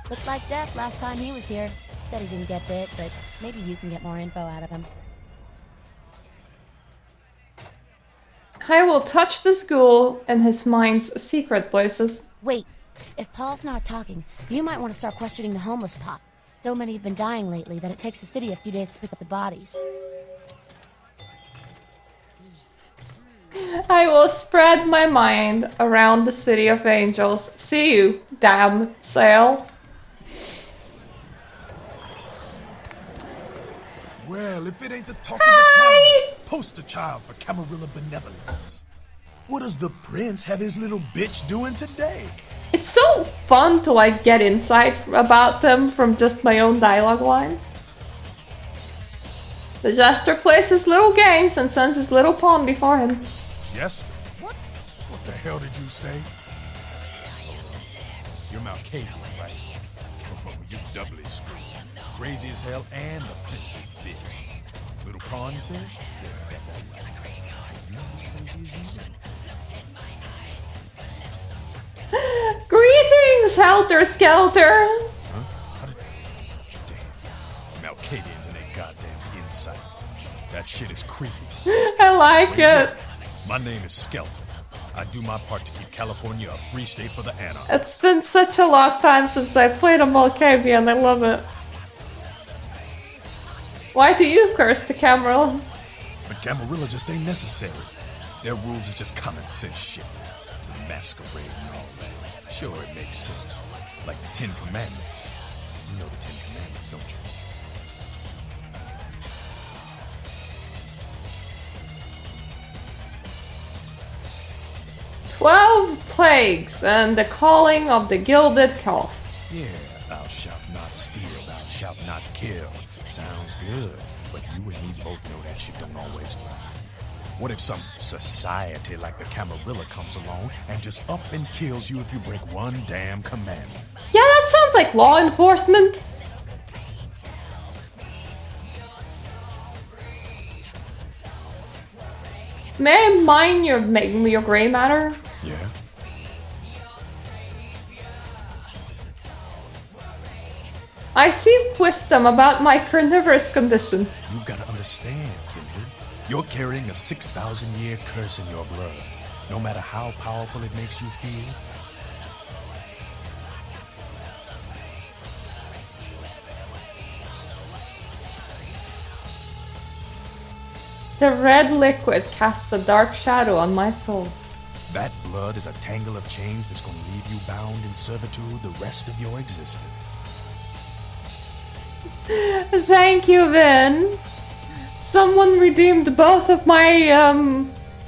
Looked like death last time he was here. Said he didn't get bit, but maybe you can get more info out of him.
I will touch this ghoul in his mind's secret places.
Wait, if Paul's not talking, you might want to start questioning the homeless pot. So many have been dying lately that it takes the city a few days to pick up the bodies.
I will spread my mind around the city of angels. See you, damn sail.
Well, if it ain't the talk of the town, poster child for Camarilla benevolence. What does the prince have his little bitch doing today?
It's so fun to like get insight about them from just my own dialogue lines. The jester plays his little games and sends his little pawn before him.
Jester? What? What the hell did you say? You're Malkavian, right? Oh, you doubly screwed. Crazy as hell and the prince's bitch. Little pawn, you said? Yeah, that's it. as crazy as you.
Greetings, Helter Skelter!
Huh? Damn. Malkavians and their goddamn insight. That shit is creepy.
I like it.
My name is Skelter. I do my part to keep California a free state for the anarchs.
It's been such a long time since I played a Malkavian. I love it. Why do you curse the Camarilla?
But Camarilla just ain't necessary. Their rules is just common sense shit. The Masquerade and all that. Sure, it makes sense. Like the Ten Commandments. You know the Ten Commandments, don't you?
"12 plagues and the calling of the gilded calf."
Yeah, thou shalt not steal, thou shalt not kill. Sounds good, but you and me both know that shit don't always fly. What if some society like the Camarilla comes along and just up and kills you if you break one damn commandment?
Yeah, that sounds like law enforcement. May I mine your gray matter?
Yeah.
I seek wisdom about my carnivorous condition.
You gotta understand, Kindred. You're carrying a 6,000-year curse in your blood. No matter how powerful it makes you feel.
The red liquid casts a dark shadow on my soul.
That blood is a tangle of chains that's gonna leave you bound in servitude the rest of your existence.
Thank you, Vin. Someone redeemed both of my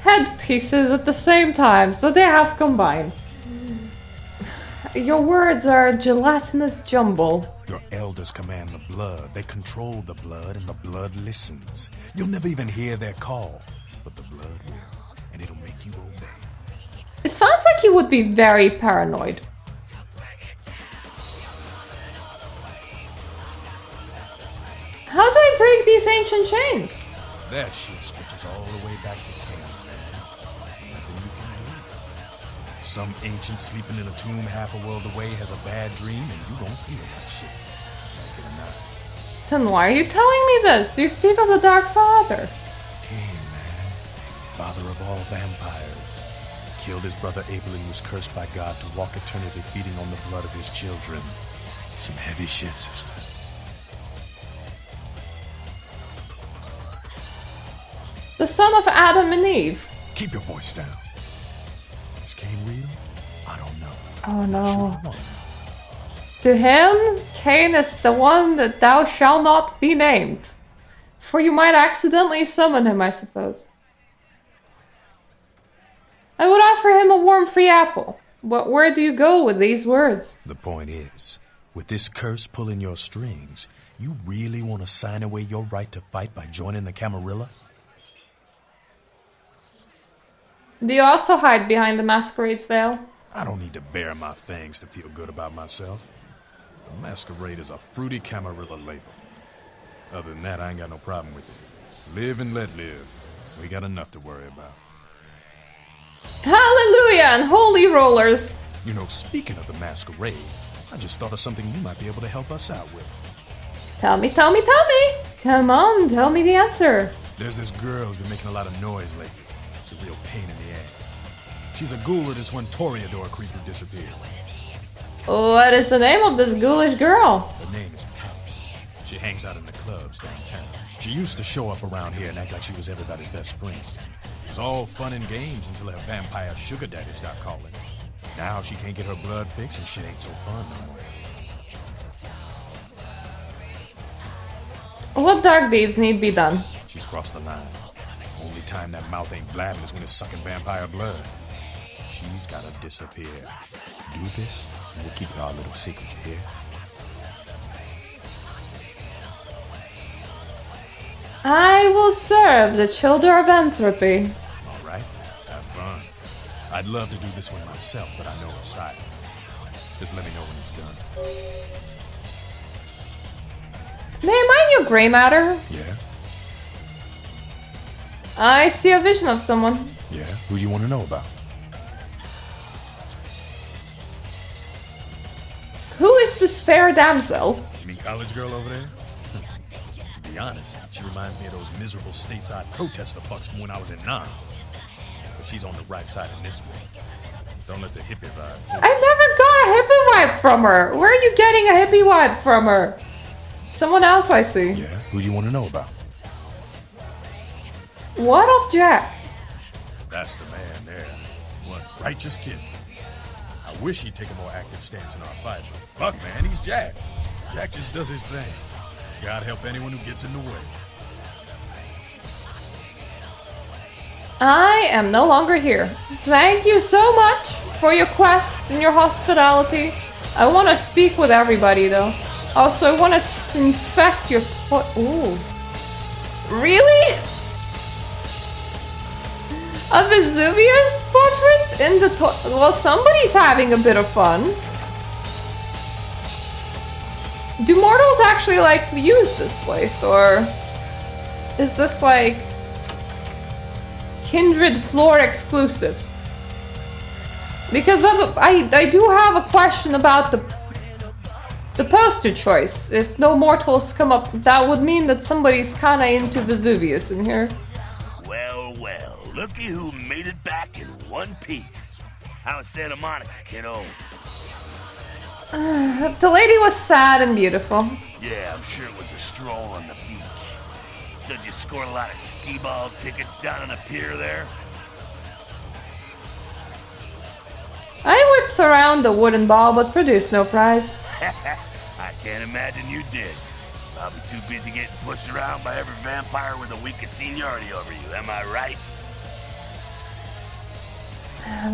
headpieces at the same time, so they have combined. Your words are a gelatinous jumble.
Your elders command the blood. They control the blood, and the blood listens. You'll never even hear their call, but the blood will, and it'll make you obey.
It sounds like you would be very paranoid. How do I break these ancient chains?
That shit stretches all the way back to Canaan, man. Nothing you can do. Some ancient sleeping in a tomb half a world away has a bad dream, and you don't feel that shit. Like it or not.
Then why are you telling me this? Do you speak of the Dark Father?
King, man. Father of all vampires. Killed his brother Abel and was cursed by God to walk eternity feeding on the blood of his children. Some heavy shit, sister.
The son of Adam and Eve.
Keep your voice down. Is Cain real? I don't know.
Oh no. To him, Cain is the one that thou shalt not be named. For you might accidentally summon him, I suppose. I would offer him a warm free apple. But where do you go with these words?
The point is, with this curse pulling your strings, you really want to sign away your right to fight by joining the Camarilla?
Do you also hide behind the Masquerade's veil?
I don't need to bare my fangs to feel good about myself. The Masquerade is a fruity Camarilla label. Other than that, I ain't got no problem with it. Live and let live. We got enough to worry about.
Hallelujah and holy rollers!
You know, speaking of the Masquerade, I just thought of something you might be able to help us out with.
Tell me, tell me, tell me! Come on, tell me the answer.
There's this girl who's been making a lot of noise lately. It's a real pain in the ass. She's a ghoul of this one Toreador creature disappeared.
What is the name of this ghoulish girl?
Her name is Pat. She hangs out in the clubs downtown. She used to show up around here and act like she was everybody's best friend. It was all fun and games until her vampire sugar daddy stopped calling. Now she can't get her blood fixed and shit ain't so fun no more.
What dark deeds need be done?
She's crossed the line. Only time that mouth ain't blabbing is when it's sucking vampire blood. She's gotta disappear. Do this, and we'll keep it our little secret, you hear?
I will serve the children of entropy.
Alright, have fun. I'd love to do this one myself, but I know it's silent. Just let me know when it's done.
May I mine your gray matter?
Yeah?
I see a vision of someone.
Yeah? Who do you want to know about?
Who is this fair damsel?
You mean college girl over there? To be honest, she reminds me of those miserable stateside protester fucks from when I was in 9. But she's on the right side in this one. Don't let the hippie vibe fool you.
I never got a hippie vibe from her. Where are you getting a hippie vibe from her? Someone else I see.
Yeah? Who do you want to know about?
What of Jack?
That's the man there. One righteous kid. I wish he'd take a more active stance in our fight, but fuck, man, he's Jack. Jack just does his thing. God help anyone who gets in the way.
I am no longer here. Thank you so much for your quest and your hospitality. I want to speak with everybody though. Also, I want to inspect your ooh. Really? A Vesuvius portrait in the well, somebody's having a bit of fun. Do mortals actually like use this place, or is this like Kindred floor exclusive? Because that's I do have a question about the poster choice. If no mortals come up, that would mean that somebody's kinda into Vesuvius in here.
Well, well, looky who made it back in one piece. How's Santa Monica, kiddo?
The lady was sad and beautiful.
Yeah, I'm sure it was a stroll on the beach. Said you scored a lot of skee-ball tickets down on the pier there?
I whipped around the wooden ball, but produced no prize.
I can't imagine you did. Probably too busy getting pushed around by every vampire with the weakest seniority over you, am I right?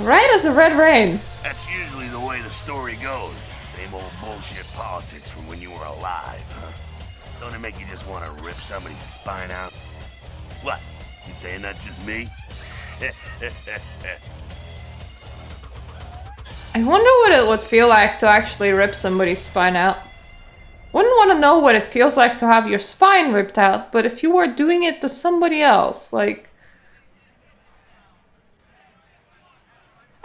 Right as a red rain.
That's usually the way the story goes. Same old bullshit politics from when you were alive, huh? Don't it make you just want to rip somebody's spine out? What? You saying that's just me?
I wonder what it would feel like to actually rip somebody's spine out. Wouldn't want to know what it feels like to have your spine ripped out, but if you were doing it to somebody else, like...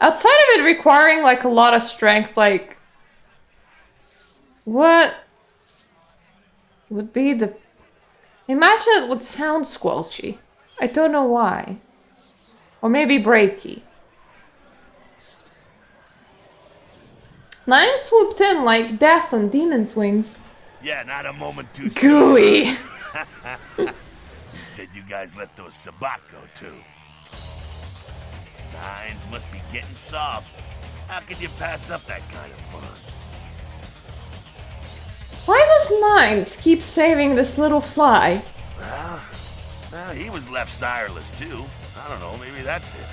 outside of it requiring like a lot of strength, like... what would be the... imagine it would sound squelchy. I don't know why. Or maybe breaky. 9 swooped in like death on demon's wings.
Yeah, not a moment too
Gooey.
soon. You said you guys let those Sabat go too. 9s must be getting soft. How could you pass up that kind of fun?
Why does 9s keep saving this little fly?
Well, he was left sireless too. I don't know, maybe that's it.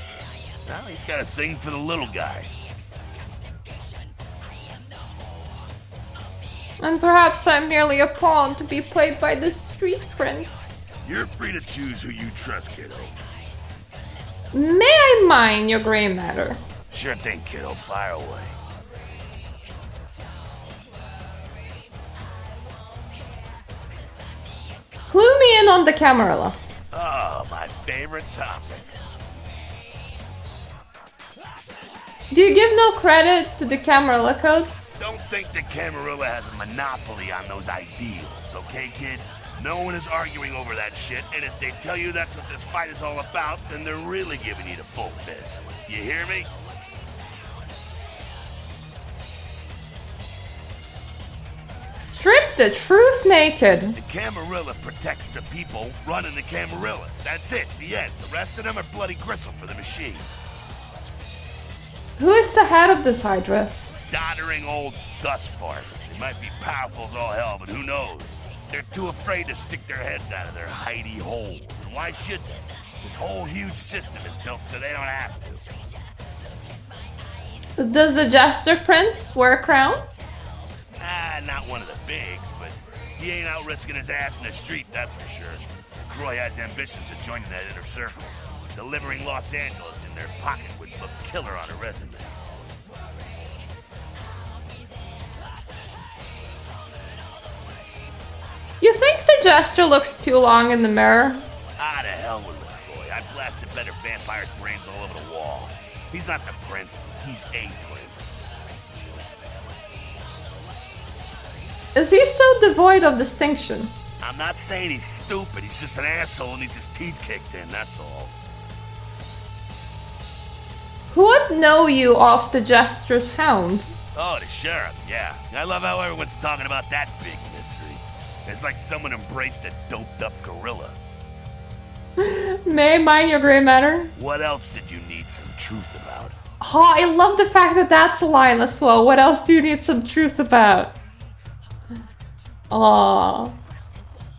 Now he's got a thing for the little guy.
And perhaps I'm merely a pawn to be played by this street prince.
You're free to choose who you trust, kiddo.
May I mine your gray matter?
Sure thing, kiddo. Fire away.
Clue me in on the Camarilla.
Oh, my favorite topic.
Do you give no credit to the Camarilla codes?
Don't think the Camarilla has a monopoly on those ideals, okay, kid? No one is arguing over that shit, and if they tell you that's what this fight is all about, then they're really giving you the full fist. You hear me?
Strip the truth naked.
The Camarilla protects the people running the Camarilla. That's it, the end. The rest of them are bloody gristle for the machine.
Who is the head of this Hydra?
Doddering old dust farts. They might be powerful as all hell, but who knows? They're too afraid to stick their heads out of their hidey holes. And why should they? This whole huge system is built so they don't have to.
Does the Jester Prince wear a crown?
Not one of the bigs, but he ain't out risking his ass in the street, that's for sure. Croy has ambitions of joining that inner circle. Delivering Los Angeles in their pocket would look killer on a resume.
You think the Jester looks too long in the mirror?
Ah, the hell with LaCroix. I blasted better vampire's brains all over the wall. He's not the prince, he's a prince.
Is he so devoid of distinction?
I'm not saying he's stupid, he's just an asshole who needs his teeth kicked in, that's all.
Who would know you off the Jester's Hound?
Oh, the sheriff, yeah. I love how everyone's talking about that big mystery. It's like someone embraced a doped-up gorilla.
May I mind your gray matter?
What else did you need some truth about?
Oh, I love the fact that that's a line as well. What else do you need some truth about? Aww.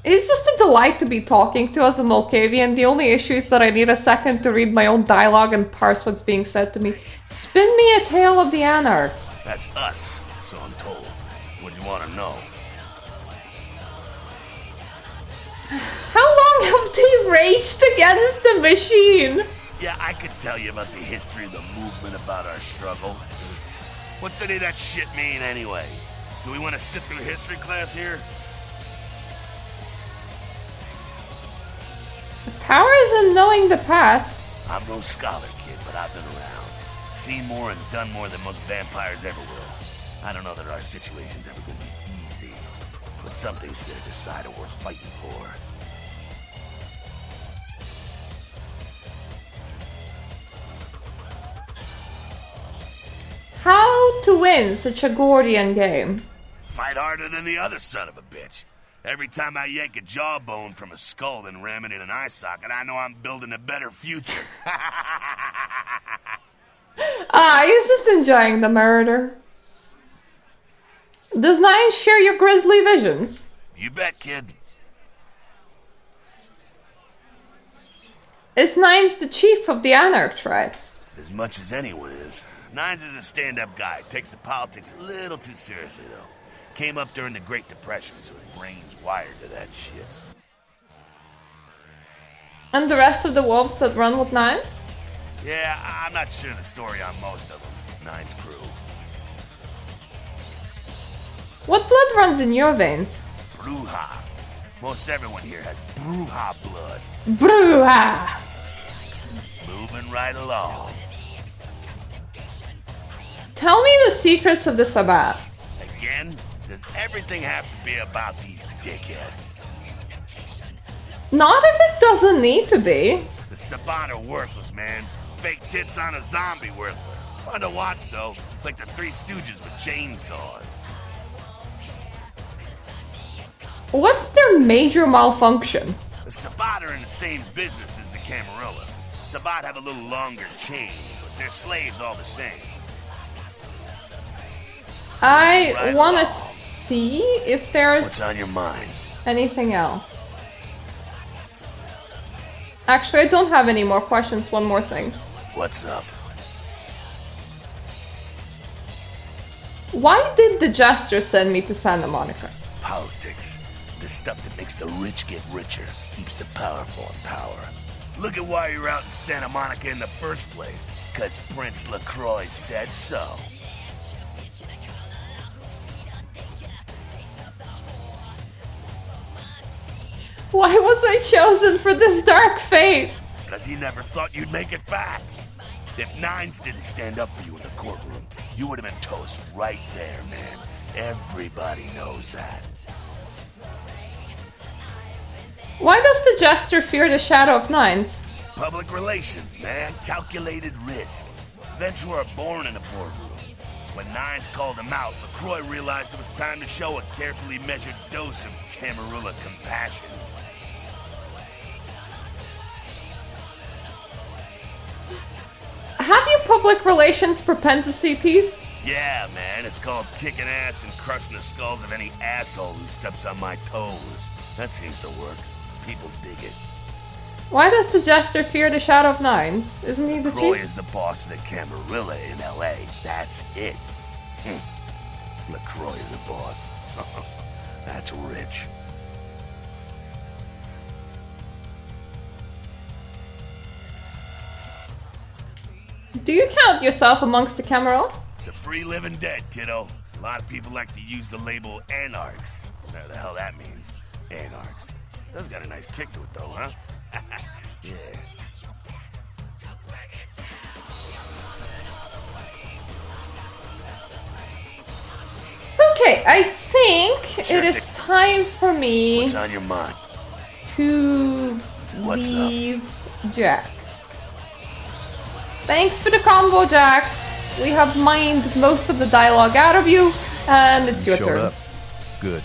It's just a delight to be talking to as a Malkavian. The only issue is that I need a second to read my own dialogue and parse what's being said to me. Spin me a tale of the Anarchs.
That's us, so I'm told. What do you want to know?
How long have they raged against the machine?
Yeah, I could tell you about the history of the movement, about our struggle. What's any of that shit mean anyway? Do we want to sit through history class here?
The power is in knowing the past.
I'm no scholar, kid, but I've been around. Seen more and done more than most vampires ever will. I don't know that our situation's ever gonna be easy, but something's gonna decide what we're fighting for.
How to win such a Gordian game?
Fight harder than the other son of a bitch. Every time I yank a jawbone from a skull and ram it in an eye socket, I know I'm building a better future.
He's just enjoying the murder. Does Nine share your grisly visions?
You bet, kid.
Is Nines the chief of the Anarch tribe?
As much as anyone is. Nines is a stand-up guy. Takes the politics a little too seriously, though. Came up during the Great Depression, so his brain's wired to that shit.
And the rest of the wolves that run with Nines?
Yeah, I'm not sure the story on most of them. Nine's crew.
What blood runs in your veins?
Bruja. Most everyone here has Bruja blood.
Bruja!
Moving right along.
Tell me the secrets of the Sabbat.
Again? Does everything have to be about these dickheads?
Not if it doesn't need to be.
The Sabbat are worthless, man. Fake tits on a zombie worthless. Fun to watch, though. Like the Three Stooges with chainsaws.
What's their major malfunction?
The Sabbat are in the same business as the Camarilla. Sabbat have a little longer chain, but they're slaves all the same.
I want to see if there's...
What's on your mind?
Anything else. Actually, I don't have any more questions. One more thing.
What's up?
Why did the Jester send me to Santa Monica?
Politics. The stuff that makes the rich get richer, keeps the powerful in power. Look at why you're out in Santa Monica in the first place. 'Cause Prince LaCroix said so.
Why was I chosen for this dark fate?
'Cause he never thought you'd make it back. If Nines didn't stand up for you in the courtroom, you would have been toast right there, man. Everybody knows that.
Why does the Jester fear the shadow of Nines?
Public relations, man. Calculated risk. Ventura are born in a boardroom. When Nines called him out, LaCroix realized it was time to show a carefully measured dose of Camarilla compassion.
Have you public relations propensities?
Yeah, man. It's called kicking ass and crushing the skulls of any asshole who steps on my toes. That seems to work. People dig it.
Why does the Jester fear the shadow of Nines? Isn't he the
LaCroix
chief?
is the boss of the Camarilla in L.A. That's it. LaCroix is a boss. That's rich.
Do you count yourself amongst the Camarilla?
The free living dead, kiddo. A lot of people like to use the label anarchs. Whatever the hell that means. Anarchs. Does got a nice kick to it, though, huh?
Okay, I think it is time for me
What's on your mind?
to
What's
leave Jack. Thanks for the convo, Jack. We have mined most of the dialogue out of you, and it's your
Showed
turn.
up. Good.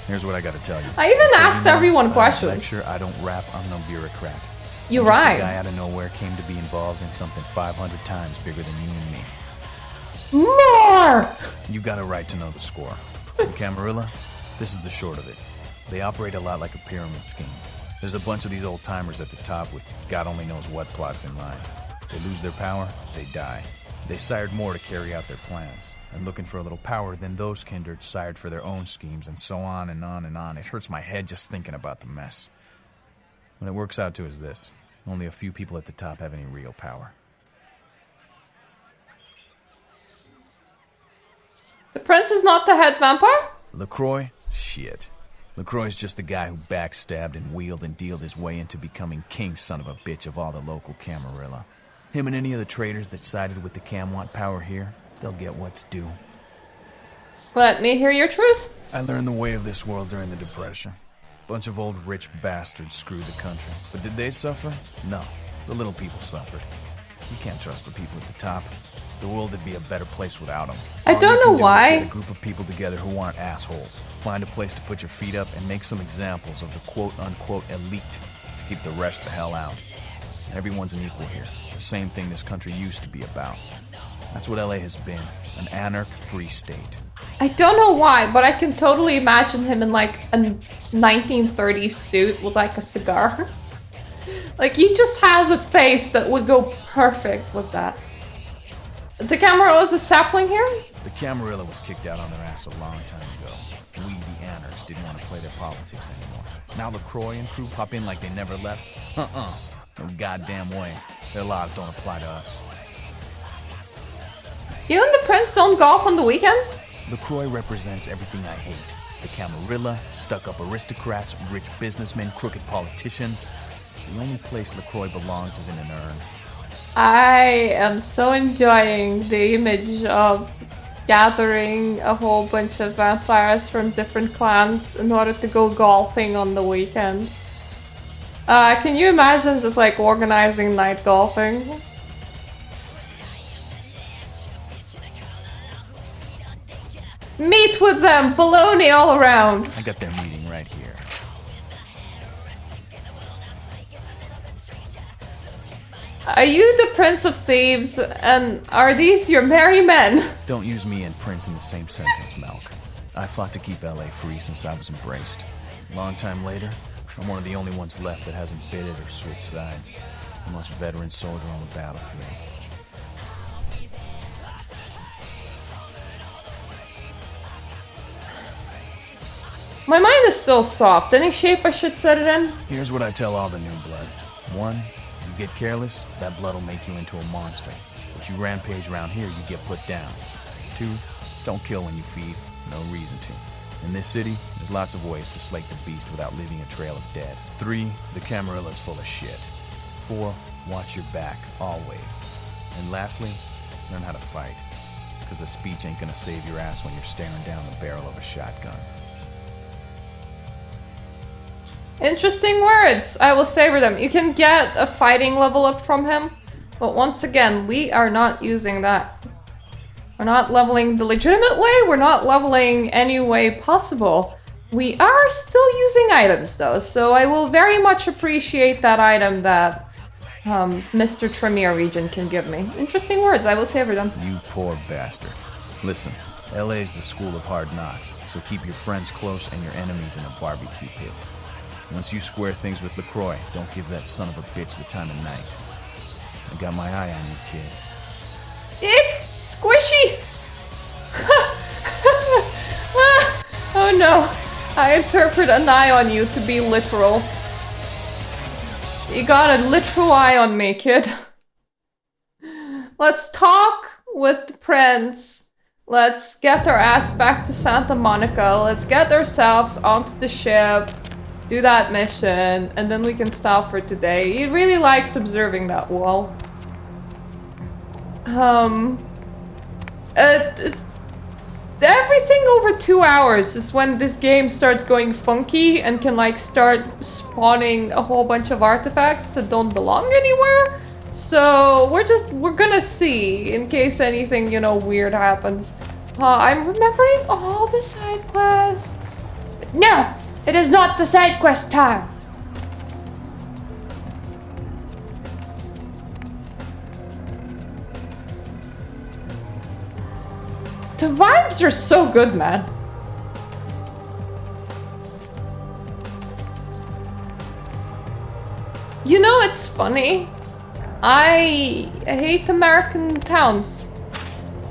Here's what I gotta tell you.
I even
So
asked
you know,
everyone
I'm
questions.
I'm sure I don't rap, I'm no bureaucrat.
You're
I'm just
right.
A guy out of nowhere came to be involved in something 500 times bigger than you and me.
More!
You got a right to know the score. In Camarilla, this is the short of it. They operate a lot like a pyramid scheme. There's a bunch of these old timers at the top with God only knows what plots in mind. They lose their power, they die. They sired more to carry out their plans. And looking for a little power, then those kindred sired for their own schemes, and so on and on and on. It hurts my head just thinking about the mess. What it works out to is this. Only a few people at the top have any real power.
The prince is not the head vampire?
LaCroix? Shit. LaCroix's just the guy who backstabbed and wheeled and dealed his way into becoming king son of a bitch of all the local Camarilla. Him and any of the traitors that sided with the Cam want power here, they'll get what's due.
Let me hear your truth.
I learned the way of this world during the Depression. Bunch of old rich bastards screwed the country. But did they suffer? No. The little people suffered. You can't trust the people at the top. The world would be a better place without them.
I don't know why.
Get a group of people together who aren't assholes. Find a place to put your feet up and make some examples of the quote-unquote elite to keep the rest the hell out. Everyone's an equal here. The same thing this country used to be about. That's what LA has been. An anarch-free state.
I don't know why, but I can totally imagine him in like a 1930s suit with like a cigar. Like he just has a face that would go perfect with that. The Camarilla is a sapling here?
The Camarilla was kicked out on their ass a long time ago. We, the anarchs, didn't want to play their politics anymore. Now LaCroix and crew pop in like they never left? No goddamn way. Their laws don't apply to us.
You and the prince don't golf on the weekends?
LaCroix represents everything I hate. The Camarilla, stuck-up aristocrats, rich businessmen, crooked politicians. The only place LaCroix belongs is in an urn.
I am so enjoying the image of gathering a whole bunch of vampires from different clans in order to go golfing on the weekend. Can you imagine just like organizing night golfing? Meet with them! Baloney all around!
I got their meeting right here.
Are you the Prince of Thieves, and are these your merry men?
Don't use me and Prince in the same sentence, Malk. I fought to keep LA free since I was embraced. Long time later, I'm one of the only ones left that hasn't bid it or switched sides. The most veteran soldier on the battlefield.
My mind is still soft. Any shape I should set it in?
Here's what I tell all the new blood. 1, you get careless, that blood will make you into a monster. But you rampage around here, you get put down. 2, don't kill when you feed. No reason to. In this city, there's lots of ways to slake the beast without leaving a trail of dead. 3, the Camarilla's full of shit. 4, watch your back, always. And lastly, learn how to fight. Because a speech ain't gonna save your ass when you're staring down the barrel of a shotgun.
Interesting words. I will savor them. You can get a fighting level up from him, but once again, we are not using that. We're not leveling the legitimate way. We're not leveling any way possible. We are still using items though, so I will very much appreciate that item that Mr. Tremere Region can give me. Interesting words. I will savor them.
You poor bastard. Listen, LA's the school of hard knocks, so keep your friends close and your enemies in a barbecue pit. Once you square things with LaCroix, don't give that son of a bitch the time of night. I got my eye on you, kid.
Ick! Squishy! Oh no. I interpret an eye on you to be literal. You got a literal eye on me, kid. Let's talk with the prince. Let's get our ass back to Santa Monica. Let's get ourselves onto the ship. do that mission, and then we can stop for today. He really likes observing that wall. Everything over 2 hours is when this game starts going funky and can like start spawning a whole bunch of artifacts that don't belong anywhere. So we're gonna see in case anything, you know, weird happens. I'm remembering all the side quests.
No, it is not the side quest time.
The vibes are so good, man. You know, it's funny. I hate American towns.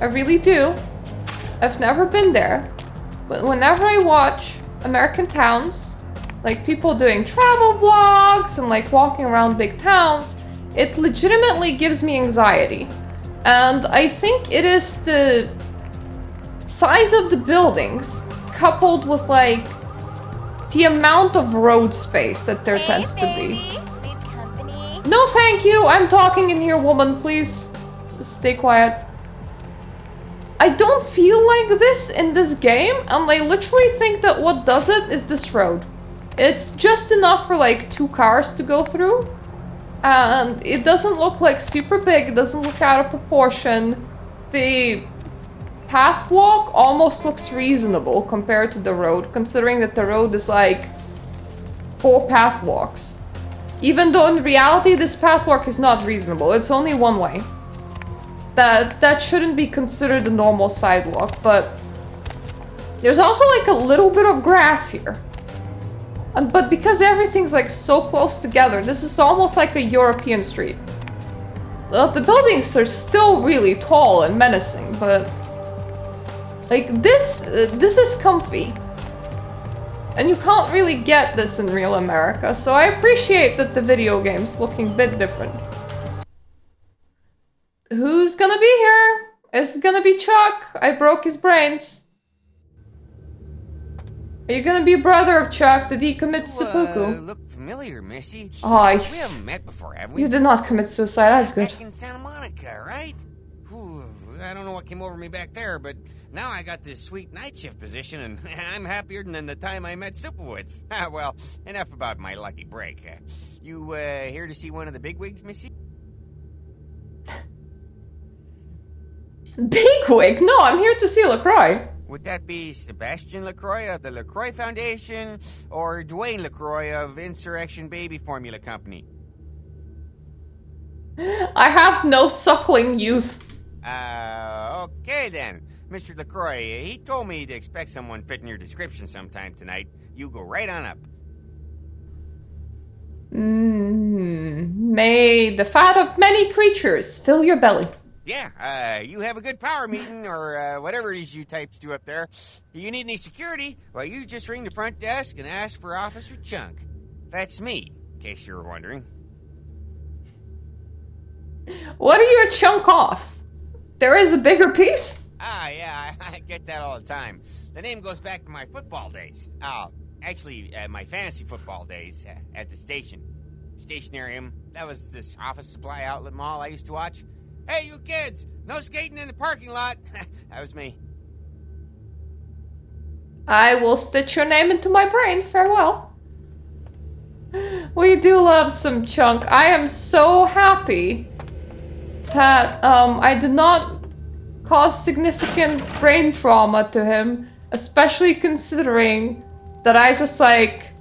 I really do. I've never been there. But whenever I watch American towns, like people doing travel vlogs and like walking around big towns, it legitimately gives me anxiety. And I think it is the size of the buildings coupled with like the amount of road space that there tends to be. No, thank you. I'm talking in here, woman. Please stay quiet. I don't feel like this in this game, and I literally think that what does it is this road. It's just enough for like 2 cars to go through, and it doesn't look like super big. It doesn't look out of proportion. The path walk almost looks reasonable compared to the road, considering that the road is like 4 path walks. Even though in reality this path walk is not reasonable, it's only one way. That shouldn't be considered a normal sidewalk, but there's also like a little bit of grass here. But because everything's like so close together, this is almost like a European street. The buildings are still really tall and menacing, but like this is comfy. And you can't really get this in real America, so I appreciate that the video game's looking a bit different. Who's gonna be here? Is it gonna be Chuck? I broke his brains. Are you gonna be brother of Chuck? Did he commit seppuku?
Look familiar, Missy.
Oh,
We haven't met before, have we?
You did not commit suicide, that's good.
Back in Santa Monica, right? Whew, I don't know what came over me back there, but now I got this sweet night shift position, and I'm happier than the time I met Supowitz. Well, enough about my lucky break. You here to see one of the bigwigs, Missy?
Bigwig? No, I'm here to see LaCroix.
Would that be Sebastian LaCroix of the LaCroix Foundation, or Dwayne LaCroix of Insurrection Baby Formula Company?
I have no suckling youth.
Okay then. Mr. LaCroix, he told me to expect someone fitting your description sometime tonight. You go right on up.
May the fat of many creatures fill your belly.
Yeah, you have a good power meeting, or whatever it is you types do up there. You need any security? Well, you just ring the front desk and ask for Officer Chunk. That's me, in case you were wondering.
What are you a chunk off? There is a bigger piece?
Yeah, I get that all the time. The name goes back to my football days. Actually, my fantasy football days at the station. Stationarium. That was this office supply outlet mall I used to watch. Hey, you kids! No skating in the parking lot! That was me.
I will stitch your name into my brain. Farewell. We do love some Chunk. I am so happy that I did not cause significant brain trauma to him, especially considering that I just like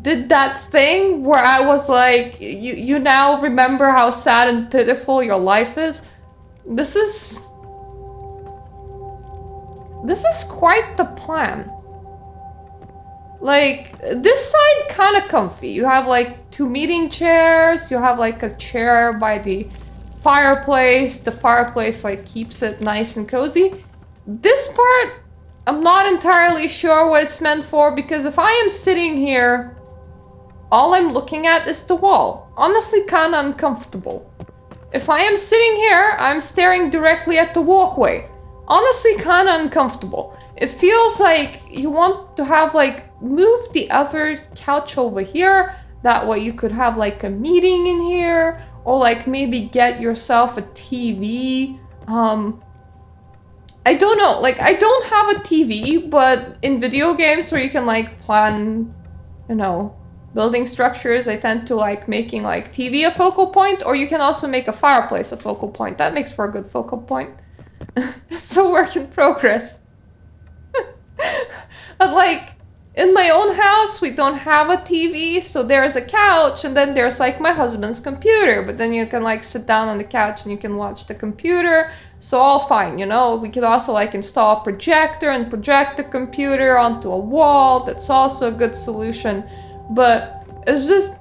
did that thing where I was like, you now remember how sad and pitiful your life is. This is quite the plan. Like, this side kind of comfy. You have like 2 meeting chairs, you have like a chair by the fireplace. The fireplace like keeps it nice and cozy. This part, I'm not entirely sure what it's meant for, because if I am sitting here, all I'm looking at is the wall. Honestly, kinda uncomfortable. If I am sitting here, I'm staring directly at the walkway. Honestly, kinda uncomfortable. It feels like you want to have like move the other couch over here. That way you could have like a meeting in here, or like maybe get yourself a TV. I don't know, like I don't have a TV, but in video games where you can like plan, you know, building structures, I tend to like making like TV a focal point, or you can also make a fireplace a focal point. That makes for a good focal point. It's a work in progress. But like in my own house, we don't have a TV, so there's a couch, and then there's like my husband's computer, but then you can like sit down on the couch and you can watch the computer. So all fine, you know. We could also like install a projector and project the computer onto a wall. That's also a good solution. But it's just,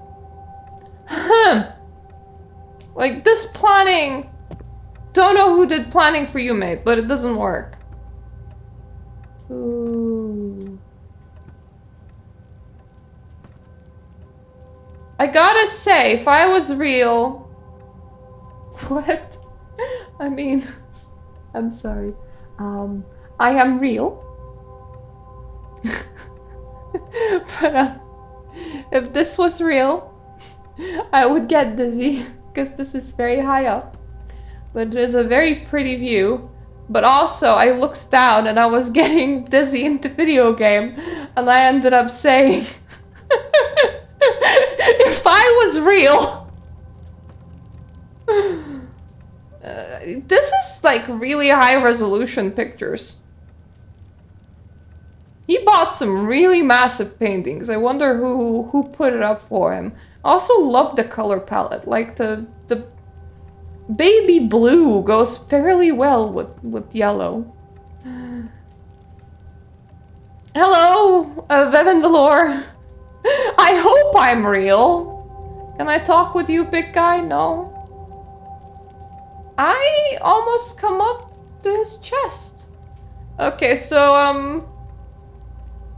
like this planning, don't know who did planning for you, mate, but it doesn't work. Ooh. I gotta say, if I was real, what? I mean, I'm sorry. I am real. But if this was real, I would get dizzy because this is very high up. But it is a very pretty view. But also, I looked down and I was getting dizzy in the video game, and I ended up saying, if I was real, this is like really high resolution pictures. He bought some really massive paintings. I wonder who put it up for him. I also love the color palette. Like the baby blue goes fairly well with yellow. Hello, Vevin Valor. I hope I'm real. Can I talk with you, big guy? No. I almost come up to his chest. Okay, so,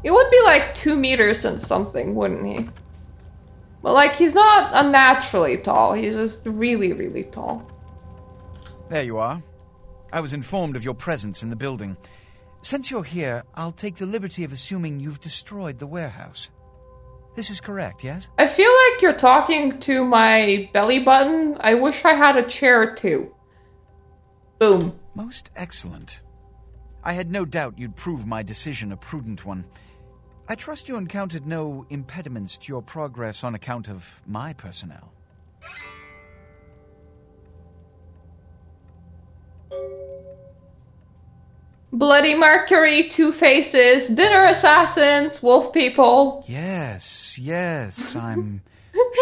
it would be like 2 meters and something, wouldn't he? But like, he's not unnaturally tall. He's just really, really tall.
There you are. I was informed of your presence in the building. Since you're here, I'll take the liberty of assuming you've destroyed the warehouse. This is correct, yes?
I feel like you're talking to my belly button. I wish I had a chair too. Boom.
Most excellent. I had no doubt you'd prove my decision a prudent one. I trust you encountered no impediments to your progress on account of my personnel.
Bloody Mercury, Two Faces, Dinner Assassins, Wolf People.
Yes, I'm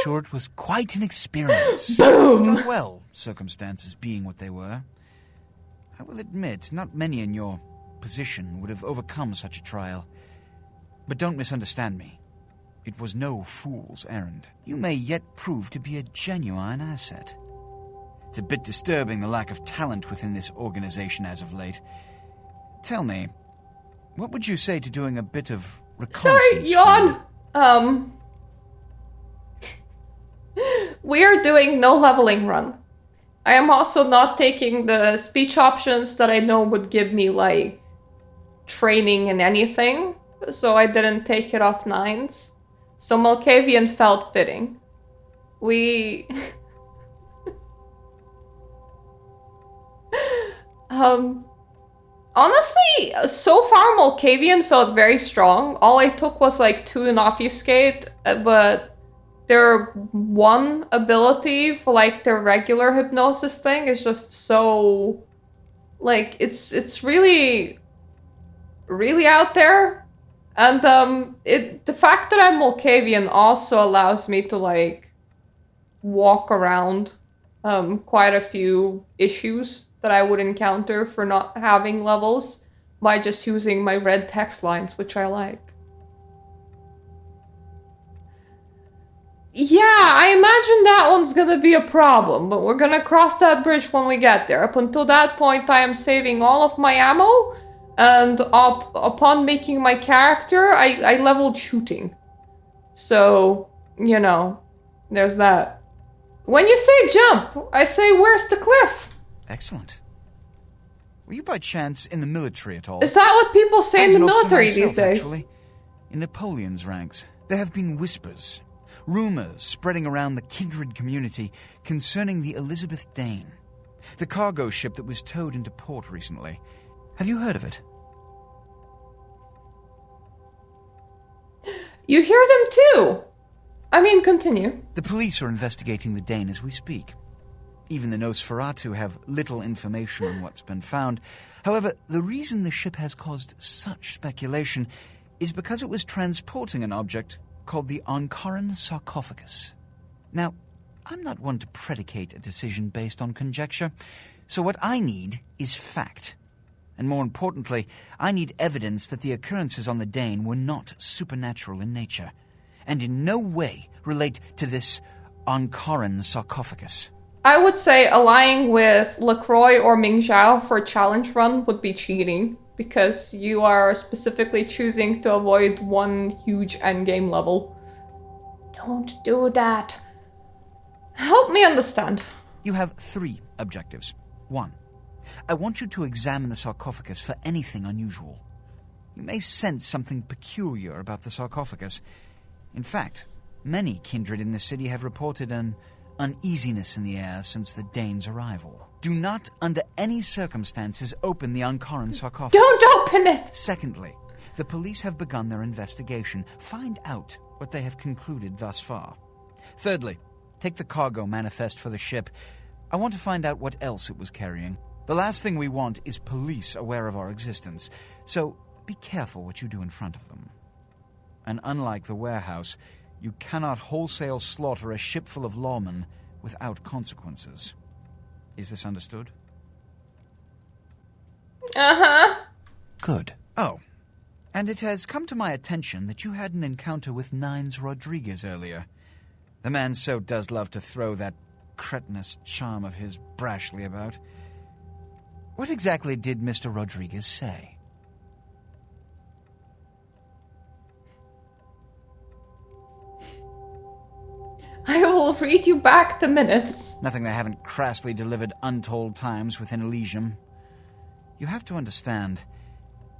sure it was quite an experience.
Boom!
You done well, circumstances being what they were. I will admit, not many in your position would have overcome such a trial. But don't misunderstand me. It was no fool's errand. You may yet prove to be a genuine asset. It's a bit disturbing the lack of talent within this organization as of late. Tell me, what would you say to doing a bit of reconnaissance?
Sorry, yawn! We are doing no leveling run. I am also not taking the speech options that I know would give me, like, training in anything. So I didn't take it off 9s. So Malkavian felt fitting. We... Honestly, so far Malkavian felt very strong. All I took was like 2 in Obfuscate, but their one ability for like their regular hypnosis thing is just so... Like, it's really, really out there. And the fact that I'm Malkavian also allows me to like walk around quite a few issues that I would encounter for not having levels by just using my red text lines, which I like. Yeah, I imagine that one's gonna be a problem, but we're gonna cross that bridge when we get there. Up until that point, I am saving all of my ammo, and upon making my character, I leveled shooting. So, you know, there's that. When you say jump, I say, where's the cliff?
Excellent. Were you by chance in the military at all?
Is that what people say in the military
myself,
these days?
Actually. In Napoleon's ranks, there have been whispers, rumors spreading around the kindred community concerning the Elizabeth Dane, the cargo ship that was towed into port recently. Have you heard of it?
You hear them too! I mean, continue.
The police are investigating the Dane as we speak. Even the Nosferatu have little information on what's been found. However, the reason the ship has caused such speculation is because it was transporting an object called the Ankaran sarcophagus. Now, I'm not one to predicate a decision based on conjecture, so what I need is fact. And more importantly, I need evidence that the occurrences on the Dane were not supernatural in nature, and in no way relate to this Ankaran sarcophagus.
I would say allying with LaCroix or Ming Zhao for a challenge run would be cheating, because you are specifically choosing to avoid one huge endgame level.
Don't do that.
Help me understand.
You have 3 objectives. 1. I want you to examine the sarcophagus for anything unusual. You may sense something peculiar about the sarcophagus. In fact, many kindred in the city have reported an uneasiness in the air since the Dane's arrival. Do not, under any circumstances, open the Ankaran sarcophagus.
Don't open it!
Secondly, the police have begun their investigation. Find out what they have concluded thus far. Thirdly, take the cargo manifest for the ship. I want to find out what else it was carrying. The last thing we want is police aware of our existence, so be careful what you do in front of them. And unlike the warehouse, you cannot wholesale slaughter a ship full of lawmen without consequences. Is this understood?
Uh-huh.
Good. Oh, and it has come to my attention that you had an encounter with Nines Rodriguez earlier. The man so does love to throw that cretinous charm of his brashly about. What exactly did Mr. Rodriguez say?
I will read you back the minutes.
Nothing they haven't crassly delivered untold times within Elysium. You have to understand,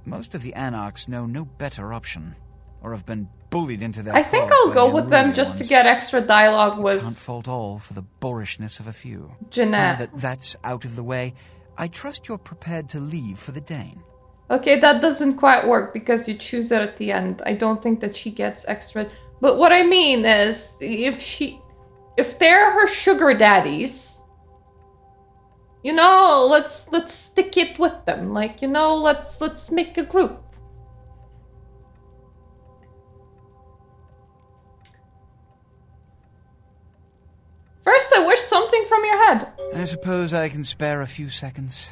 most of the Anarchs know no better option, or have been bullied into their
I think
cause
I'll
by
go
the
with them
unruly
just to
ones.
get extra dialogue with
Can't fault all for the boorishness of a few.
Jeanette.
Now that that's out of the way, I trust you're prepared to leave for the Dane.
Okay, that doesn't quite work because you choose it at the end. I don't think that she gets extra. But what I mean is, if they're her sugar daddies, you know, let's stick it with them. Like, you know, let's make a group. First, I wish something from your head.
I suppose I can spare a few seconds.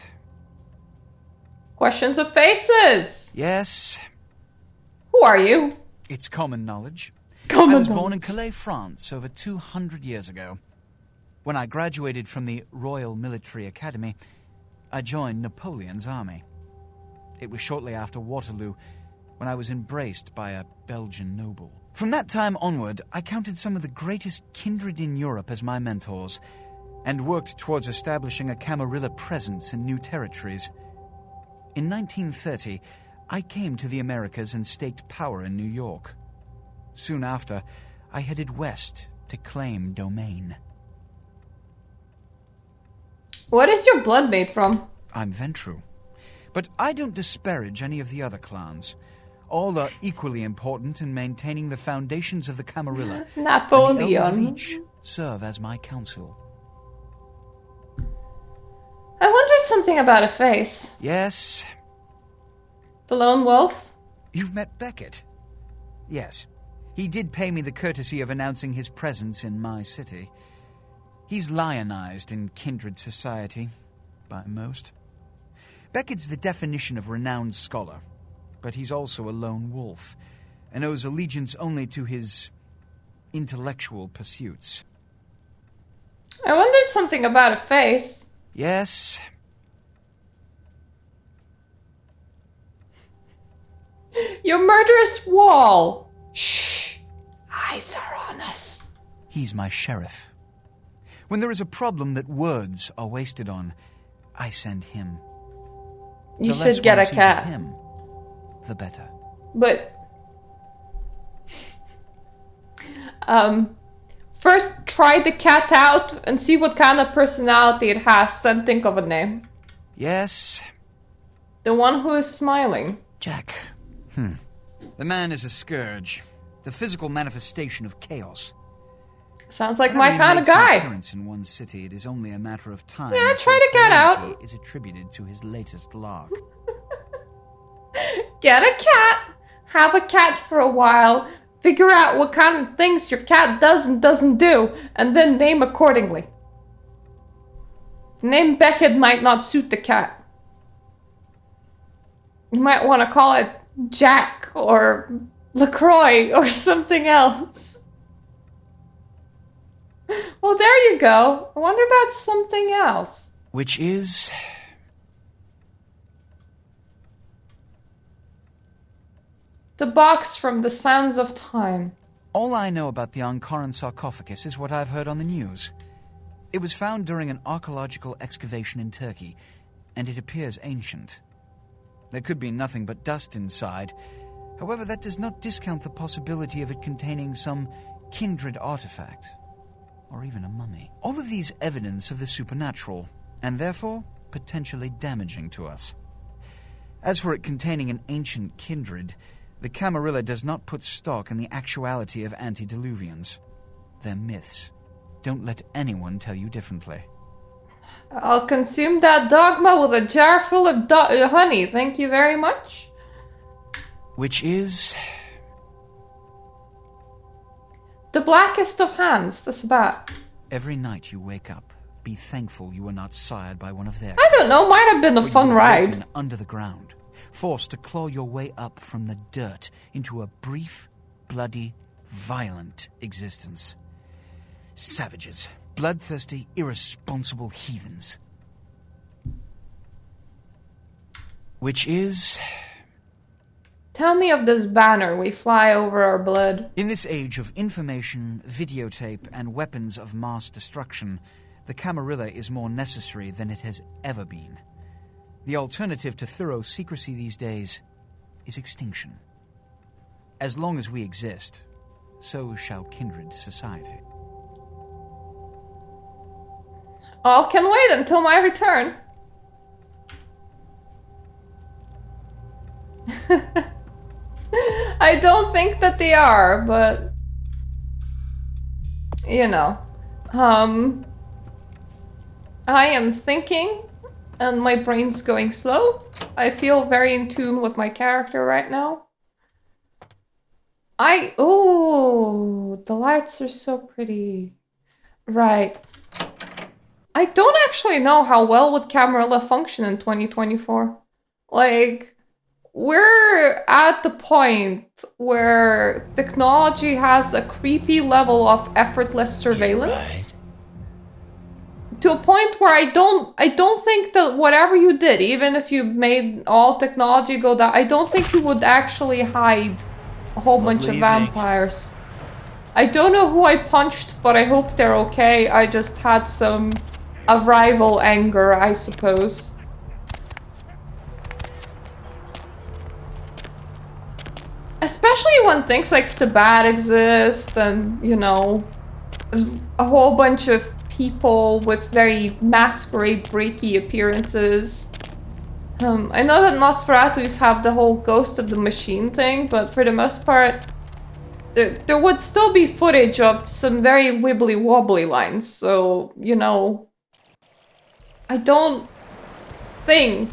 Questions of faces.
Yes.
Who are you?
It's common knowledge.
Common
I was born in
knowledge.
Calais, France, over 200 years ago. When I graduated from the Royal Military Academy, I joined Napoleon's army. It was shortly after Waterloo, when I was embraced by a Belgian noble. From that time onward, I counted some of the greatest kindred in Europe as my mentors, and worked towards establishing a Camarilla presence in new territories. In 1930, I came to the Americas and staked power in New York. Soon after, I headed west to claim domain.
What is your blood made from?
I'm Ventru. But I don't disparage any of the other clans. All are equally important in maintaining the foundations of the Camarilla.
Napoleon.
And the elders of each serve as my council.
I wondered something about a face.
Yes.
The lone wolf?
You've met Beckett? Yes. He did pay me the courtesy of announcing his presence in my city. He's lionized in kindred society, by most. Beckett's the definition of renowned scholar, but he's also a lone wolf, and owes allegiance only to his intellectual pursuits.
I wondered something about a face.
Yes.
Your murderous wall. Shh. Eyes are on us.
He's my sheriff. When there is a problem that words are wasted on, I send him.
You
The less
should get
one
a
sees of
cat.
him, the better.
But First, try the cat out and see what kind of personality it has, then think of a name.
Yes?
The one who is smiling.
Jack. The man is a scourge. The physical manifestation of chaos.
Sounds like my kind of guy.
In one city, it is only a matter of time.
Yeah, try to get out.
Is attributed to his latest lark.
Get a cat. Have a cat for a while. Figure out what kind of things your cat does and doesn't do, and then name accordingly. The name Beckett might not suit the cat. You might want to call it Jack or LaCroix or something else. Well, there you go. I wonder about something else.
Which is...
the box from The Sands of Time.
All I know about the Ankaran sarcophagus is what I've heard on the news. It was found during an archaeological excavation in Turkey, and it appears ancient. There could be nothing but dust inside. However, that does not discount the possibility of it containing some kindred artifact, or even a mummy. All of these evidence of the supernatural, and therefore potentially damaging to us. As for it containing an ancient kindred, the Camarilla does not put stock in the actuality of antediluvians. They're myths. Don't let anyone tell you differently.
I'll consume that dogma with a jar full of honey. Thank you very much.
Which is...
the blackest of hands, that's about.
Every night you wake up, be thankful you were not sired by one of their...
I don't know, might have been a fun ride.
Under the ground, forced to claw your way up from the dirt into a brief, bloody, violent existence. Savages. Bloodthirsty, irresponsible heathens. Which is...
tell me of this banner we fly over our blood.
In this age of information, videotape, and weapons of mass destruction, the Camarilla is more necessary than it has ever been. The alternative to thorough secrecy these days is extinction. As long as we exist, so shall kindred society.
All can wait until my return. I don't think that they are, but... you know. I am thinking, and my brain's going slow. I feel very in tune with my character right now. Oh, the lights are so pretty. Right. I don't actually know how well would Camarilla function in 2024. Like, we're at the point where technology has a creepy level of effortless surveillance. To a point where I don't think that whatever you did, even if you made all technology go down, I don't think you would actually hide a whole bunch of vampires. I don't know who I punched, but I hope they're okay. I just had some arrival anger, I suppose. Especially when things like Sabat exist and, you know, a whole bunch of people with very Masquerade breaky appearances. I know that Nosferatus have the whole Ghost of the Machine thing, but for the most part, there would still be footage of some very wibbly wobbly lines, so, you know, I don't think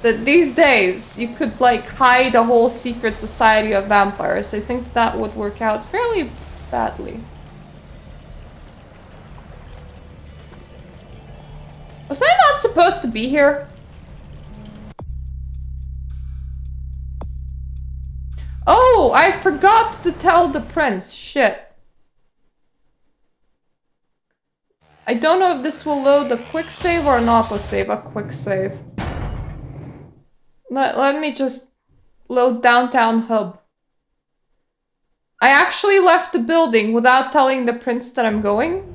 that these days you could, like, hide a whole secret society of vampires. I think that would work out fairly badly. Was I not supposed to be here? Oh, I forgot to tell the prince. Shit. I don't know if this will load a quick save or an autosave. A quick save. Let me just load downtown hub. I actually left the building without telling the prince that I'm going.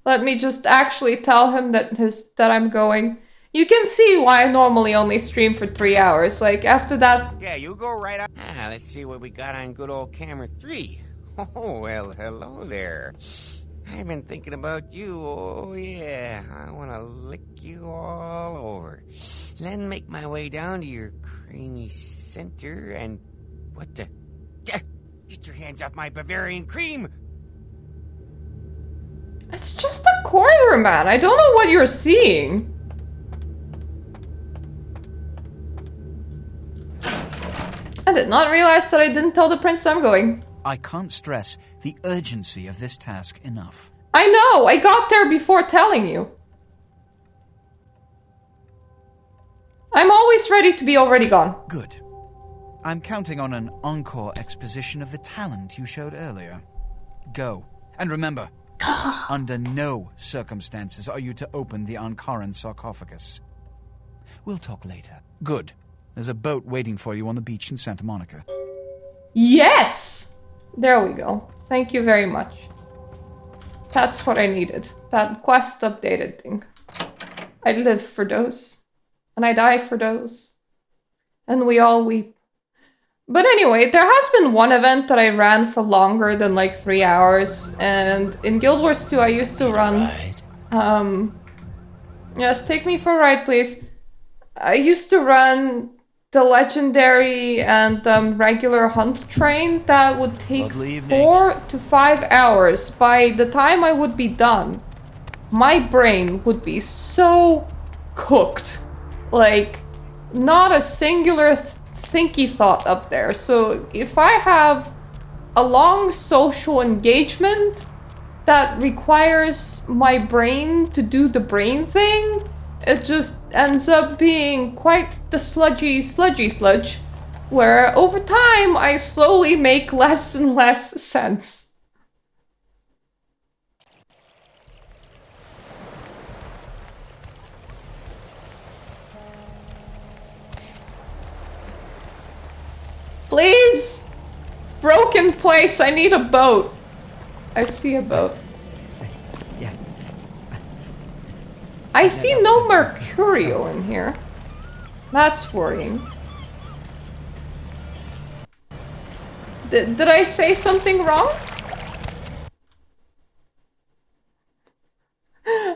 Let me just actually tell him that I'm going. You can see why I normally only stream for 3 hours. Like, after that...
Yeah, you go right on. Let's see what we got on good old camera 3. Oh, well, hello there. I've been thinking about you. Oh, yeah. I want to lick you all over. Then make my way down to your creamy center and... What the... Get your hands off my Bavarian cream!
It's just a corner, man. I don't know what you're seeing. I did not realize that I didn't tell the prince I'm going.
I can't stress the urgency of this task enough.
I know! I got there before telling you. I'm always ready to be already gone.
Good. I'm counting on an encore exposition of the talent you showed earlier. Go. And remember, under no circumstances are you to open the Ankaran sarcophagus. We'll talk later. Good. There's a boat waiting for you on the beach in Santa Monica.
Yes! There we go. Thank you very much. That's what I needed. That quest updated thing. I live for those. And I die for those. And we all weep. But anyway, there has been one event that I ran for longer than like 3 hours. And in Guild Wars 2 I used to run... Yes, take me for a ride, please. I used to run the legendary and regular hunt train that would take 4 to 5 hours. By the time I would be done, my brain would be so cooked. Like, not a singular thinky thought up there. So if I have a long social engagement that requires my brain to do the brain thing, it just ends up being quite the sludge, where over time I slowly make less and less sense. Please! Broken place, I need a boat. I see a boat.
Yeah.
I see no Mercurio in here. That's worrying. Did I say something wrong?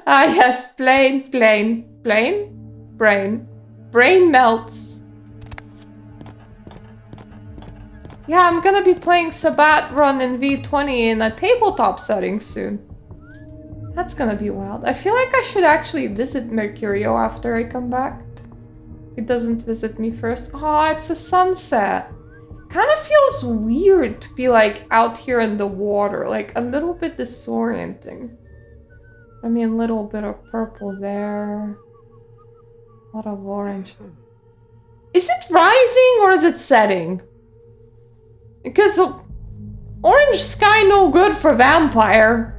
Ah yes, plain. Brain melts. Yeah, I'm gonna be playing Sabat Run in V20 in a tabletop setting soon. That's gonna be wild. I feel like I should actually visit Mercurio after I come back. It doesn't visit me first. Oh, it's a sunset. Kind of feels weird to be like out here in the water, like a little bit disorienting. I mean, a little bit of purple there. A lot of orange. Is it rising or is it setting? Because orange sky no good for vampire.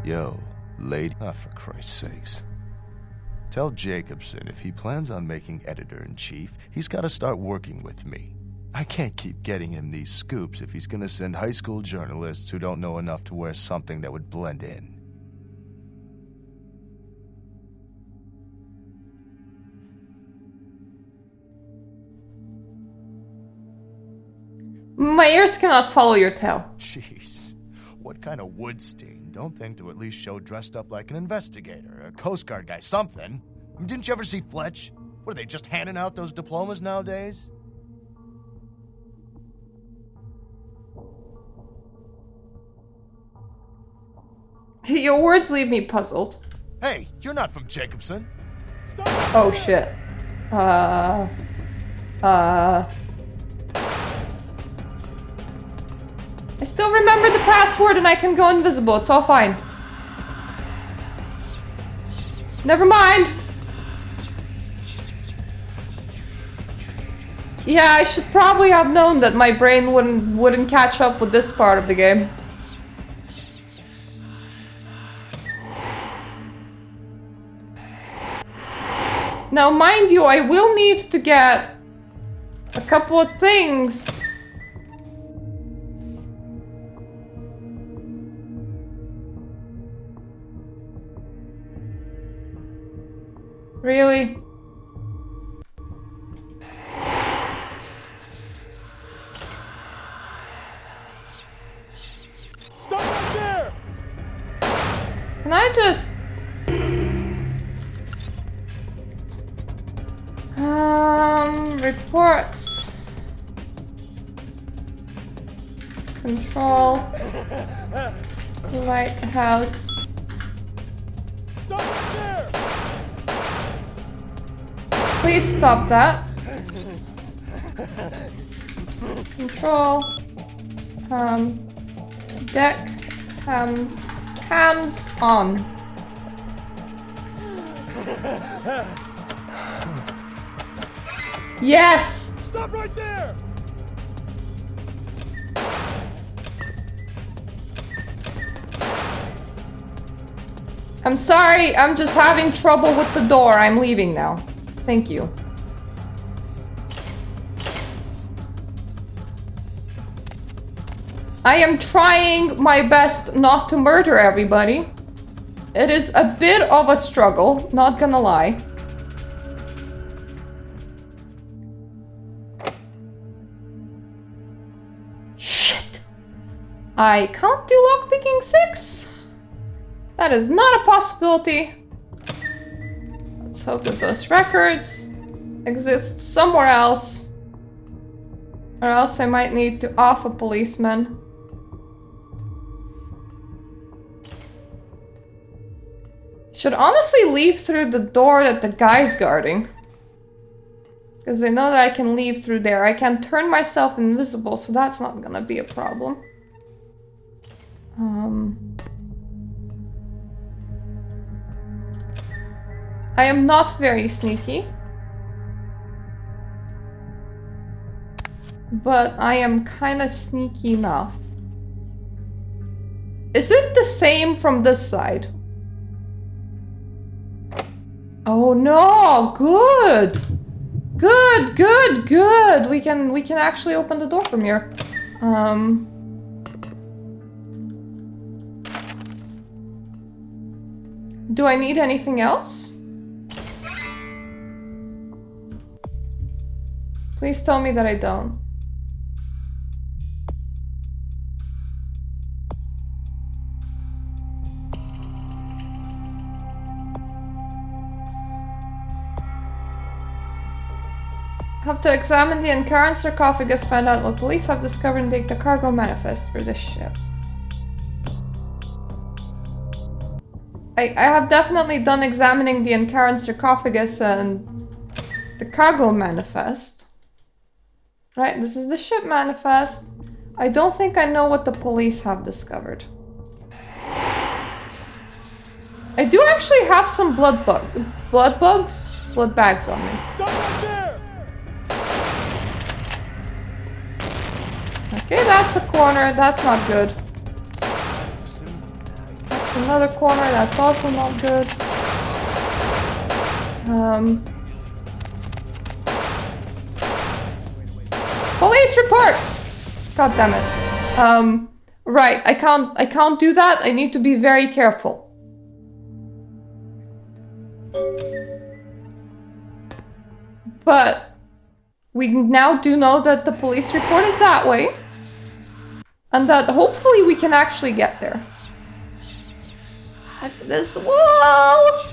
Yo, lady. Ah, for Christ's sakes. Tell Jacobson if he plans on making editor-in-chief, he's got to start working with me. I can't keep getting him these scoops if he's gonna send high school journalists who don't know enough to wear something that would blend in.
My ears cannot follow your tale.
Jeez. What kind of wood stain don't think to at least show dressed up like an investigator, a Coast Guard guy, something? I mean, didn't you ever see Fletch? What, are they just handing out those diplomas nowadays?
Your words leave me puzzled.
Hey, you're not from Jacobson.
Oh shit. I still remember the password and I can go invisible. It's all fine. Never mind. Yeah, I should probably have known that my brain wouldn't catch up with this part of the game. Now, mind you, I will need to get a couple of things. Really?
Stop right there!
Can I just... reports. Control. Lighthouse.
Stop right there!
Please stop that. Control. Deck. Cams on. Yes!
Stop right there!
I'm sorry, I'm just having trouble with the door. I'm leaving now. Thank you. I am trying my best not to murder everybody. It is a bit of a struggle, not gonna lie. Shit. I can't do lockpicking 6. That is not a possibility. Let's hope that those records exist somewhere else. Or else I might need to off a policeman. Should honestly leave through the door that the guy's guarding. Because I know that I can leave through there. I can turn myself invisible, so that's not gonna be a problem. I am not very sneaky. But I am kind of sneaky enough. Is it the same from this side? Oh no, good. Good, good, good. We can actually open the door from here. Do I need anything else? Please tell me that I don't. Have to examine the Ankaran sarcophagus, find out what police have discovered, and take the cargo manifest for this ship. I have definitely done examining the Ankaran sarcophagus and the cargo manifest. Right, this is the ship manifest. I don't think I know what the police have discovered. I do actually have some blood bags on me.
Stop right there!
Okay, that's a corner. That's not good. That's another corner. That's also not good. Police report! God damn it. Right, I can't do that. I need to be very careful. But we now do know that the police report is that way. And that hopefully we can actually get there. Hack this wall!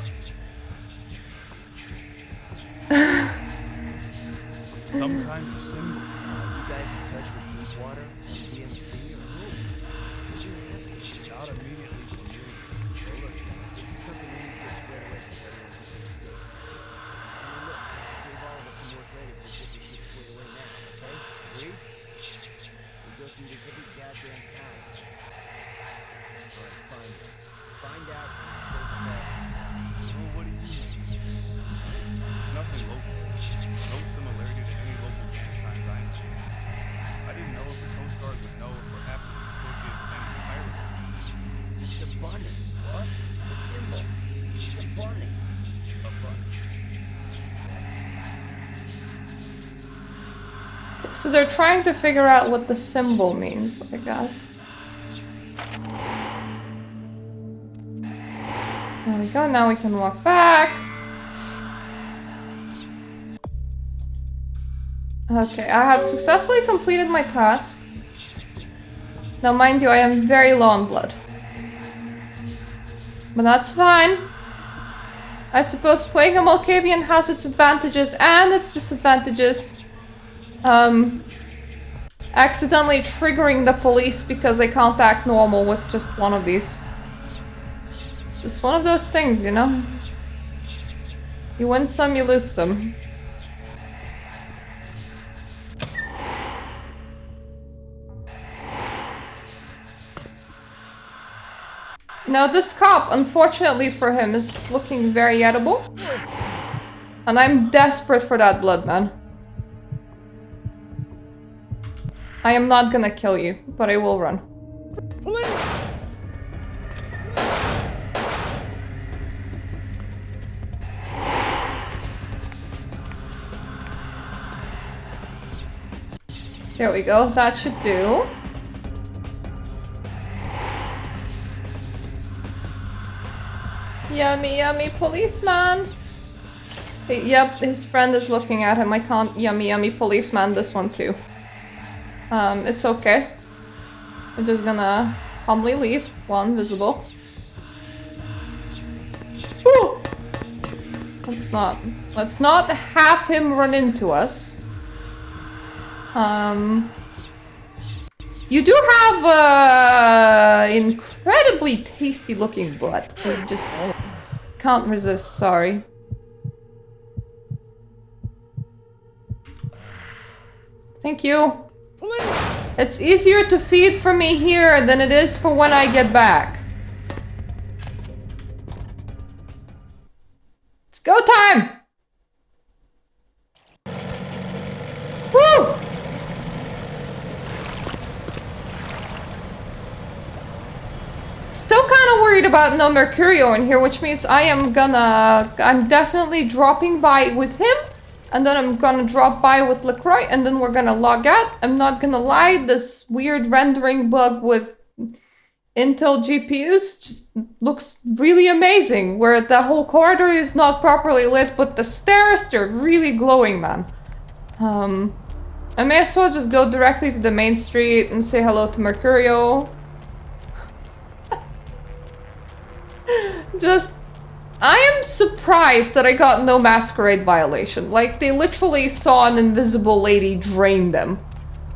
Some kind of symbol. You guys in touch with Deepwater, DMC, or who? Not immediately from you. Well, look, this is something we need to get squared away from everyone who's in the States. I mean, look, this will save all of us some work later if we get this shit squared away now, okay? Agreed? We go through this every goddamn time. Alright, find out and save us all some trouble.
Well, what do you mean? It's nothing local. No similarity to any local gang signs I know. I didn't know if the Coast Guard would know if perhaps it was associated with any pirate organizations.
It's a bunny. What? The symbol. It's a bunny. A bunny.
So they're trying to figure out what the symbol means, I guess. There we go, now we can walk back. Okay, I have successfully completed my task. Now, mind you, I am very low on blood. But that's fine. I suppose playing a Malkavian has its advantages and its disadvantages. Accidentally triggering the police because I can't act normal was just one of these. It's just one of those things, you know? You win some, you lose some. Now this cop, unfortunately for him, is looking very edible. And I'm desperate for that blood, man. I am not gonna kill you, but I will run. There we go, that should do. Yummy, yummy policeman! Hey, yep, his friend is looking at him. I can't yummy, yummy policeman this one too. It's okay. I'm just gonna humbly leave while invisible. Woo! Let's not have him run into us. You do have incredibly tasty looking blood. I just can't resist, sorry. Thank you. It's easier to feed for me here than it is for when I get back. It's go time! Woo! Still kind of worried about no Mercurio in here, which means I'm definitely dropping by with him. And then I'm gonna drop by with LaCroix, and then we're gonna log out. I'm not gonna lie, this weird rendering bug with Intel GPUs just looks really amazing, where the whole corridor is not properly lit, but the stairs, they're really glowing, man. I may as well just go directly to the main street and say hello to Mercurio. I am surprised that I got no Masquerade violation. Like, they literally saw an invisible lady drain them.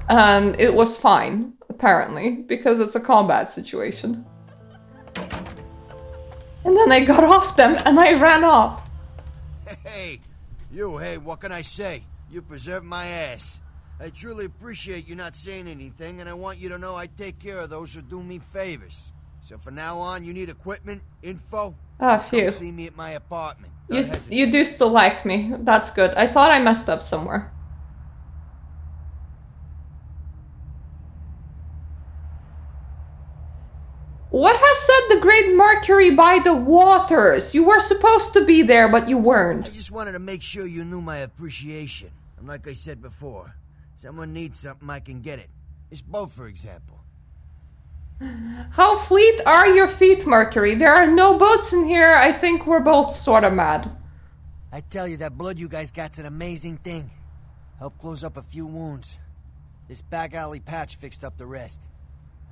And it was fine, apparently, because it's a combat situation. And then I got off them and I ran off.
Hey, what can I say? You preserved my ass. I truly appreciate you not saying anything, and I want you to know I take care of those who do me favors. So from now on, you need equipment, info?
Ah, phew.
Come see me at my apartment.
You do still like me. That's good. I thought I messed up somewhere. What has said the great Mercury by the waters? You were supposed to be there, but you weren't.
I just wanted to make sure you knew my appreciation. And like I said before, someone needs something, I can get it. This boat, for example.
How fleet are your feet, Mercury? There are no boats in here. I think we're both sort of mad.
I tell you, that blood you guys got's an amazing thing. Helped close up a few wounds. This back alley patch fixed up the rest.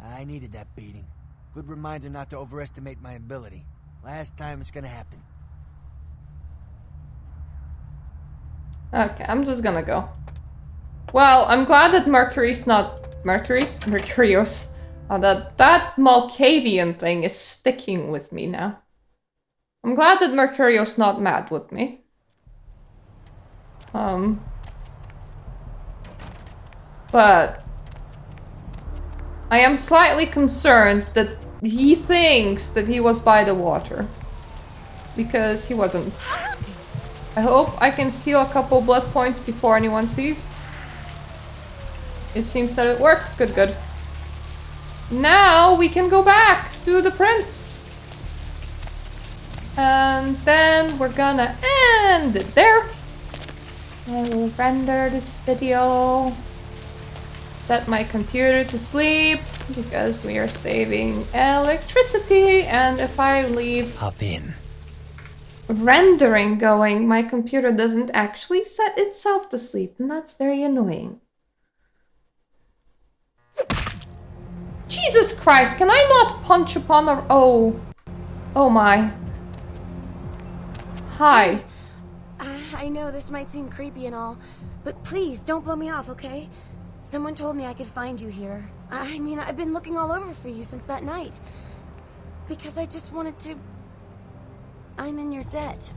I needed that beating. Good reminder not to overestimate my ability. Last time it's gonna happen.
Okay, I'm just gonna go. Well, I'm glad that Mercury's not... Mercurios. That Malkavian thing is sticking with me now. I'm glad that Mercurio's not mad with me. But I am slightly concerned that he thinks that he was by the water. Because he wasn't. I hope I can steal a couple blood points before anyone sees. It seems that it worked. Good, good. Now we can go back to the prince. And then we're gonna end it there. I will render this video. Set my computer to sleep because we are saving electricity. And if I leave...
Hop in.
rendering going, my computer doesn't actually set itself to sleep, and that's very annoying. Jesus Christ, can I not punch upon a... Oh. Oh my. Hi.
I know this might seem creepy and all, but please don't blow me off, okay? Someone told me I could find you here. I mean, I've been looking all over for you since that night. Because I just wanted to... I'm in your debt.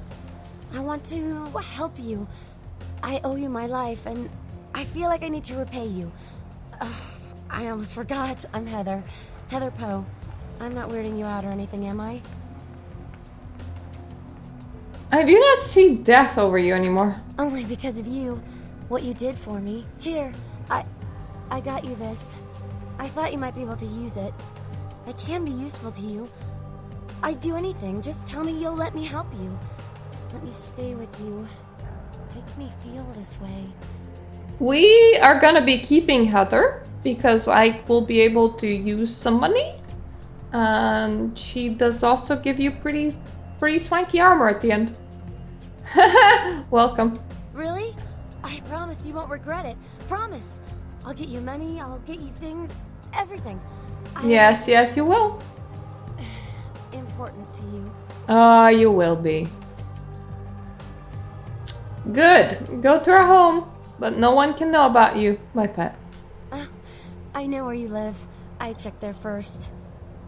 I want to help you. I owe you my life, and I feel like I need to repay you. I almost forgot. I'm Heather. Heather Poe. I'm not weirding you out or anything, am I?
I do not see death over you anymore.
Only because of you. What you did for me. Here, I got you this. I thought you might be able to use it. I can be useful to you. I'd do anything. Just tell me you'll let me help you. Let me stay with you. Make me feel this way.
We are gonna be keeping Heather because I will be able to use some money. And she does also give you pretty swanky armor at the end. Welcome.
Really? I promise you won't regret it. Promise. I'll get you money, I'll get you things, everything.
Yes, yes, you will.
Important to you.
You will be. Good. Go to our home, but no one can know about you, my pet.
I know where you live. I checked there first.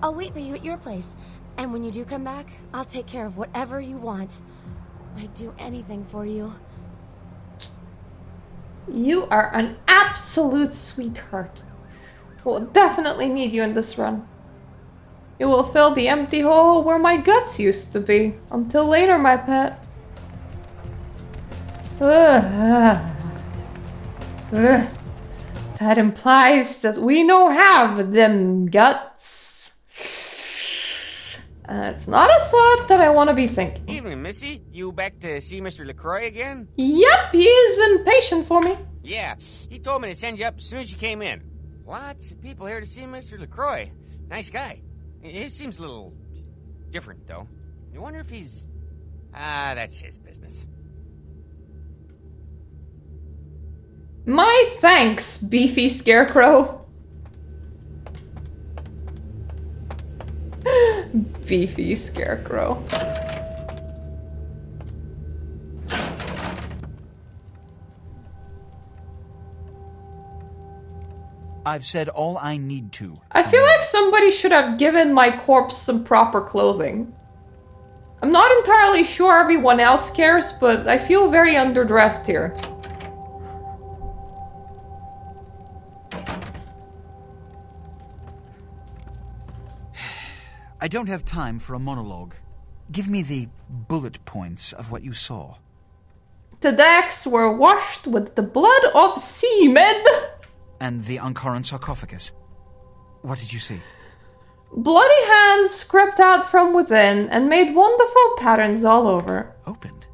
I'll wait for you at your place. And when you do come back, I'll take care of whatever you want. I'd do anything for you.
You are an absolute sweetheart. We'll definitely need you in this run. You will fill the empty hole where my guts used to be. Until later, my pet. That implies that we no have them guts. It's not a thought that I want to be thinking.
Evening, Missy. You back to see Mr. LaCroix again?
Yep, he is impatient for me.
Yeah, he told me to send you up as soon as you came in. Lots of people here to see Mr. LaCroix. Nice guy. He seems a little different, though. You wonder if he's... that's his business.
My thanks, beefy scarecrow. Beefy scarecrow.
I've said all I need to.
I feel like somebody should have given my corpse some proper clothing. I'm not entirely sure everyone else cares, but I feel very underdressed here.
I don't have time for a monologue. Give me the bullet points of what you saw.
The decks were washed with the blood of seamen.
And the Ankaran sarcophagus. What did you see?
Bloody hands scraped out from within and made wonderful patterns all over.
Opened?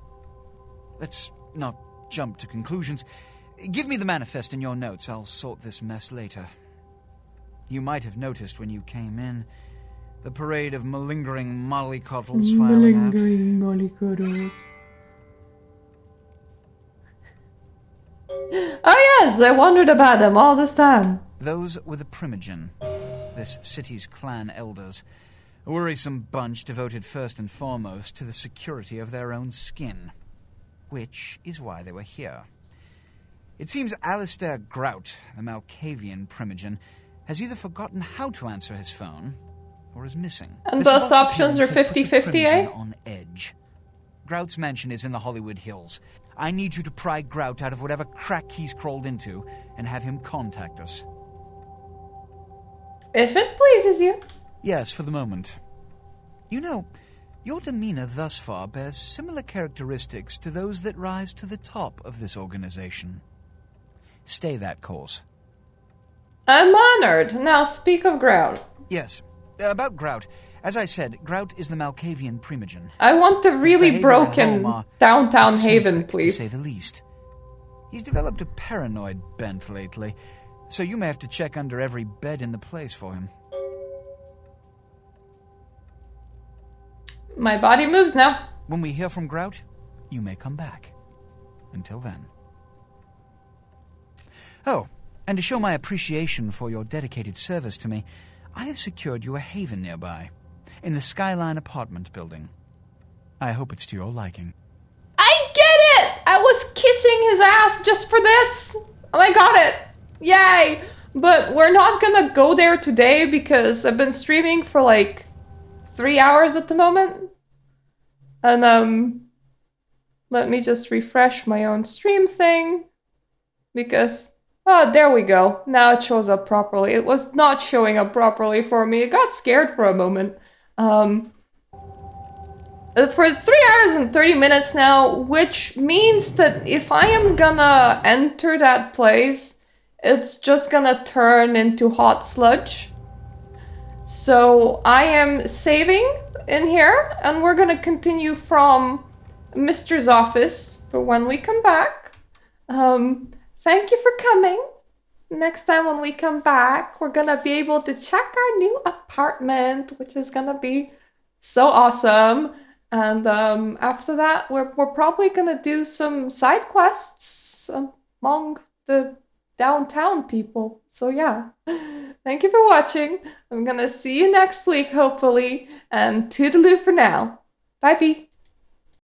Let's not jump to conclusions. Give me the manifest in your notes. I'll sort this mess later. You might have noticed when you came in the parade of malingering mollycoddles filing out.
Malingering mollycoddles. Oh yes, I wondered about them all this time.
Those were the Primogen, this city's clan elders. A worrisome bunch devoted first and foremost to the security of their own skin. Which is why they were here. It seems Alistair Grout, the Malkavian Primogen, has either forgotten how to answer his phone, or is missing.
And those options are 50-50, eh?
On edge. Grout's mansion is in the Hollywood Hills. I need you to pry Grout out of whatever crack he's crawled into and have him contact us.
If it pleases you.
Yes, for the moment. You know, your demeanor thus far bears similar characteristics to those that rise to the top of this organization. Stay that course.
I'm honored. Now speak of Grout.
Yes. About Grout. As I said, Grout is the Malkavian Primogen.
I want the really broken downtown Haven, please.
To say the least. He's developed a paranoid bent lately, so you may have to check under every bed in the place for him.
My body moves now.
When we hear from Grout, you may come back. Until then. Oh, and to show my appreciation for your dedicated service to me, I have secured you a haven nearby, in the Skyline apartment building. I hope it's to your liking.
I get it! I was kissing his ass just for this! And I got it! Yay! But we're not gonna go there today because I've been streaming for like 3 hours at the moment. And let me just refresh my own stream thing. Because, oh, there we go. Now it shows up properly. It was not showing up properly for me. It got scared for a moment. For 3 hours and 30 minutes now, which means that if I am gonna enter that place, it's just gonna turn into hot sludge. So I am saving in here, and we're gonna continue from Mr.'s office for when we come back. Thank you for coming. Next time when we come back, we're gonna be able to check our new apartment, which is gonna be so awesome. And after that, we're probably gonna do some side quests among the downtown people. So yeah, thank you for watching. I'm gonna see you next week, hopefully. And toodaloo for now. Bye-bye.